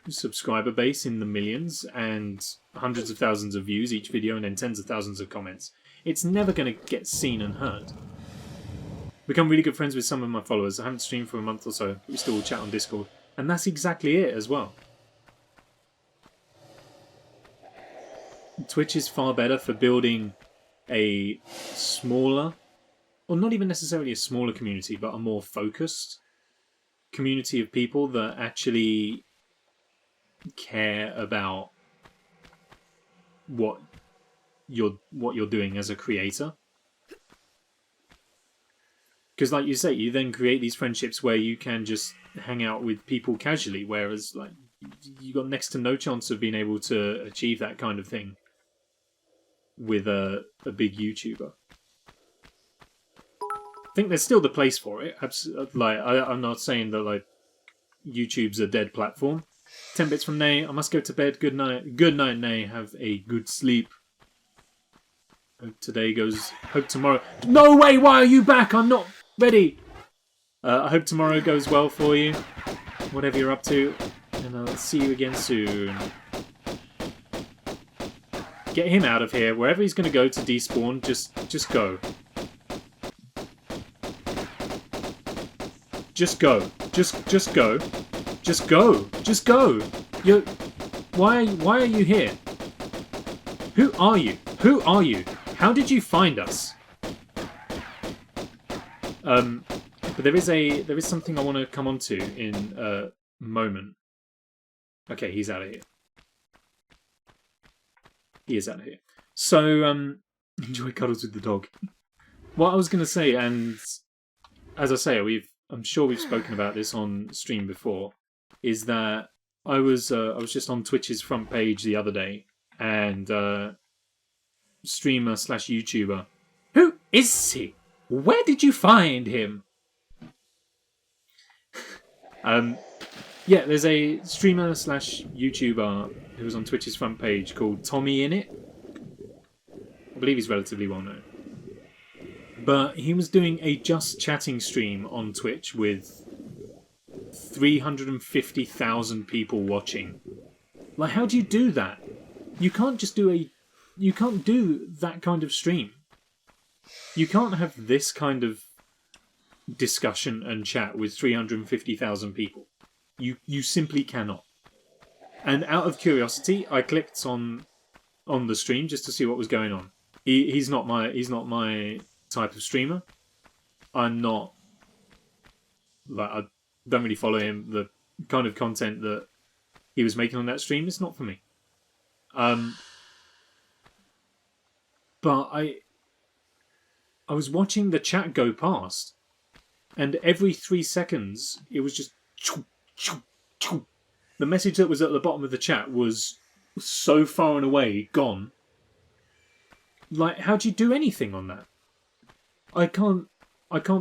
subscriber base in the millions and hundreds of thousands of views each video and then tens of thousands of comments, it's never going to get seen and heard. Become really good friends with some of my followers. I haven't streamed for a month or so, but we still chat on Discord. And that's exactly it as well. Twitch is far better for building a smaller, or not even necessarily a smaller community, but a more focused community of people that actually care about what you're doing as a creator. Because, like you say, you then create these friendships where you can just hang out with people casually, whereas like you got next to no chance of being able to achieve that kind of thing with a big YouTuber. I think there's still the place for it. Like I'm not saying that like YouTube's a dead platform. 10 bits from Nay. I must go to bed. Good night. Good night, Nay. Have a good sleep. Hope today goes. Hope tomorrow. No way! Why are you back? I'm not ready. I hope tomorrow goes well for you. Whatever you're up to. And I'll see you again soon. Get him out of here. Wherever he's going to go to despawn, just go. Just go. Just go. Just go. Just go. Why are you here? Who are you? Who are you? How did you find us? But there is something I want to come on to in a moment. Okay, he's out of here. He is out of here. So, enjoy cuddles with the dog. What I was going to say, and as I say, I'm sure we've spoken about this on stream before, is that I was just on Twitch's front page the other day, and streamer / YouTuber. Who is he? Where did you find him? Yeah, there's a streamer / YouTuber who was on Twitch's front page called Tommy In It. I believe he's relatively well known. But he was doing a just chatting stream on Twitch with 350,000 people watching. Like, how do you do that? You can't just do you can't do that kind of stream. You can't have this kind of discussion and chat with 350,000 people. You simply cannot. And out of curiosity, I clicked on the stream just to see what was going on. He's not my type of streamer. I'm not, like, I don't really follow him. The kind of content that he was making on that stream is not for me. But I was watching the chat go past, and every 3 seconds it was just the message that was at the bottom of the chat was so far and away gone. Like, how do you do anything on that? I can't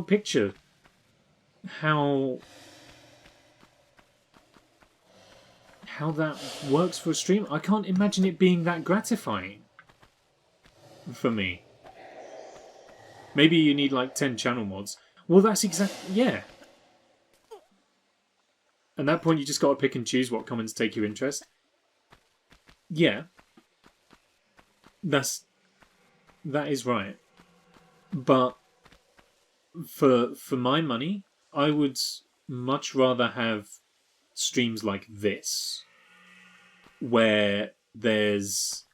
picture how that works for a stream. I can't imagine it being that gratifying for me. Maybe you need like 10 channel mods. Well, that's exactly, yeah. At that point, you just got to pick and choose what comments take your interest. Yeah. That is right. But for my money, I would much rather have streams like this, where there's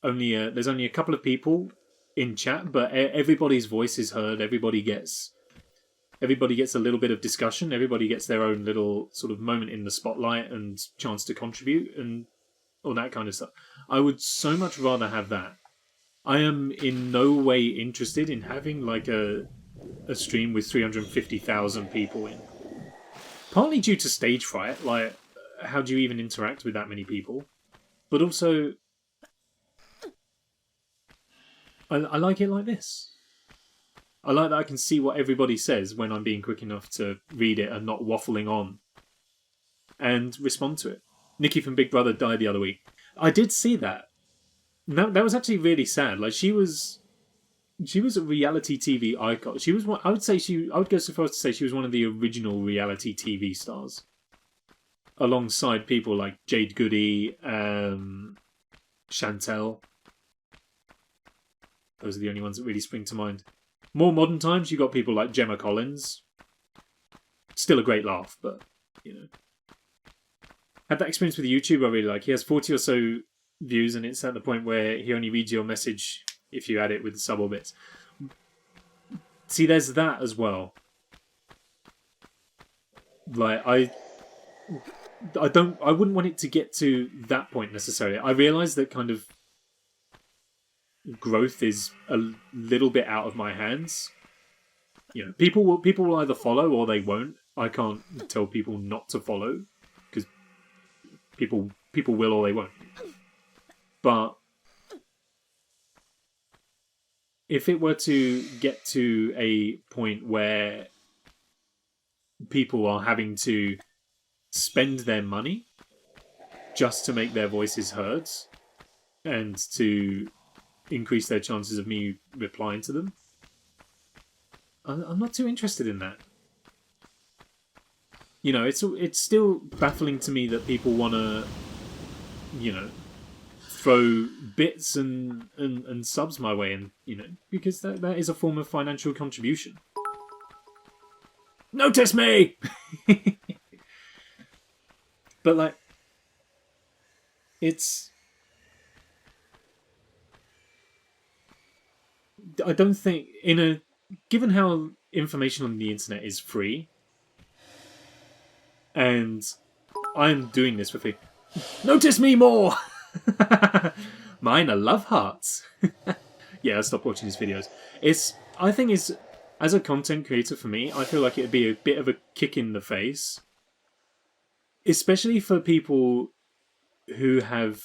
only a couple of people in chat, but everybody's voice is heard. Everybody gets a little bit of discussion. Everybody gets their own little sort of moment in the spotlight and chance to contribute and all that kind of stuff. I would so much rather have that. I am in no way interested in having like a stream with 350,000 people in. Partly due to stage fright, like how do you even interact with that many people? But also, I like it like this. I like that I can see what everybody says when I'm being quick enough to read it and not waffling on. And respond to it. Nikki from Big Brother died the other week. I did see that. That was actually really sad. Like, she was a reality TV icon. She was one, I would go so far as to say she was one of the original reality TV stars. Alongside people like Jade Goody, Chantel. Those are the only ones that really spring to mind. More modern times, you got people like Gemma Collins. Still a great laugh, but, you know. Had that experience with YouTube I really like. He has 40 or so views, and it's at the point where he only reads your message if you add it with the sub or bits. See, there's that as well. Like, I wouldn't want it to get to that point necessarily. I realise that kind of growth is a little bit out of my hands. You know, people will either follow or they won't. I can't tell people not to follow because people will or they won't. But if it were to get to a point where people are having to spend their money just to make their voices heard and to increase their chances of me replying to them, I'm not too interested in that. You know, it's still baffling to me that people want to, you know, throw bits and subs my way, and you know, because that is a form of financial contribution. Notice me. But like, I don't think given how information on the internet is free, and I'm doing this for free. Notice me more. Mine are love hearts. Yeah, I'll stop watching his videos. I think as a content creator for me, I feel like it'd be a bit of a kick in the face, especially for people who have.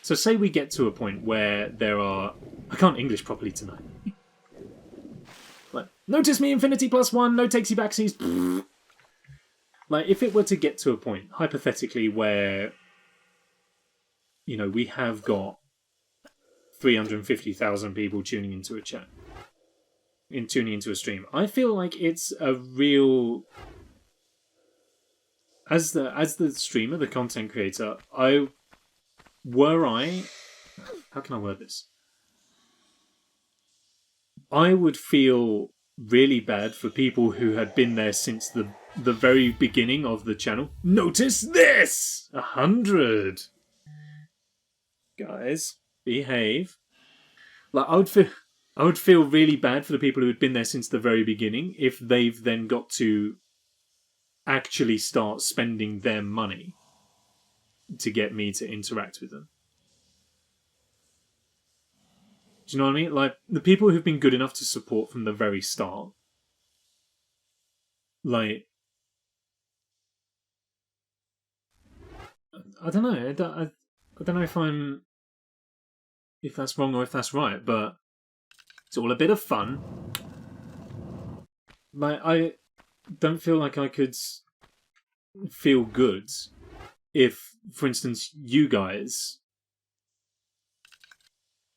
So say we get to a point where there are. I can't English properly tonight. Like, notice me infinity +1, no takesy backsies. Like, if it were to get to a point, hypothetically, where, you know, we have got 350,000 people tuning into a chat, tuning into a stream, I feel like it's a real. As the streamer, the content creator, how can I word this? I would feel really bad for people who had been there since the very beginning of the channel. Notice this! 100! Guys, behave. Like, I would feel really bad for the people who had been there since the very beginning if they've then got to actually start spending their money to get me to interact with them. Do you know what I mean? Like, the people who've been good enough to support from the very start, like, I don't know. I don't know if that's wrong or if that's right, but it's all a bit of fun. Like, I don't feel like I could feel good if, for instance, you guys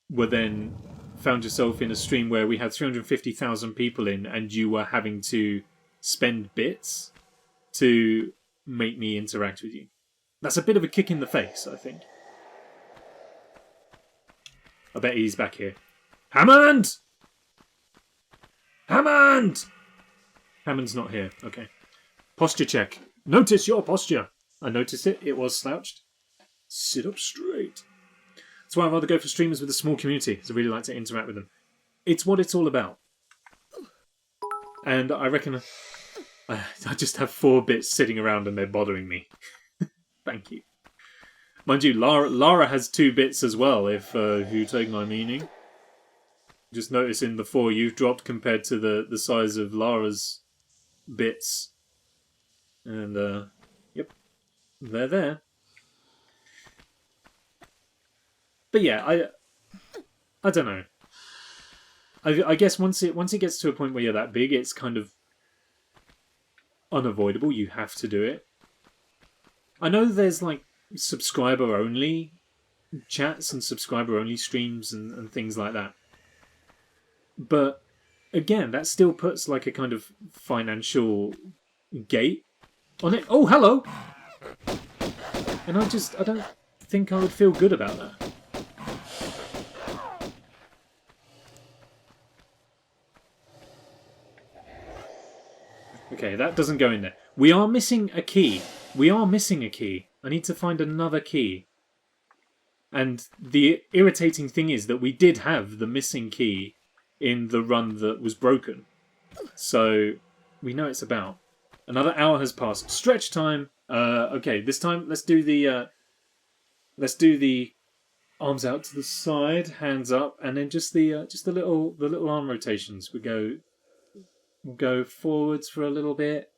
were then found yourself in a stream where we had 350,000 people in and you were having to spend bits to make me interact with you. That's a bit of a kick in the face, I think. I bet he's back here. Hammond! Hammond! Hammond's not here. Okay. Posture check. Notice your posture. I noticed it. It was slouched. Sit up straight. That's why I'd rather go for streamers with a small community, because I really like to interact with them. It's what it's all about. And I reckon I just have 4 bits sitting around and they're bothering me. Thank you. Mind you, Lara has 2 bits as well, if you take my meaning. Just noticing the 4 you've dropped compared to the size of Lara's bits. And, yep, they're there. But yeah, I don't know. I guess once it gets to a point where you're that big, it's kind of unavoidable. You have to do it. I know there's like subscriber only chats and subscriber only streams and things like that. But again, that still puts like a kind of financial gate on it. Oh, hello! And I don't think I would feel good about that. Okay, that doesn't go in there. We are missing a key. I need to find another key. And the irritating thing is that we did have the missing key in the run that was broken. So we know it's about. Another hour has passed. Stretch time. Okay, this time let's do the arms out to the side, hands up, and then just the little arm rotations. We go We'll go forwards for a little bit.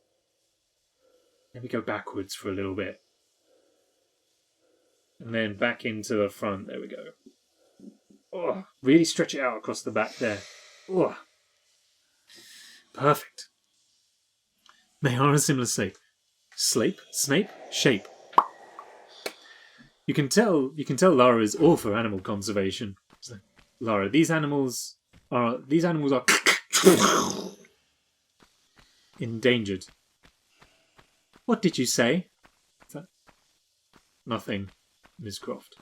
Then we go backwards for a little bit. And then back into the front. There we go. Oh, really stretch it out across the back there. Oh, perfect. They are a similar shape. Shape. You can tell Lara is all for animal conservation. So, Lara, these animals are endangered. What did you say? Nothing, Miss Croft.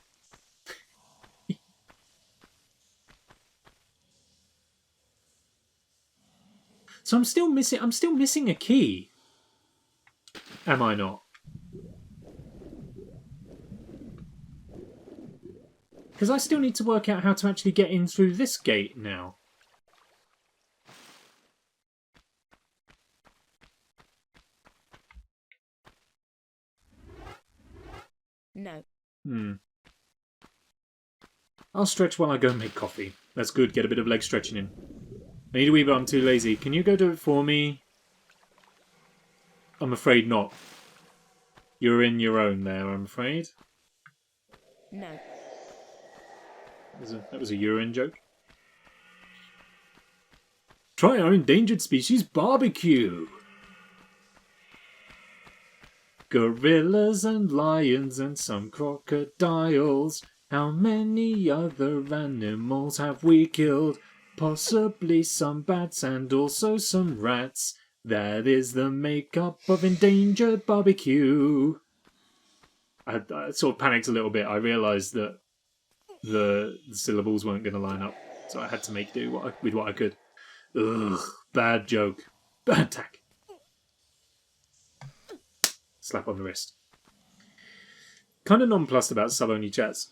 So I'm still missing a key. Am I not? Because I still need to work out how to actually get in through this gate now. No. I'll stretch while I go make coffee. That's good, get a bit of leg stretching in. I need a wee bit, I'm too lazy. Can you go do it for me? I'm afraid not. You're in your own there, I'm afraid. No. That was a urine joke. Try our endangered species barbecue. Gorillas and lions and some crocodiles. How many other animals have we killed? Possibly some bats and also some rats. That is the makeup of endangered barbecue. I sort of panicked a little bit. I realised that the syllables weren't going to line up, so I had to make do with what I could. Ugh, bad joke. Bad tack. Slap on the wrist. Kind of nonplussed about sub-only chats.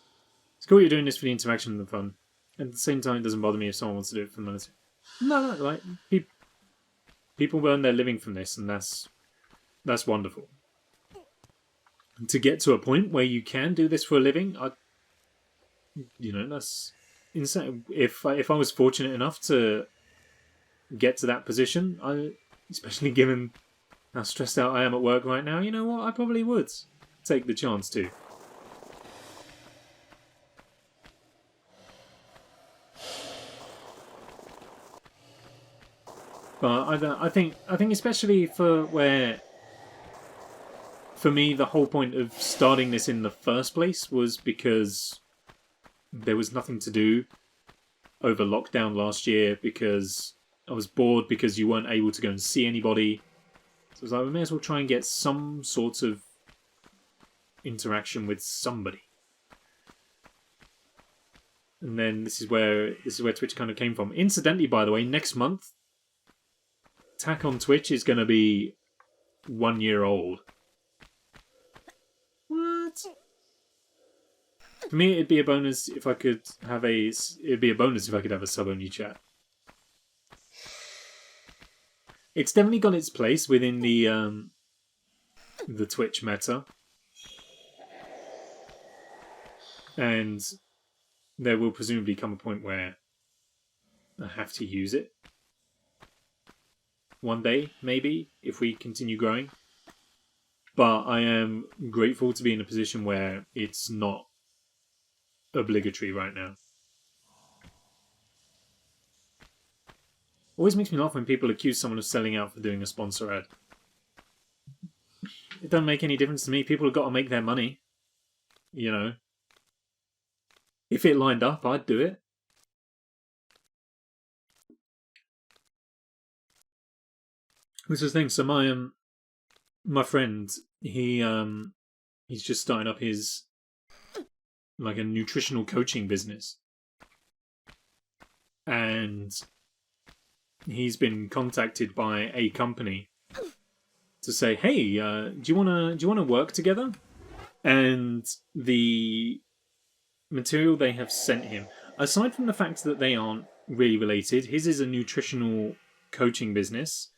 It's cool you're doing this for the interaction and the fun. At the same time, it doesn't bother me if someone wants to do it for money. No, like people earn their living from this, and that's wonderful. And to get to a point where you can do this for a living, that's insane. If I was fortunate enough to get to that position, especially given how stressed out I am at work right now, you know what? I probably would take the chance to. But I think especially for me, the whole point of starting this in the first place was because there was nothing to do over lockdown last year, because I was bored because you weren't able to go and see anybody. So I was like, we may as well try and get some sort of interaction with somebody. And then this is where Twitch kind of came from. Incidentally, by the way, next month, Tack on Twitch is going to be 1 year old. What? For me, it'd be a bonus if I could have a sub-only chat. It's definitely got its place within the Twitch meta, and there will presumably come a point where I have to use it. One day, maybe, if we continue growing. But I am grateful to be in a position where it's not obligatory right now. Always makes me laugh when people accuse someone of selling out for doing a sponsor ad. It doesn't make any difference to me. People have got to make their money. You know. If it lined up, I'd do it. This is the thing. So my friend, he's just starting up his like a nutritional coaching business, and he's been contacted by a company to say, "Hey, do you wanna work together?" And the material they have sent him, aside from the fact that they aren't really related, his is a nutritional coaching business,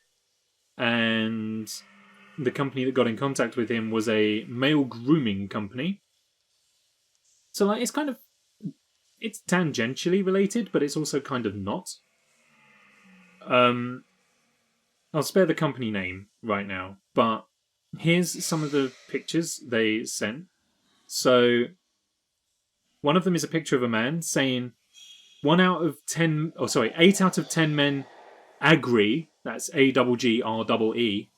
and the company that got in contact with him was a male grooming company. So like, it's tangentially related, but it's also kind of not. I'll spare the company name right now, but here's some of the pictures they sent. So one of them is a picture of a man saying 8 out of 10 men agree. That's AGGREE.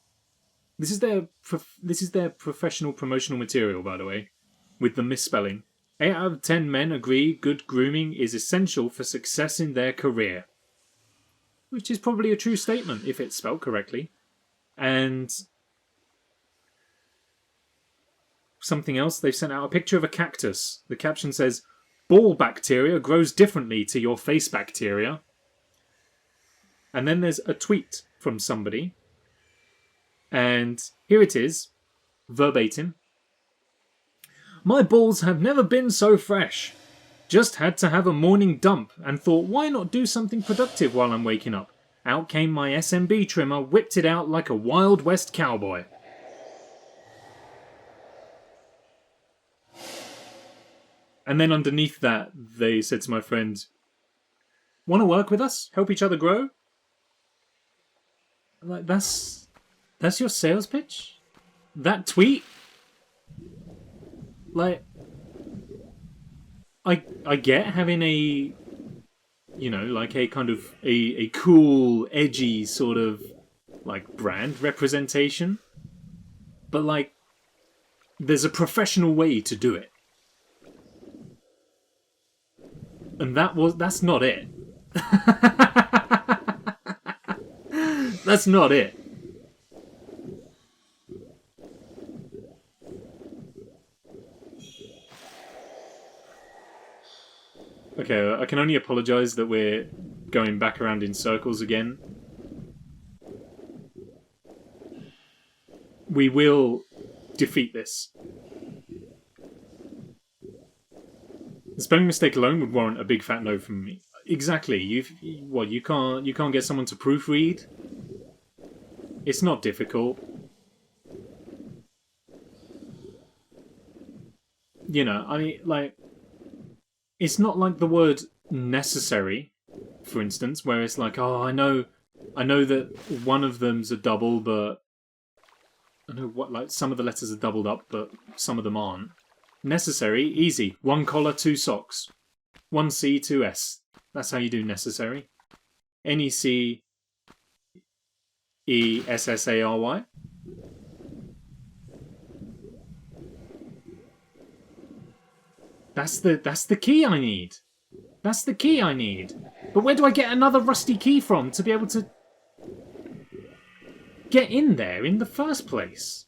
This is their professional promotional material, by the way, with the misspelling. 8 out of 10 men agree good grooming is essential for success in their career. Which is probably a true statement if it's spelled correctly. And something else, they've sent out a picture of a cactus. The caption says, "Ball bacteria grows differently to your face bacteria." And then there's a tweet from somebody. And here it is, verbatim. "My balls have never been so fresh. Just had to have a morning dump and thought, why not do something productive while I'm waking up? Out came my SMB trimmer, whipped it out like a Wild West cowboy." And then underneath that, they said to my friend, "Want to work with us? Help each other grow?" I'm like, that's your sales pitch? That tweet? Like, I get having a, like a kind of a cool, edgy sort of like brand representation, but like, there's a professional way to do it, and that's not it. That's not it. Okay, I can only apologise that we're going back around in circles again. We will defeat this. The spelling mistake alone would warrant a big fat no from me. Exactly. You can't get someone to proofread? It's not difficult. I mean, like, it's not like the word necessary, for instance, where it's like, oh, I know that one of them's a double, but I know like some of the letters are doubled up, but some of them aren't. Necessary, easy. 1 collar, 2 socks. 1 C, 2 S. That's how you do necessary. NECESSARY. That's the key I need. That's the key I need. But where do I get another rusty key from to be able to get in there in the first place?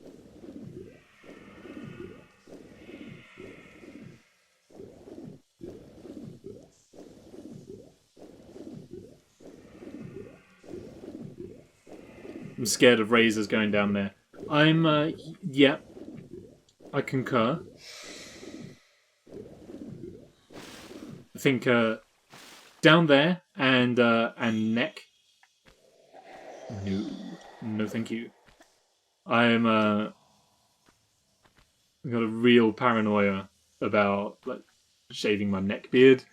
I'm scared of razors going down there. Yeah, I concur. I think down there and neck. No, thank you. I've got a real paranoia about like shaving my neck beard.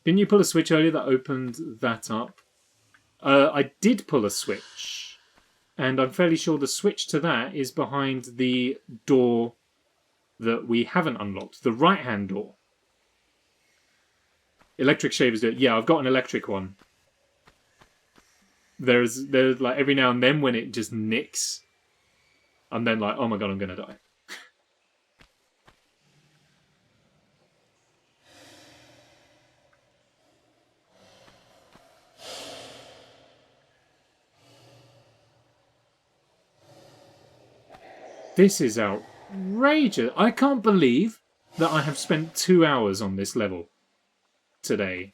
Didn't you pull a switch earlier that opened that up? I did pull a switch, and I'm fairly sure the switch to that is behind the door that we haven't unlocked, the right-hand door. Electric shavers do it. Yeah, I've got an electric one. There's like every now and then when it just nicks, I'm then like, oh my god, I'm gonna die. This is outrageous. I can't believe that I have spent 2 hours on this level today.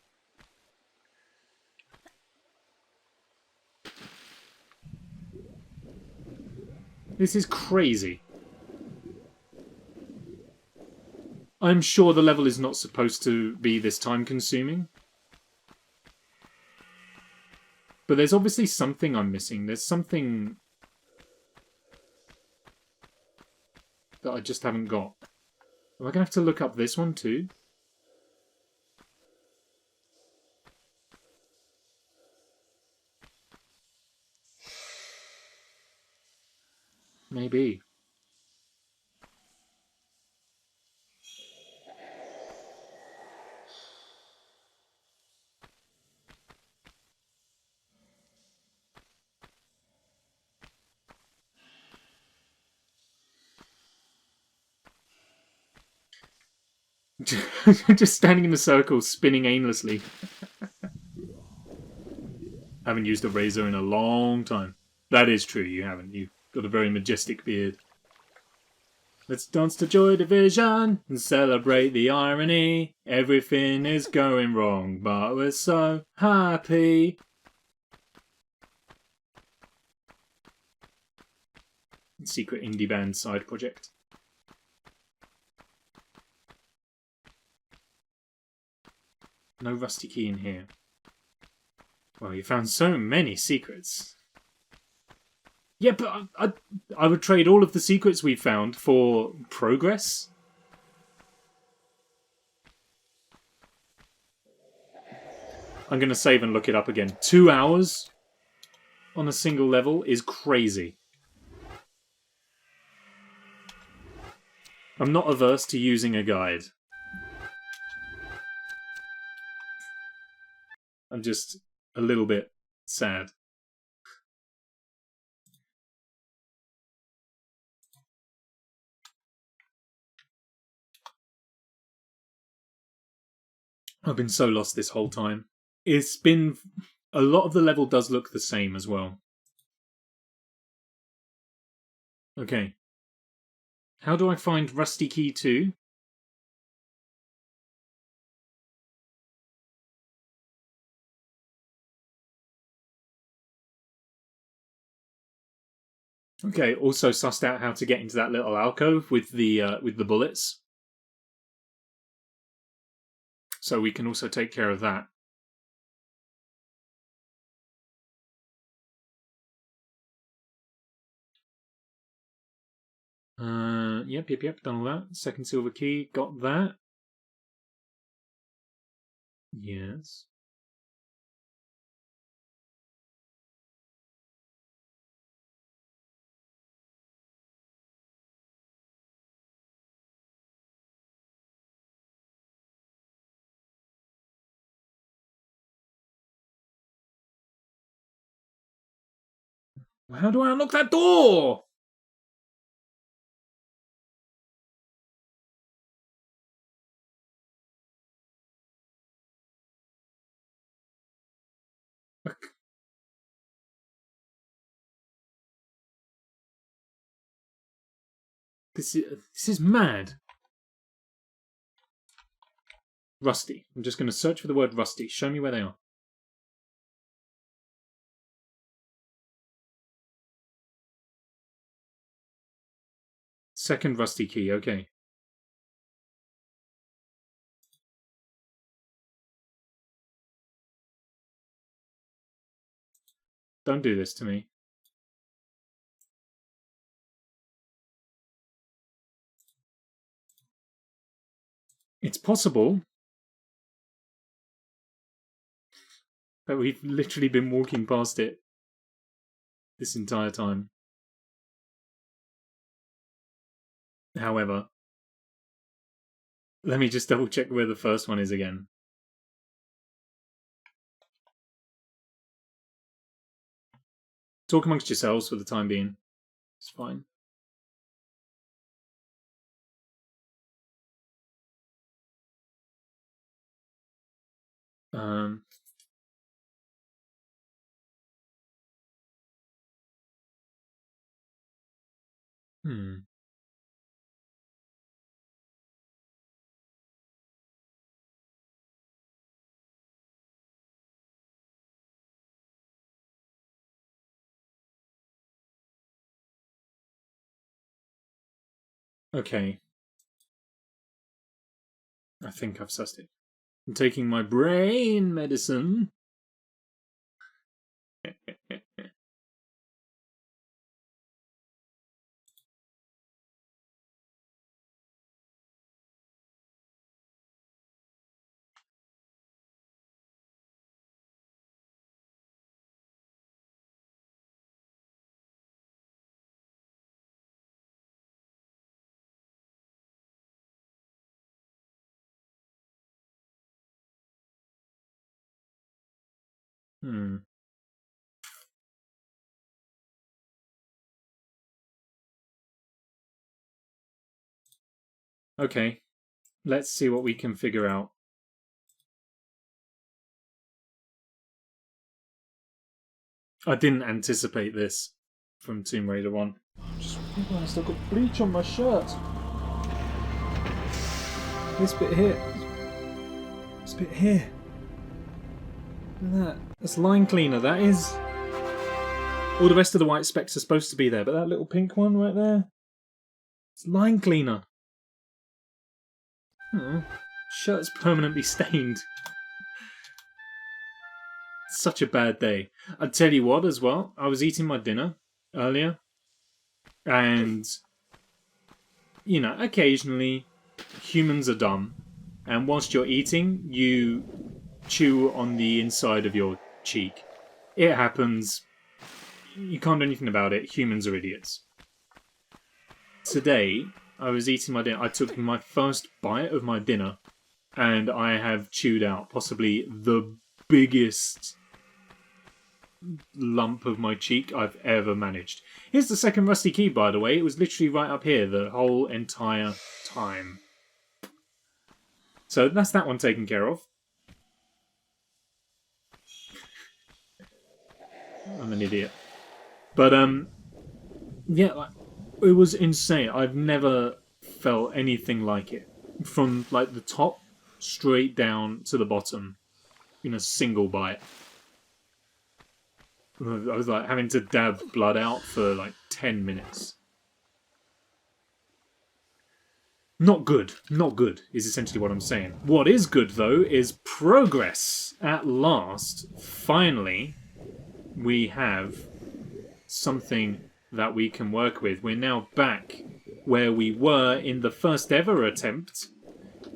This is crazy. I'm sure the level is not supposed to be this time-consuming. But there's obviously something I'm missing. There's something that I just haven't got. Am I going to have to look up this one too? Maybe. Just standing in a circle, spinning aimlessly. Haven't used a razor in a long time. That is true, you haven't. You've got a very majestic beard. Let's dance to Joy Division and celebrate the irony. Everything is going wrong, but we're so happy. Secret indie band side project. No rusty key in here. Well, you found so many secrets. Yeah, but I would trade all of the secrets we found for progress. I'm going to save and look it up again. 2 hours on a single level is crazy. I'm not averse to using a guide. I'm just a little bit sad. I've been so lost this whole time. It's been... A lot of the level does look the same as well. Okay. How do I find Rusty Key 2? Okay, also sussed out how to get into that little alcove with the bullets. So we can also take care of that. Yep, done all that. Second silver key, got that. Yes. How do I unlock that door? This is mad. Rusty. I'm just going to search for the word rusty. Show me where they are. Second rusty key, okay. Don't do this to me. It's possible that we've literally been walking past it this entire time. However, let me just double check where the first one is again. Talk amongst yourselves for the time being. It's fine. Hmm. Okay. I think I've sussed it. I'm taking my brain medicine. Okay, let's see what we can figure out. I didn't anticipate this from Tomb Raider 1. I just realised I've got bleach on my shirt. This bit here. This bit here. Look at that. That's line cleaner, that is. All the rest of the white specks are supposed to be there, but that little pink one right there, it's line cleaner. Shirt's permanently stained. Such a bad day. I'll tell you what as well, I was eating my dinner earlier, and, you know, occasionally humans are dumb, and whilst you're eating, you chew on the inside of your cheek. It happens. You can't do anything about it. Humans are idiots. Today, I was eating my dinner. I took my first bite of my dinner, and I have chewed out possibly the biggest lump of my cheek I've ever managed. Here's the second rusty key, by the way. It was literally right up here the whole entire time. So that's that one taken care of. I'm an idiot. But, yeah, it was insane. I've never felt anything like it. From, like, the top straight down to the bottom in a single bite. I was, like, having to dab blood out for, like, 10 minutes. Not good. Not good is essentially what I'm saying. What is good, though, is progress. At last, finally, we have something that we can work with. We're now back where we were in the first ever attempt,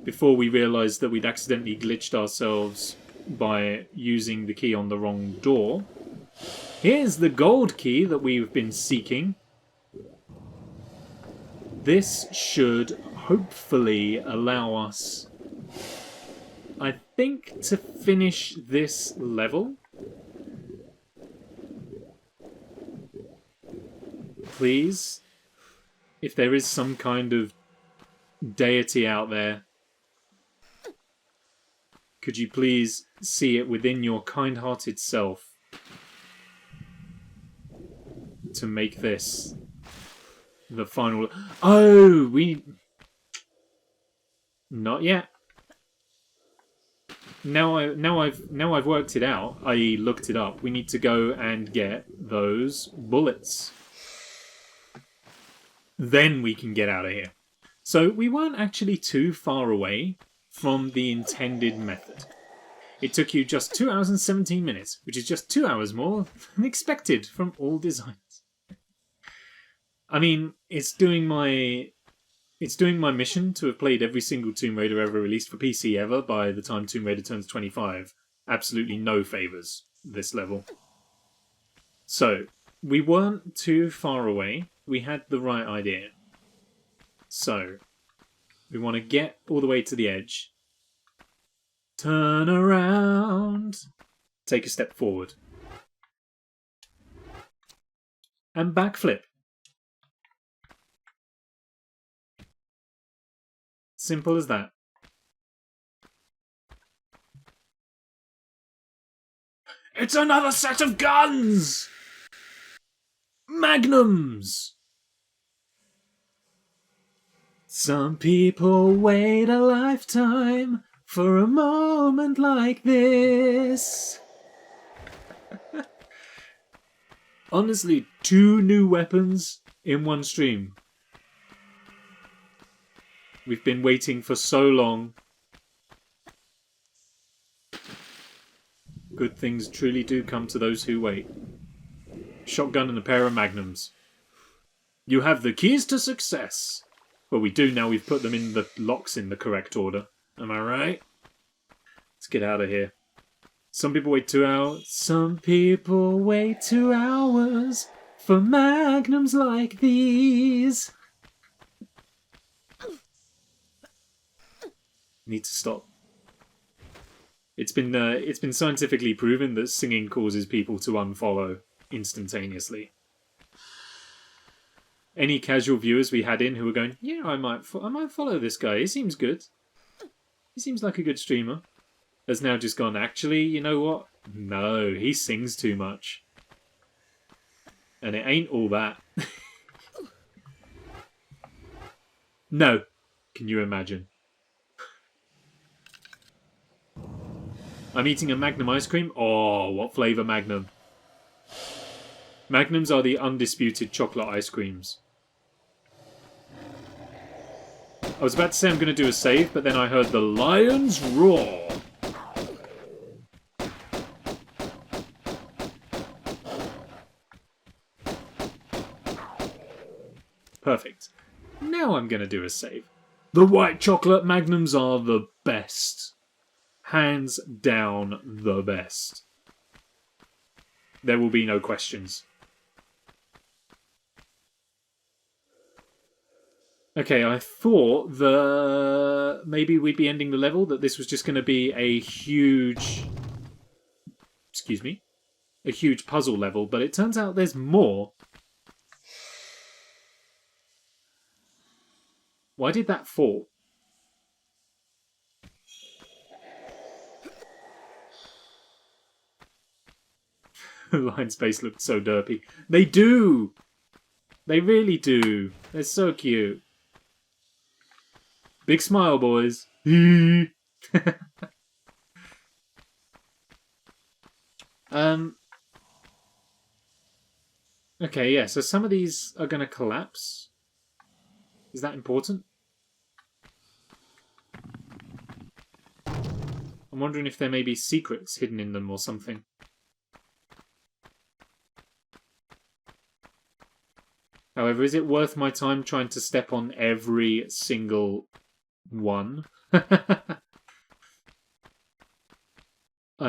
before we realised that we'd accidentally glitched ourselves by using the key on the wrong door. Here's the gold key that we've been seeking. This should hopefully allow us, I think, to finish this level. Please, if there is some kind of deity out there, could you please see it within your kind-hearted self to make this the final... Oh, we... Not yet. Now I've worked it out, i.e. looked it up, we need to go and get those bullets. Then we can get out of here. So we weren't actually too far away from the intended method. It took you just 2 hours and 17 minutes, which is just 2 hours more than expected from all designs. I mean, it's doing my mission to have played every single Tomb Raider ever released for PC ever by the time Tomb Raider turns 25. Absolutely no favours, this level. So, we weren't too far away. We had the right idea. So, we want to get all the way to the edge. Turn around. Take a step forward. And backflip. Simple as that. It's another set of guns! Magnums! Some people wait a lifetime for a moment like this. Honestly, 2 new weapons in one stream. We've been waiting for so long. Good things truly do come to those who wait. Shotgun and a pair of magnums. You have the keys to success. Well, we do now we've put them in the locks in the correct order. Am I right? Let's get out of here. Some people wait 2 hours. Some people wait 2 hours for magnums like these. Need to stop. It's been scientifically proven that singing causes people to unfollow instantaneously. Any casual viewers we had in who were going, yeah, I might follow this guy. He seems good. He seems like a good streamer. Has now just gone, actually, you know what? No, he sings too much. And it ain't all that. No. Can you imagine? I'm eating a Magnum ice cream. Oh, what flavour Magnum? Magnums are the undisputed chocolate ice creams. I was about to say I'm going to do a save, but then I heard the lion's roar. Perfect. Now I'm going to do a save. The white chocolate Magnums are the best. Hands down the best. There will be no questions. Okay, I thought maybe we'd be ending the level, that this was just going to be a huge... Excuse me? A huge puzzle level, but it turns out there's more. Why did that fall? Lion's face looked so derpy. They do! They really do. They're so cute. Big smile, boys. Okay, yeah, so some of these are going to collapse. Is that important? I'm wondering if there may be secrets hidden in them or something. However, is it worth my time trying to step on every single one? I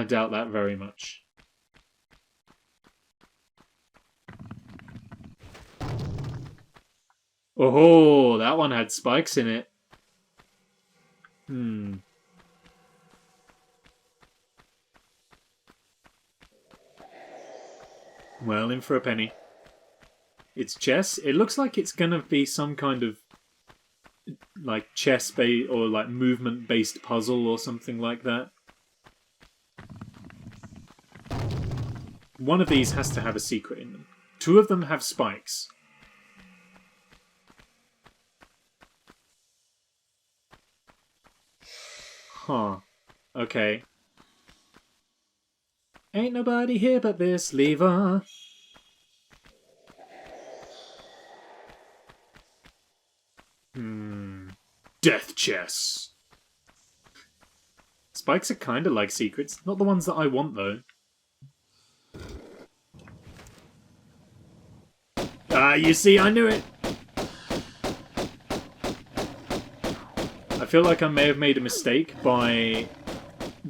doubt that very much. Oh, that one had spikes in it. Well, in for a penny. It's chess. It looks like it's gonna be some kind of like chess-based or like movement-based puzzle or something like that. One of these has to have a secret in them. Two of them have spikes. Huh. Okay. Ain't nobody here but this lever. Death chess. Spikes are kind of like secrets. Not the ones that I want, though. Ah, you see, I knew it! I feel like I may have made a mistake by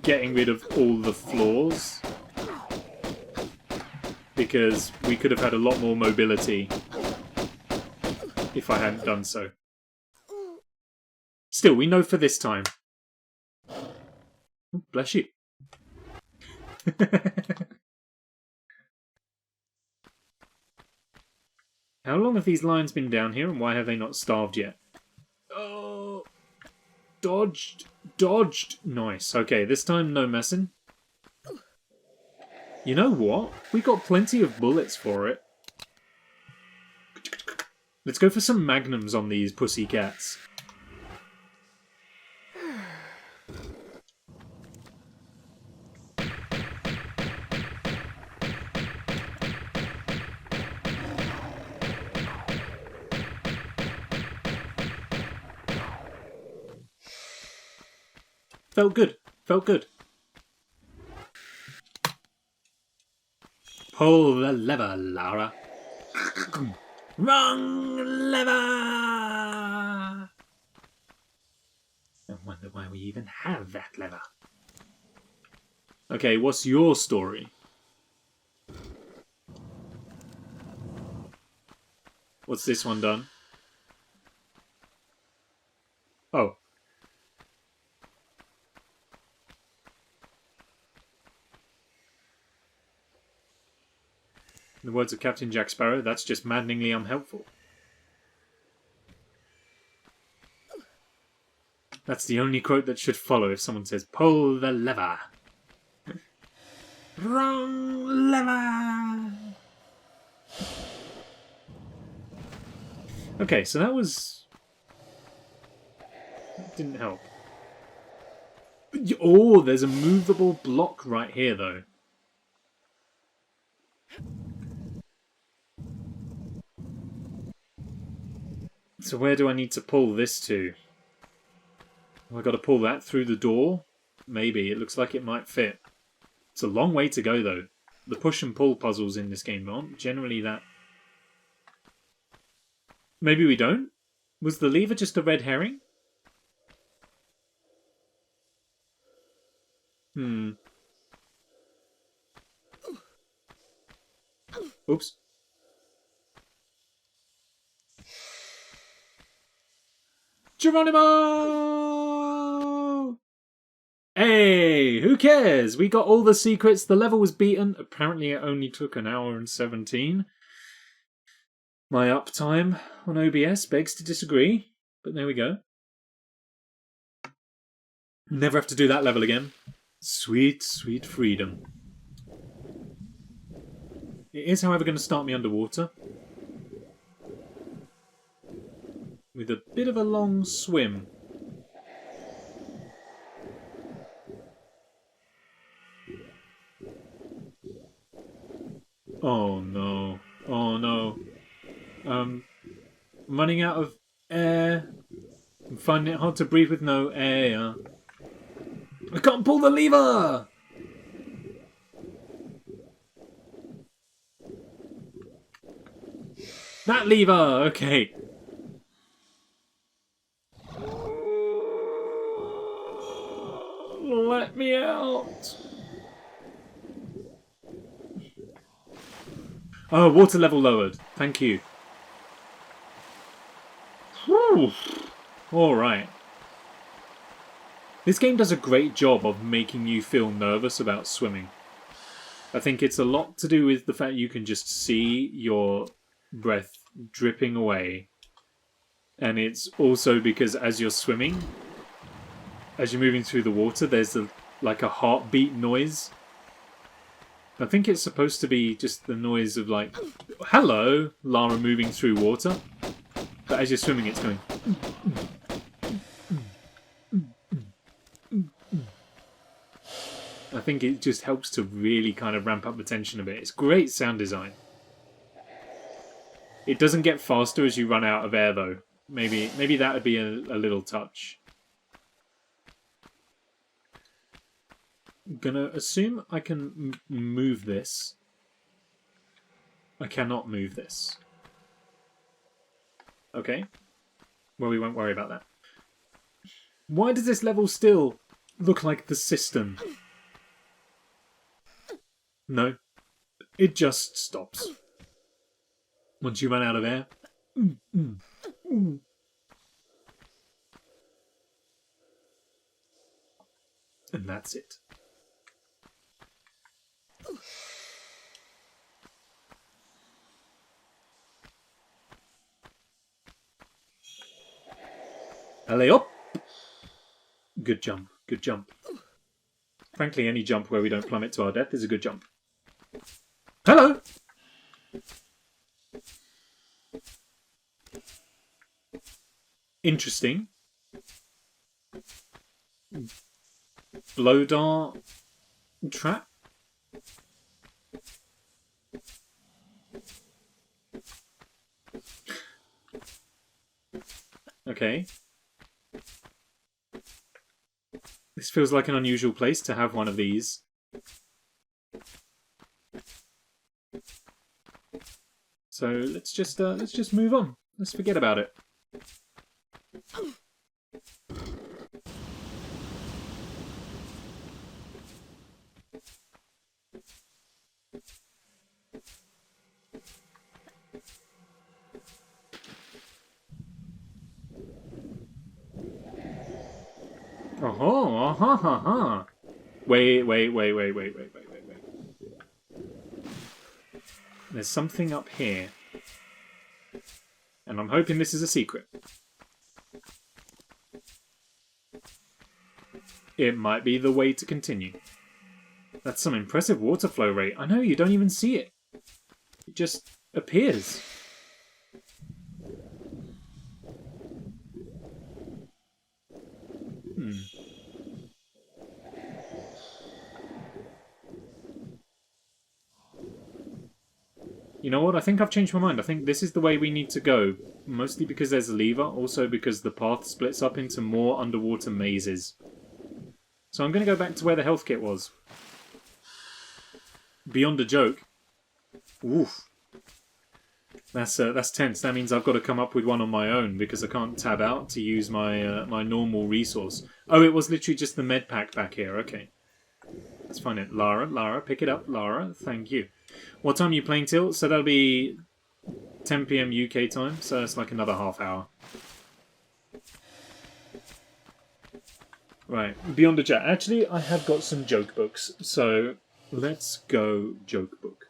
getting rid of all the floors. Because we could have had a lot more mobility if I hadn't done so. Still, we know for this time. Oh, bless you. How long have these lions been down here, and why have they not starved yet? Oh, dodged, dodged. Nice. Okay, this time no messing. You know what? We got plenty of bullets for it. Let's go for some magnums on these pussycats. Felt good. Felt good. Pull the lever, Lara. Wrong lever! I wonder why we even have that lever. Okay, what's your story? What's this one done? Oh. the words of Captain Jack Sparrow, that's just maddeningly unhelpful. That's the only quote that should follow if someone says, pull the lever. Wrong lever! Okay, so that was... That didn't help. Oh, there's a movable block right here, though. So where do I need to pull this to? Have I got to pull that through the door? Maybe. It looks like it might fit. It's a long way to go, though. The push and pull puzzles in this game aren't generally that... Maybe we don't? Was the lever just a red herring? Oops. Geronimo! Hey, who cares? We got all the secrets. The level was beaten. Apparently it only took an hour and 17. My uptime on OBS begs to disagree, but there we go. Never have to do that level again. Sweet, sweet freedom. It is, however, going to start me underwater. With a bit of a long swim. Oh no. Oh no. I'm running out of air. I'm finding it hard to breathe with no air. I can't pull the lever! That lever! Okay. Let me out! Oh, water level lowered. Thank you. Whew. Alright. This game does a great job of making you feel nervous about swimming. I think it's a lot to do with the fact you can just see your breath dripping away. And it's also because as you're swimming, as you're moving through the water, there's like a heartbeat noise. I think it's supposed to be just the noise of like, hello, Lara moving through water. But as you're swimming, it's going... I think it just helps to really kind of ramp up the tension a bit. It's great sound design. It doesn't get faster as you run out of air, though. Maybe that would be a little touch. I'm gonna assume I can move this. I cannot move this. Okay. Well, we won't worry about that. Why does this level still look like the system? No. It just stops. Once you run out of air. And that's it. Alley up! Good jump, good jump. Frankly, any jump where we don't plummet to our death is a good jump. Hello! Interesting. Blow dart trap? Okay. This feels like an unusual place to have one of these. So let's just move on. Let's forget about it. Uh-huh. Wait. There's something up here. And I'm hoping this is a secret. It might be the way to continue. That's some impressive water flow rate. I know, you don't even see it. It just appears. You know what? I think I've changed my mind. I think this is the way we need to go. Mostly because there's a lever. Also because the path splits up into more underwater mazes. So I'm going to go back to where the health kit was. Beyond a joke. Oof. That's tense. That means I've got to come up with one on my own because I can't tab out to use my my normal resource. Oh, it was literally just the med pack back here. Okay. Let's find it. Lara, pick it up. Lara, thank you. What time are you playing till? So that'll be 10 PM UK time, so it's like another half hour. Right, beyond the chat. Actually, I have got some joke books, so let's go joke book.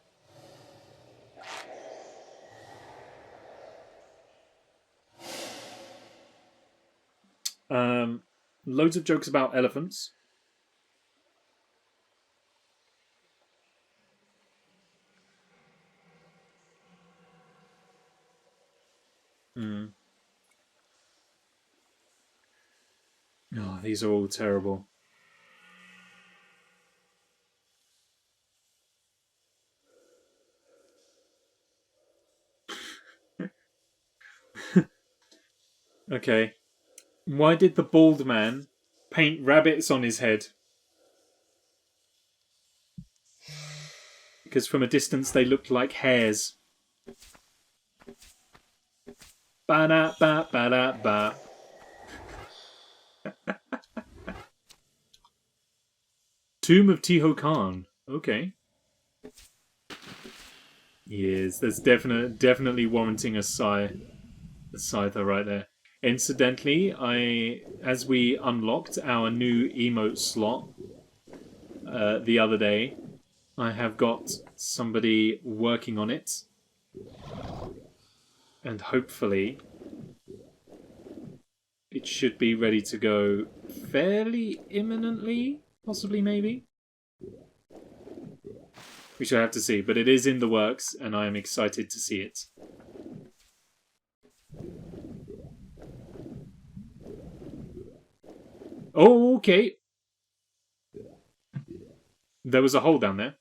Loads of jokes about elephants. Oh, these are all terrible. Okay. Why did the bald man paint rabbits on his head? Because from a distance they looked like hares. Ba-da-ba-ba-da-ba. Tomb of Tiho Khan. Okay. Yes, that's definitely warranting a scyther right there. Incidentally, as we unlocked our new emote slot the other day, I have got somebody working on it. And hopefully it should be ready to go fairly imminently, possibly, maybe. We shall have to see, but it is in the works, and I am excited to see it. Oh, okay. There was a hole down there.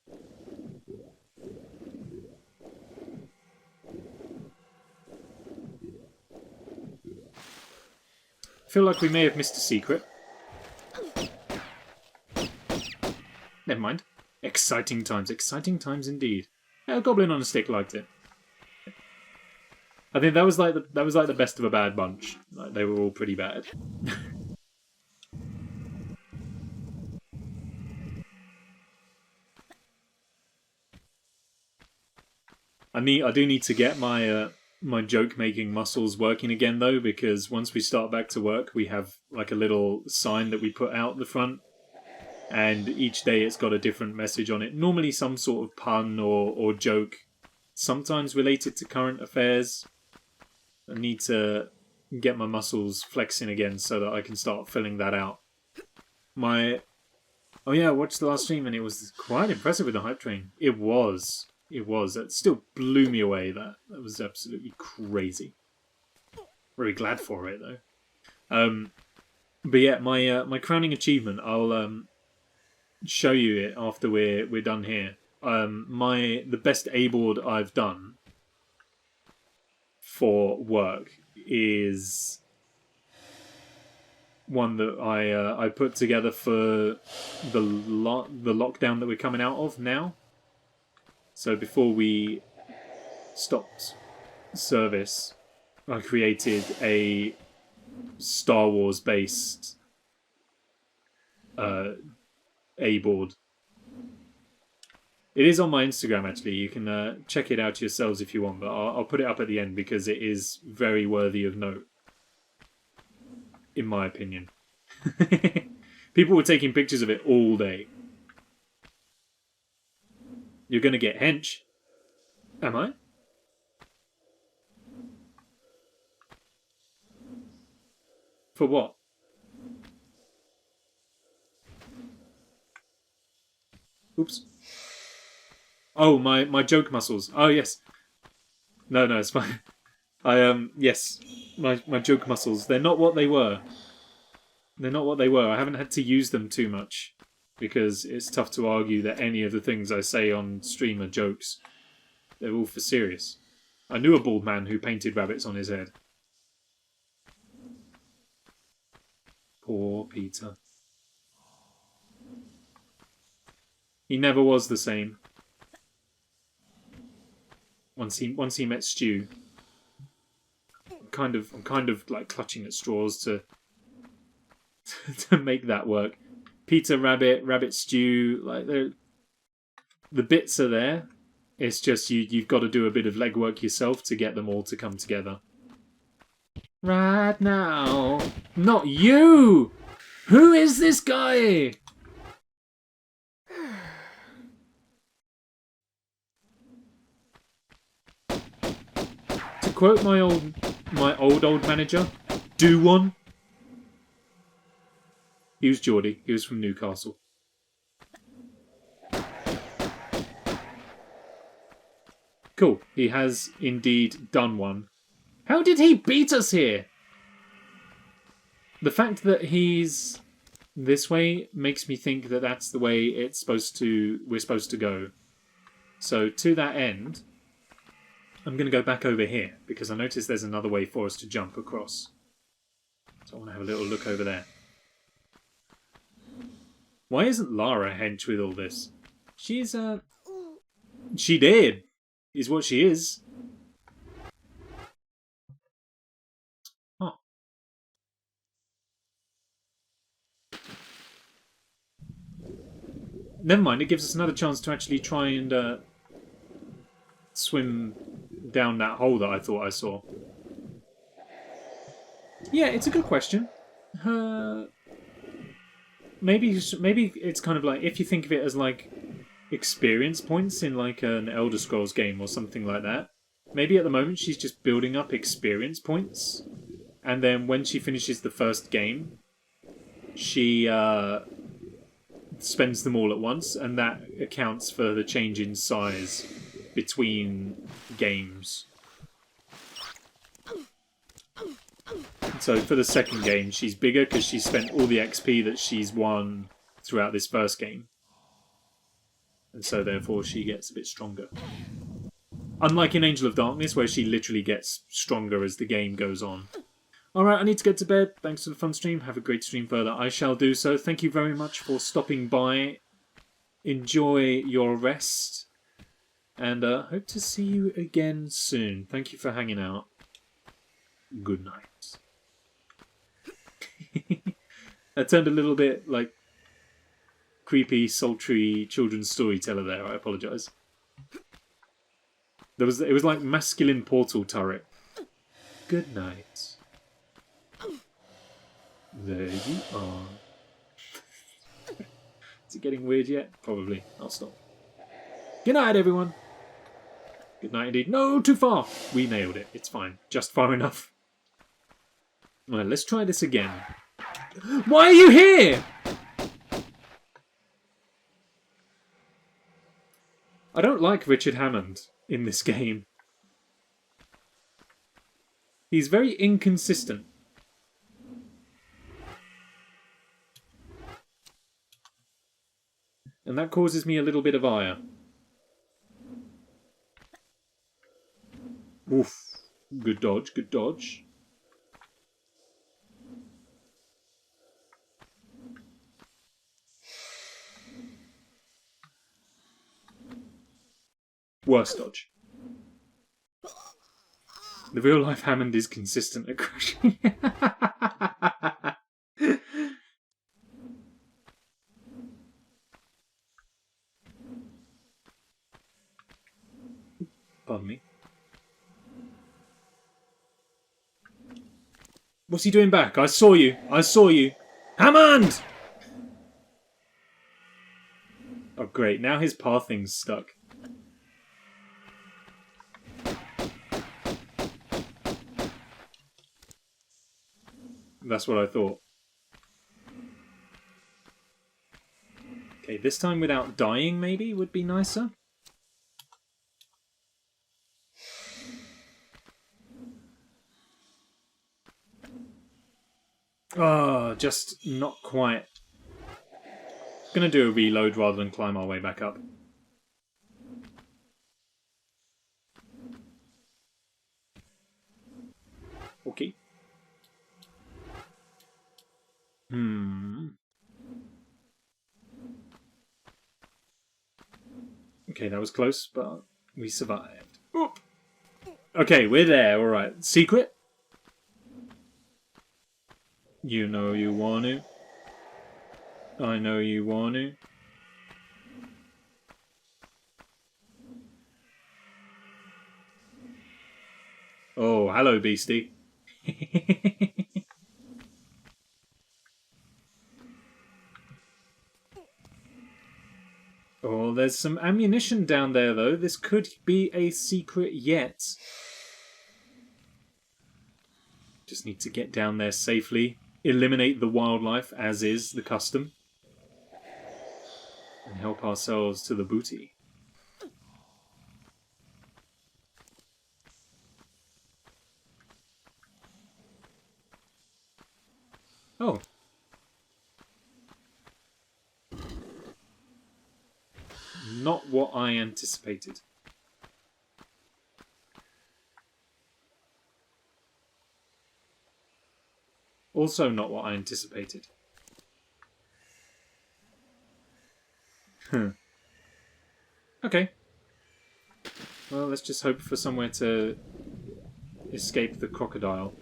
I feel like we may have missed a secret. Never mind. Exciting times indeed. Yeah, Goblin on a Stick liked it. I think that was like the best of a bad bunch. Like, they were all pretty bad. I do need to get my my joke making muscles working again though, because once we start back to work, we have like a little sign that we put out the front. And each day it's got a different message on it. Normally some sort of pun or joke. Sometimes related to current affairs. I need to get my muscles flexing again so that I can start filling that out. Oh yeah, I watched the last stream and it was quite impressive with the hype train. It was. It still blew me away. That was absolutely crazy. Very glad for it though. But yeah, my crowning achievement, I'll show you it after we're done here. The best A board I've done for work is one that I put together for the lockdown that we're coming out of now. So before we stopped service, I created a Star Wars based A board. It is on my Instagram actually. You can check it out yourselves if you want, but I'll put it up at the end because it is very worthy of note, in my opinion. People were taking pictures of it all day. You're going to get hench. Am I? For what? Oops. Oh, my joke muscles. Oh, yes. No, it's fine. Yes. My joke muscles. They're not what they were. They're not what they were. I haven't had to use them too much. Because it's tough to argue that any of the things I say on stream are jokes. They're all for serious. I knew a bald man who painted rabbits on his head. Poor Peter. He never was the same. Once he met Stu, I'm kind of like clutching at straws to to make that work. Peter Rabbit Stew, like the bits are there. It's just you've got to do a bit of legwork yourself to get them all to come together. Right now, not you. Who is this guy? To quote my old manager, do one. He was Geordie. He was from Newcastle. Cool. He has indeed done one. How did he beat us here? The fact that he's this way makes me think that that's the way we're supposed to go. So to that end, I'm going to go back over here because I noticed there's another way for us to jump across. So I want to have a little look over there. Why isn't Lara hench with all this? She's she did, is what she is. Oh. Never mind, it gives us another chance to actually try and swim down that hole that I thought I saw. Yeah, it's a good question. Maybe it's kind of like, if you think of it as like experience points in like an Elder Scrolls game or something like that. Maybe at the moment she's just building up experience points, and then when she finishes the first game, she spends them all at once, and that accounts for the change in size between games. So for the second game, she's bigger because she spent all the XP that she's won throughout this first game. And so therefore she gets a bit stronger. Unlike in Angel of Darkness, where she literally gets stronger as the game goes on. Alright, I need to get to bed. Thanks for the fun stream. Have a great stream further. I shall do so. Thank you very much for stopping by. Enjoy your rest. And hope to see you again soon. Thank you for hanging out. Good night. I turned a little bit like creepy, sultry children's storyteller there. I apologise. It was like masculine portal turret. Good night. There you are. Is it getting weird yet? Probably. I'll stop. Good night, everyone. Good night indeed. No, too far. We nailed it. It's fine. Just far enough. Well, let's try this again. Why are you here? I don't like Richard Hammond in this game. He's very inconsistent. And that causes me a little bit of ire. Oof. Good dodge, good dodge. Worst dodge. The real life Hammond is consistent at crashing. Pardon me. What's he doing back? I saw you. I saw you. Hammond! Oh, great. Now his pathing's stuck. That's what I thought. Okay, this time without dying maybe would be nicer. Oh, just not quite. Gonna do a reload rather than climb our way back up. Okay. Okay, that was close, but we survived. Oop. Okay, we're there, alright. Secret? You know you want to. I know you want to. Oh, hello, beastie. Oh, there's some ammunition down there, though. This could be a secret yet. Just need to get down there safely. Eliminate the wildlife, as is the custom. And help ourselves to the booty. Oh. Not what I anticipated. Also not what I anticipated. Okay. Well, let's just hope for somewhere to escape the crocodile.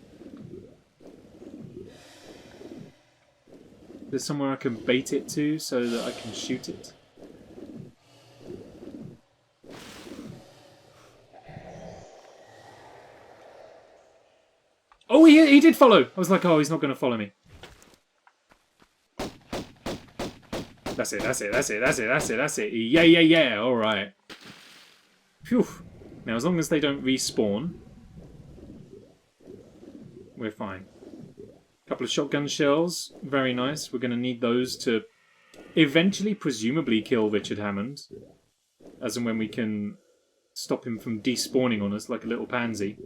There's somewhere I can bait it to so that I can shoot it. Oh, he did follow! I was like, oh, he's not going to follow me. That's it, that's it, that's it, that's it, that's it, that's it. Yeah, yeah, yeah, alright. Phew. Now, as long as they don't respawn, we're fine. Couple of shotgun shells, very nice. We're going to need those to eventually, presumably, kill Richard Hammond. As and when we can stop him from despawning on us like a little pansy.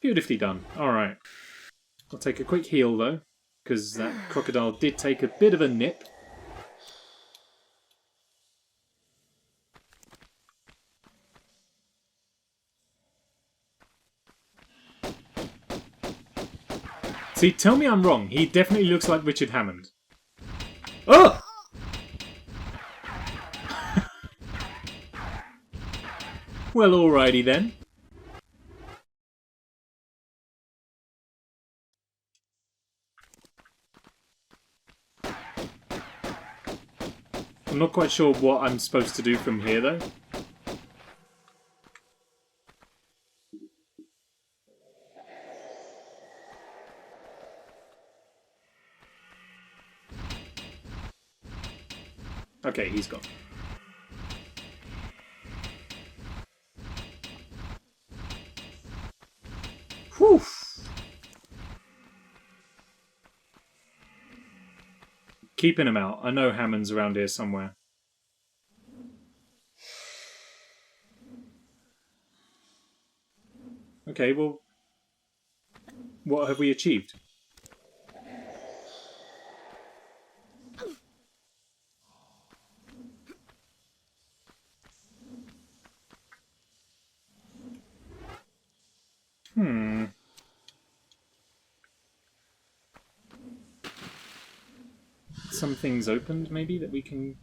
Beautifully done. Alright. I'll take a quick heal, though, because that crocodile did take a bit of a nip. See, tell me I'm wrong. He definitely looks like Richard Hammond. Oh! Well, alrighty then. I'm not quite sure what I'm supposed to do from here, though. Okay, he's gone. Whew! Keeping him out. I know Hammond's around here somewhere. Okay, well, what have we achieved? Some things opened, maybe, that we can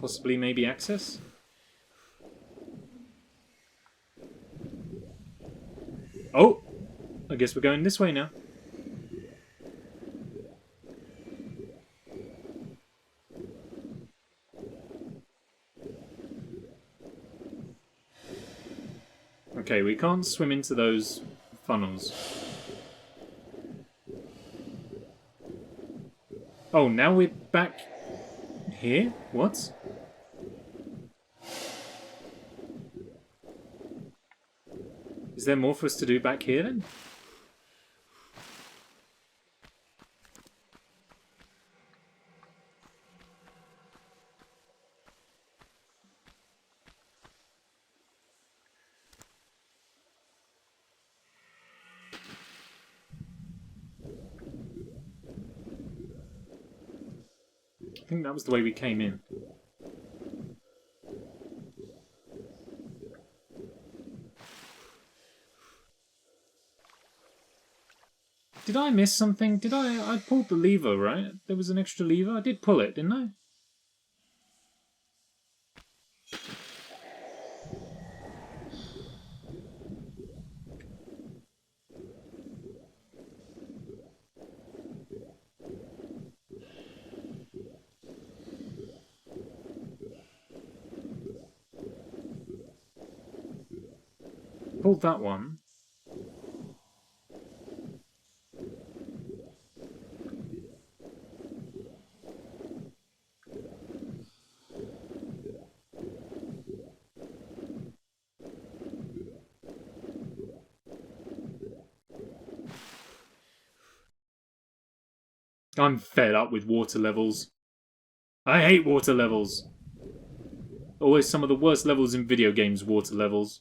possibly maybe access? Oh! I guess we're going this way now. Okay, we can't swim into those funnels. Oh, now we're back here? What? Is there more for us to do back here then? I think that was the way we came in. Did I miss something? Did I pulled the lever, right? There was an extra lever. I did pull it, didn't I? Pulled that one. I'm fed up with water levels. I hate water levels. Always some of the worst levels in video games, water levels.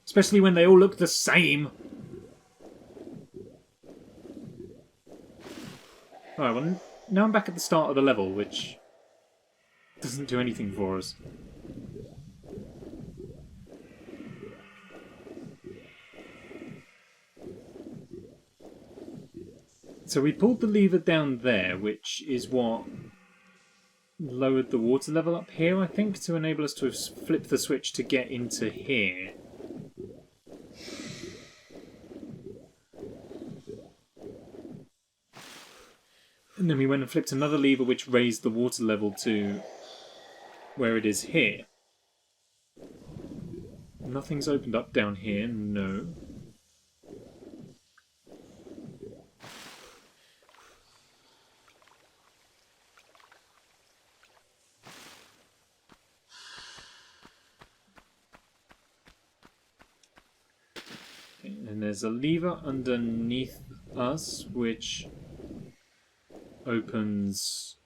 Especially when they all look the same. Alright, well, now I'm back at the start of the level, which doesn't do anything for us. So we pulled the lever down there, which is what lowered the water level up here, I think, to enable us to flip the switch to get into here. And then we went and flipped another lever which raised the water level to where it is here. Nothing's opened up down here, no. And there's a lever underneath us which opens,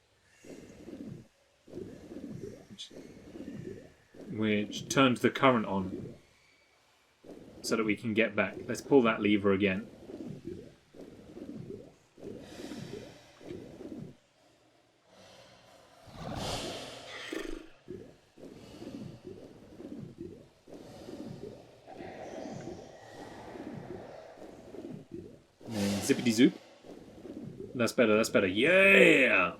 which turned the current on so that we can get back. Let's pull that lever again. And zippity zoop. That's better, that's better. Yeah!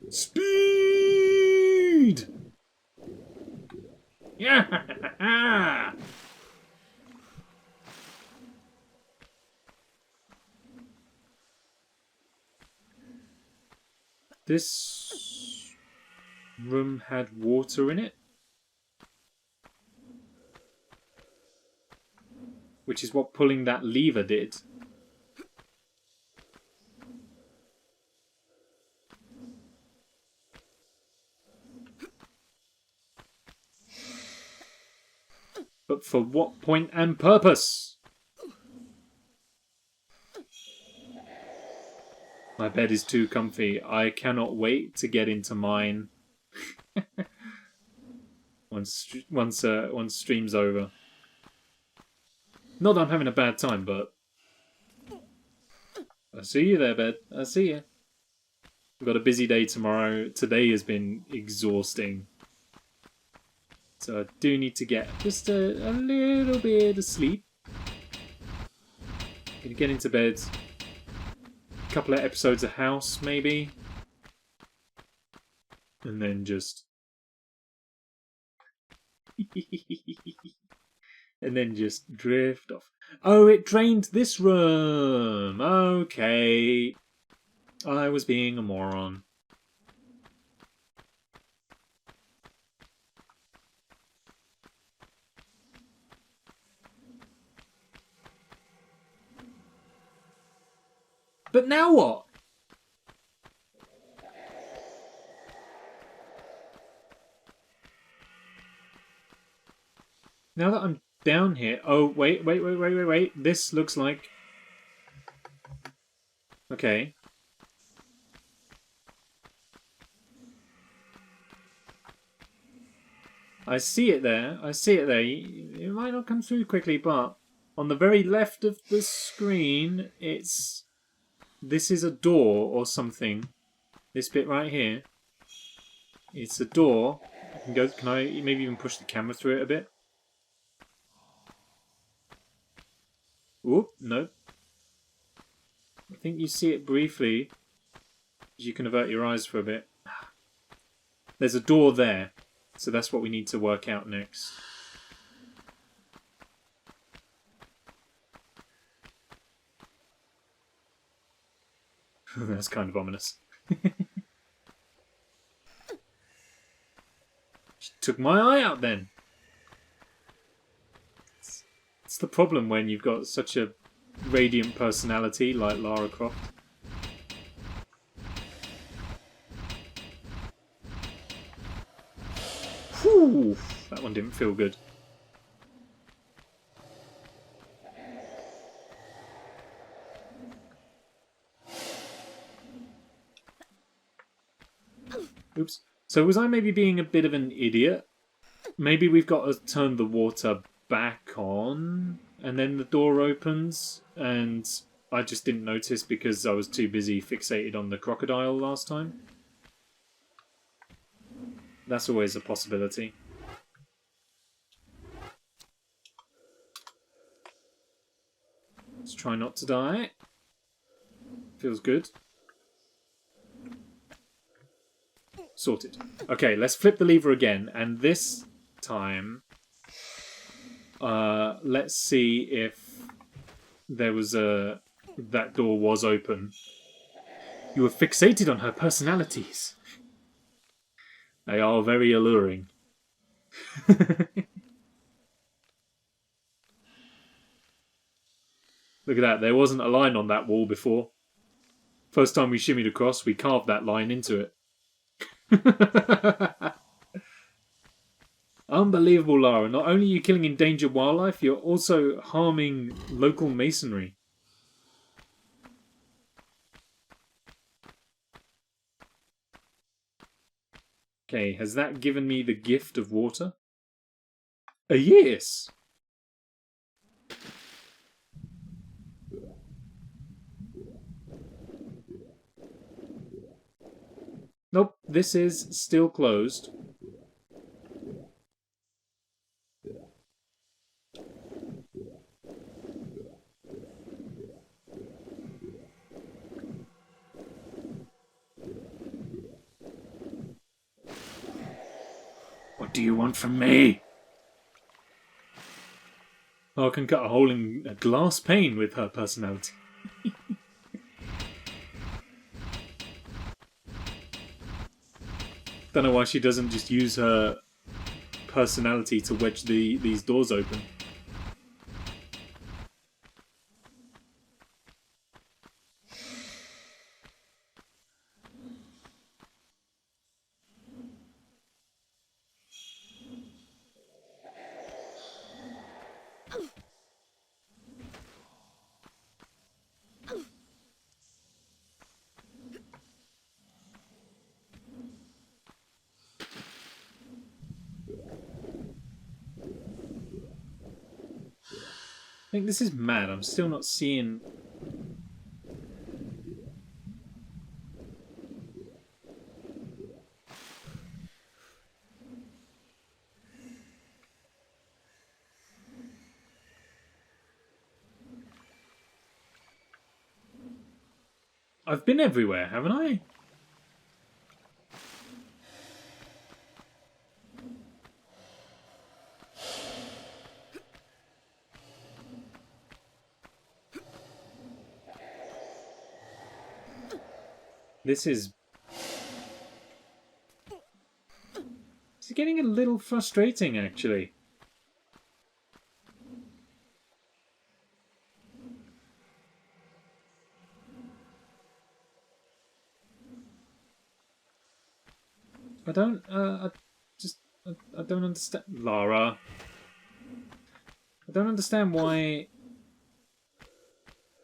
Speed! Yeah! This room had water in it, which is what pulling that lever did. But for what point and purpose? My bed is too comfy. I cannot wait to get into mine. once stream's over. Not that I'm having a bad time, but I see you there, bed. I see you. We've got a busy day tomorrow. Today has been exhausting. So I do need to get just a little bit of sleep. Gonna get into bed. A couple of episodes of House, maybe. And then just... and then just drift off. Oh, it drained this room. Okay. I was being a moron. But now what? Now that I'm down here... Oh, wait. This looks like... Okay. I see it there. It might not come through quickly, but on the very left of the screen, it's... This is a door or something. This bit right here. It's a door. Can I maybe even push the camera through it a bit? Oop, no. I think you see it briefly. You can avert your eyes for a bit. There's a door there. So that's what we need to work out next. That's kind of ominous. She took my eye out then. It's the problem when you've got such a radiant personality like Lara Croft. Whew, that one didn't feel good. Oops. So was I maybe being a bit of an idiot? Maybe we've got to turn the water back on and then the door opens, and I just didn't notice because I was too busy fixated on the crocodile last time. That's always a possibility. Let's try not to die. Feels good. Sorted. Okay, let's flip the lever again, and this time, let's see if there was that door was open. You were fixated on her personalities. They are very alluring. Look at that, there wasn't a line on that wall before. First time we shimmied across, we carved that line into it. Unbelievable, Lara. Not only are you killing endangered wildlife, you're also harming local masonry. Okay, has that given me the gift of water? Yes! Nope, this is still closed. What do you want from me? Oh, I can cut a hole in a glass pane with her personality. Don't know why she doesn't just use her personality to wedge these doors open. I think this is mad. I'm still not seeing... I've been everywhere, haven't I? This is getting a little frustrating, actually. I don't, I don't understand. Lara. I don't understand why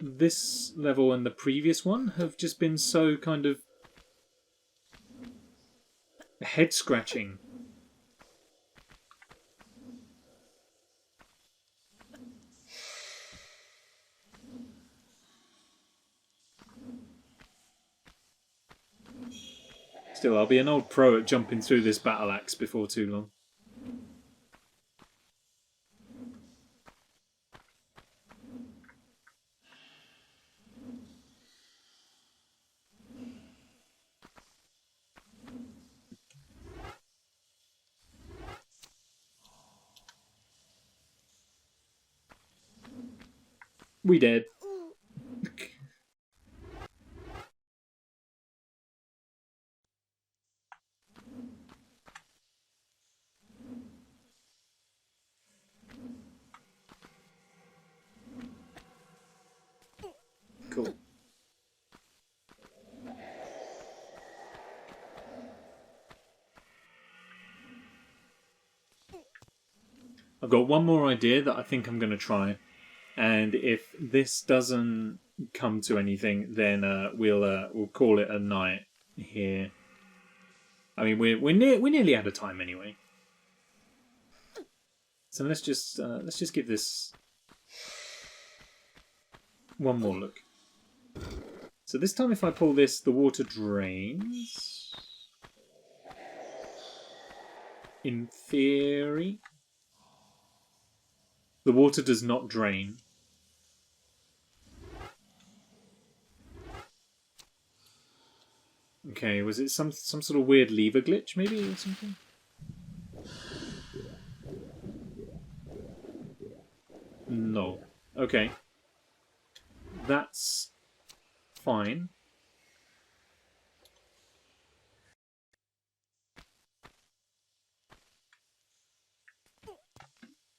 this level and the previous one have just been so kind of head-scratching. Still, I'll be an old pro at jumping through this battle axe before too long. We dead. Cool. I've got one more idea that I think I'm going to try, and if this doesn't come to anything, then we'll call it a night here. I mean, we're nearly out of time anyway. So let's just give this one more look. So this time, if I pull this, the water drains. In theory, the water does not drain. Okay, was it some sort of weird lever glitch, maybe, or something? No. Okay. That's fine.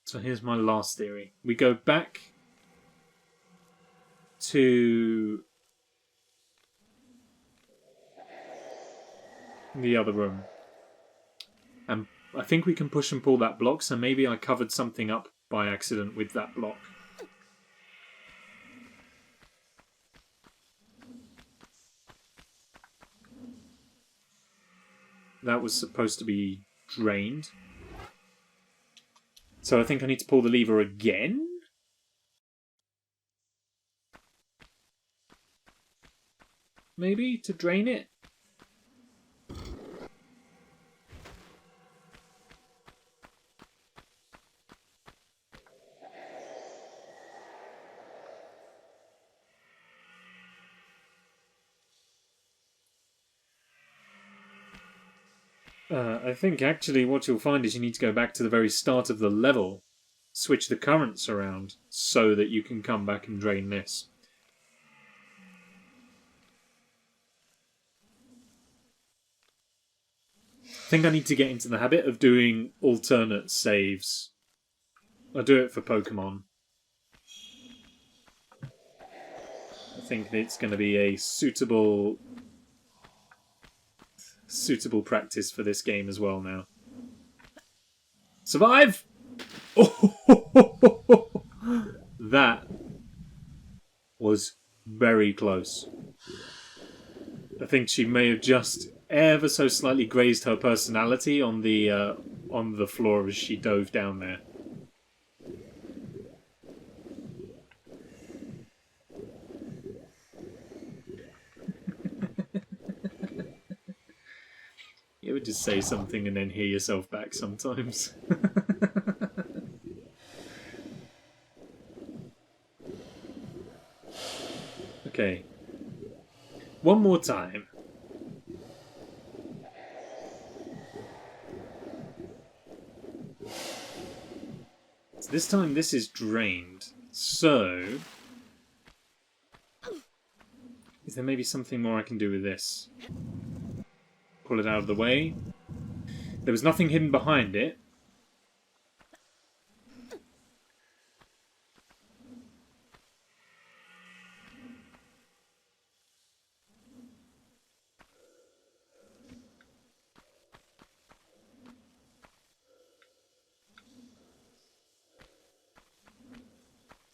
So here's my last theory. We go back to the other room. And I think we can push and pull that block, so maybe I covered something up by accident with that block. That was supposed to be drained. So I think I need to pull the lever again? Maybe, to drain it? I think actually what you'll find is you need to go back to the very start of the level, switch the currents around, so that you can come back and drain this. I think I need to get into the habit of doing alternate saves. I do it for Pokemon. I think it's going to be a suitable practice for this game as well now. Survive! Oh, that was very close. I think she may have just ever so slightly grazed her personality on the floor as she dove down there. You would just say something and then hear yourself back sometimes. Okay. One more time. So this time this is drained. So is there maybe something more I can do with this? Pull it out of the way. There was nothing hidden behind it.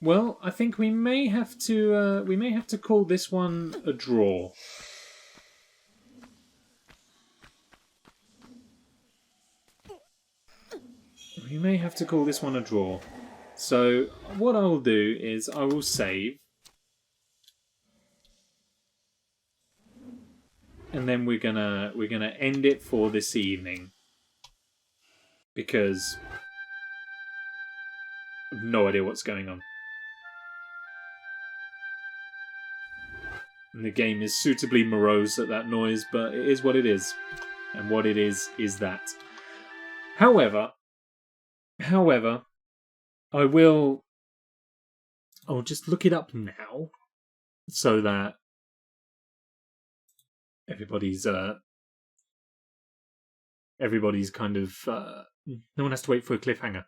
Well, I think we may have to call this one a draw. We may have to call this one a draw. So what I will do is I will save, and then we're gonna end it for this evening because I have no idea what's going on. And the game is suitably morose at that noise, but it is what it is, and what it is that. However, I'll just look it up now so that everybody's kind of no one has to wait for a cliffhanger.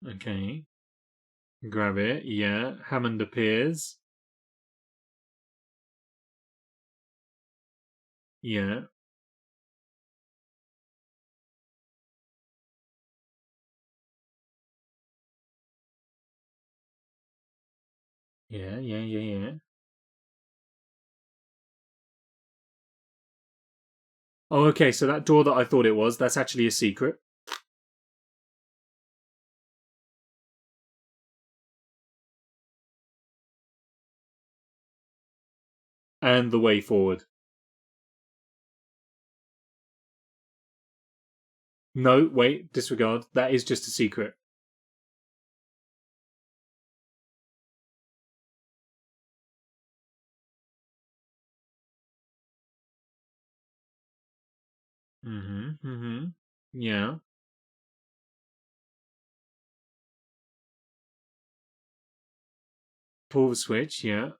Okay. Grab it, yeah. Hammond appears. Yeah. Yeah. Oh, okay, so that door that I thought it was, that's actually a secret. And the way forward. No, wait, disregard. That is just a secret. Yeah. Pull the switch, yeah.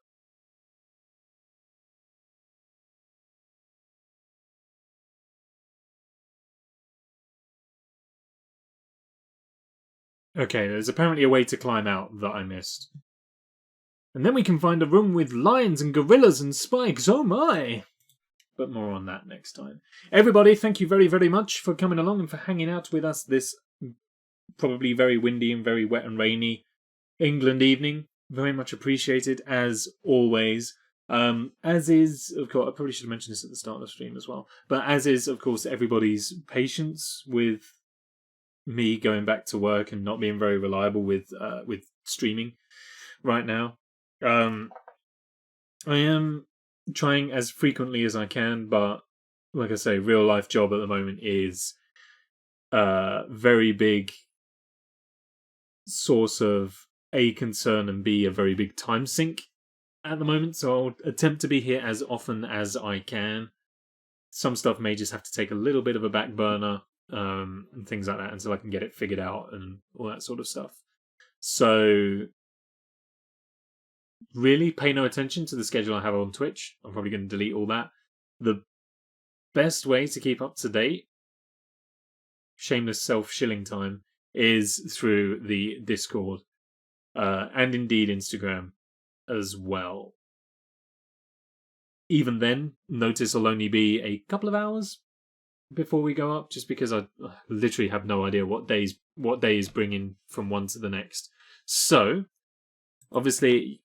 Okay, there's apparently a way to climb out that I missed. And then we can find a room with lions and gorillas and spikes. Oh my! But more on that next time. Everybody, thank you very, very much for coming along and for hanging out with us this probably very windy and very wet and rainy England evening. Very much appreciated, as always. As is, of course, I probably should have mentioned this at the start of the stream as well, but as is, of course, everybody's patience with me going back to work and not being very reliable with streaming right now. I am trying as frequently as I can, but like I say, real life job at the moment is very big source of A, concern, and B, a very big time sink at the moment. So I'll attempt to be here as often as I can. Some stuff may just have to take a little bit of a back burner and things like that until I can get it figured out and all that sort of stuff. So really pay no attention to the schedule I have on Twitch. I'm probably going to delete all that. The best way to keep up to date, shameless self-shilling time, is through the Discord and indeed Instagram as well. Even then, notice will only be a couple of hours before we go up, just because I literally have no idea what day is bringing from one to the next. So, obviously,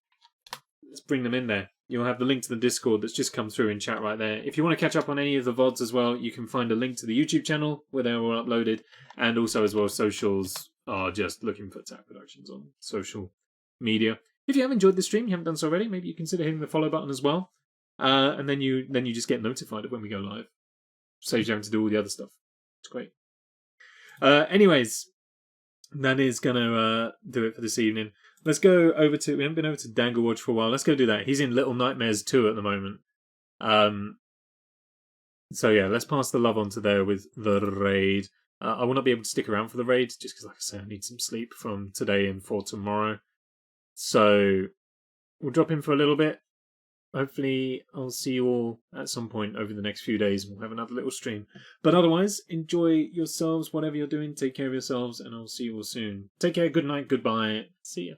let's bring them in there. You'll have the link to the Discord that's just come through in chat right there. If you want to catch up on any of the VODs as well, you can find a link to the YouTube channel where they're all uploaded, and also as well socials are just looking for Tap Productions on social media. If you have enjoyed the stream, you haven't done so already, maybe you consider hitting the follow button as well, and then you just get notified of when we go live. Saves you having to do all the other stuff. It's great. Anyways, that is going to do it for this evening. Let's go over to... We haven't been over to Danglewatch for a while. Let's go do that. He's in Little Nightmares 2 at the moment. So yeah, let's pass the love on to there with the raid. I will not be able to stick around for the raid, just because, like I say, I need some sleep from today and for tomorrow. So we'll drop in for a little bit. Hopefully I'll see you all at some point over the next few days and we'll have another little stream. But otherwise, enjoy yourselves, whatever you're doing. Take care of yourselves and I'll see you all soon. Take care, good night, goodbye. See ya.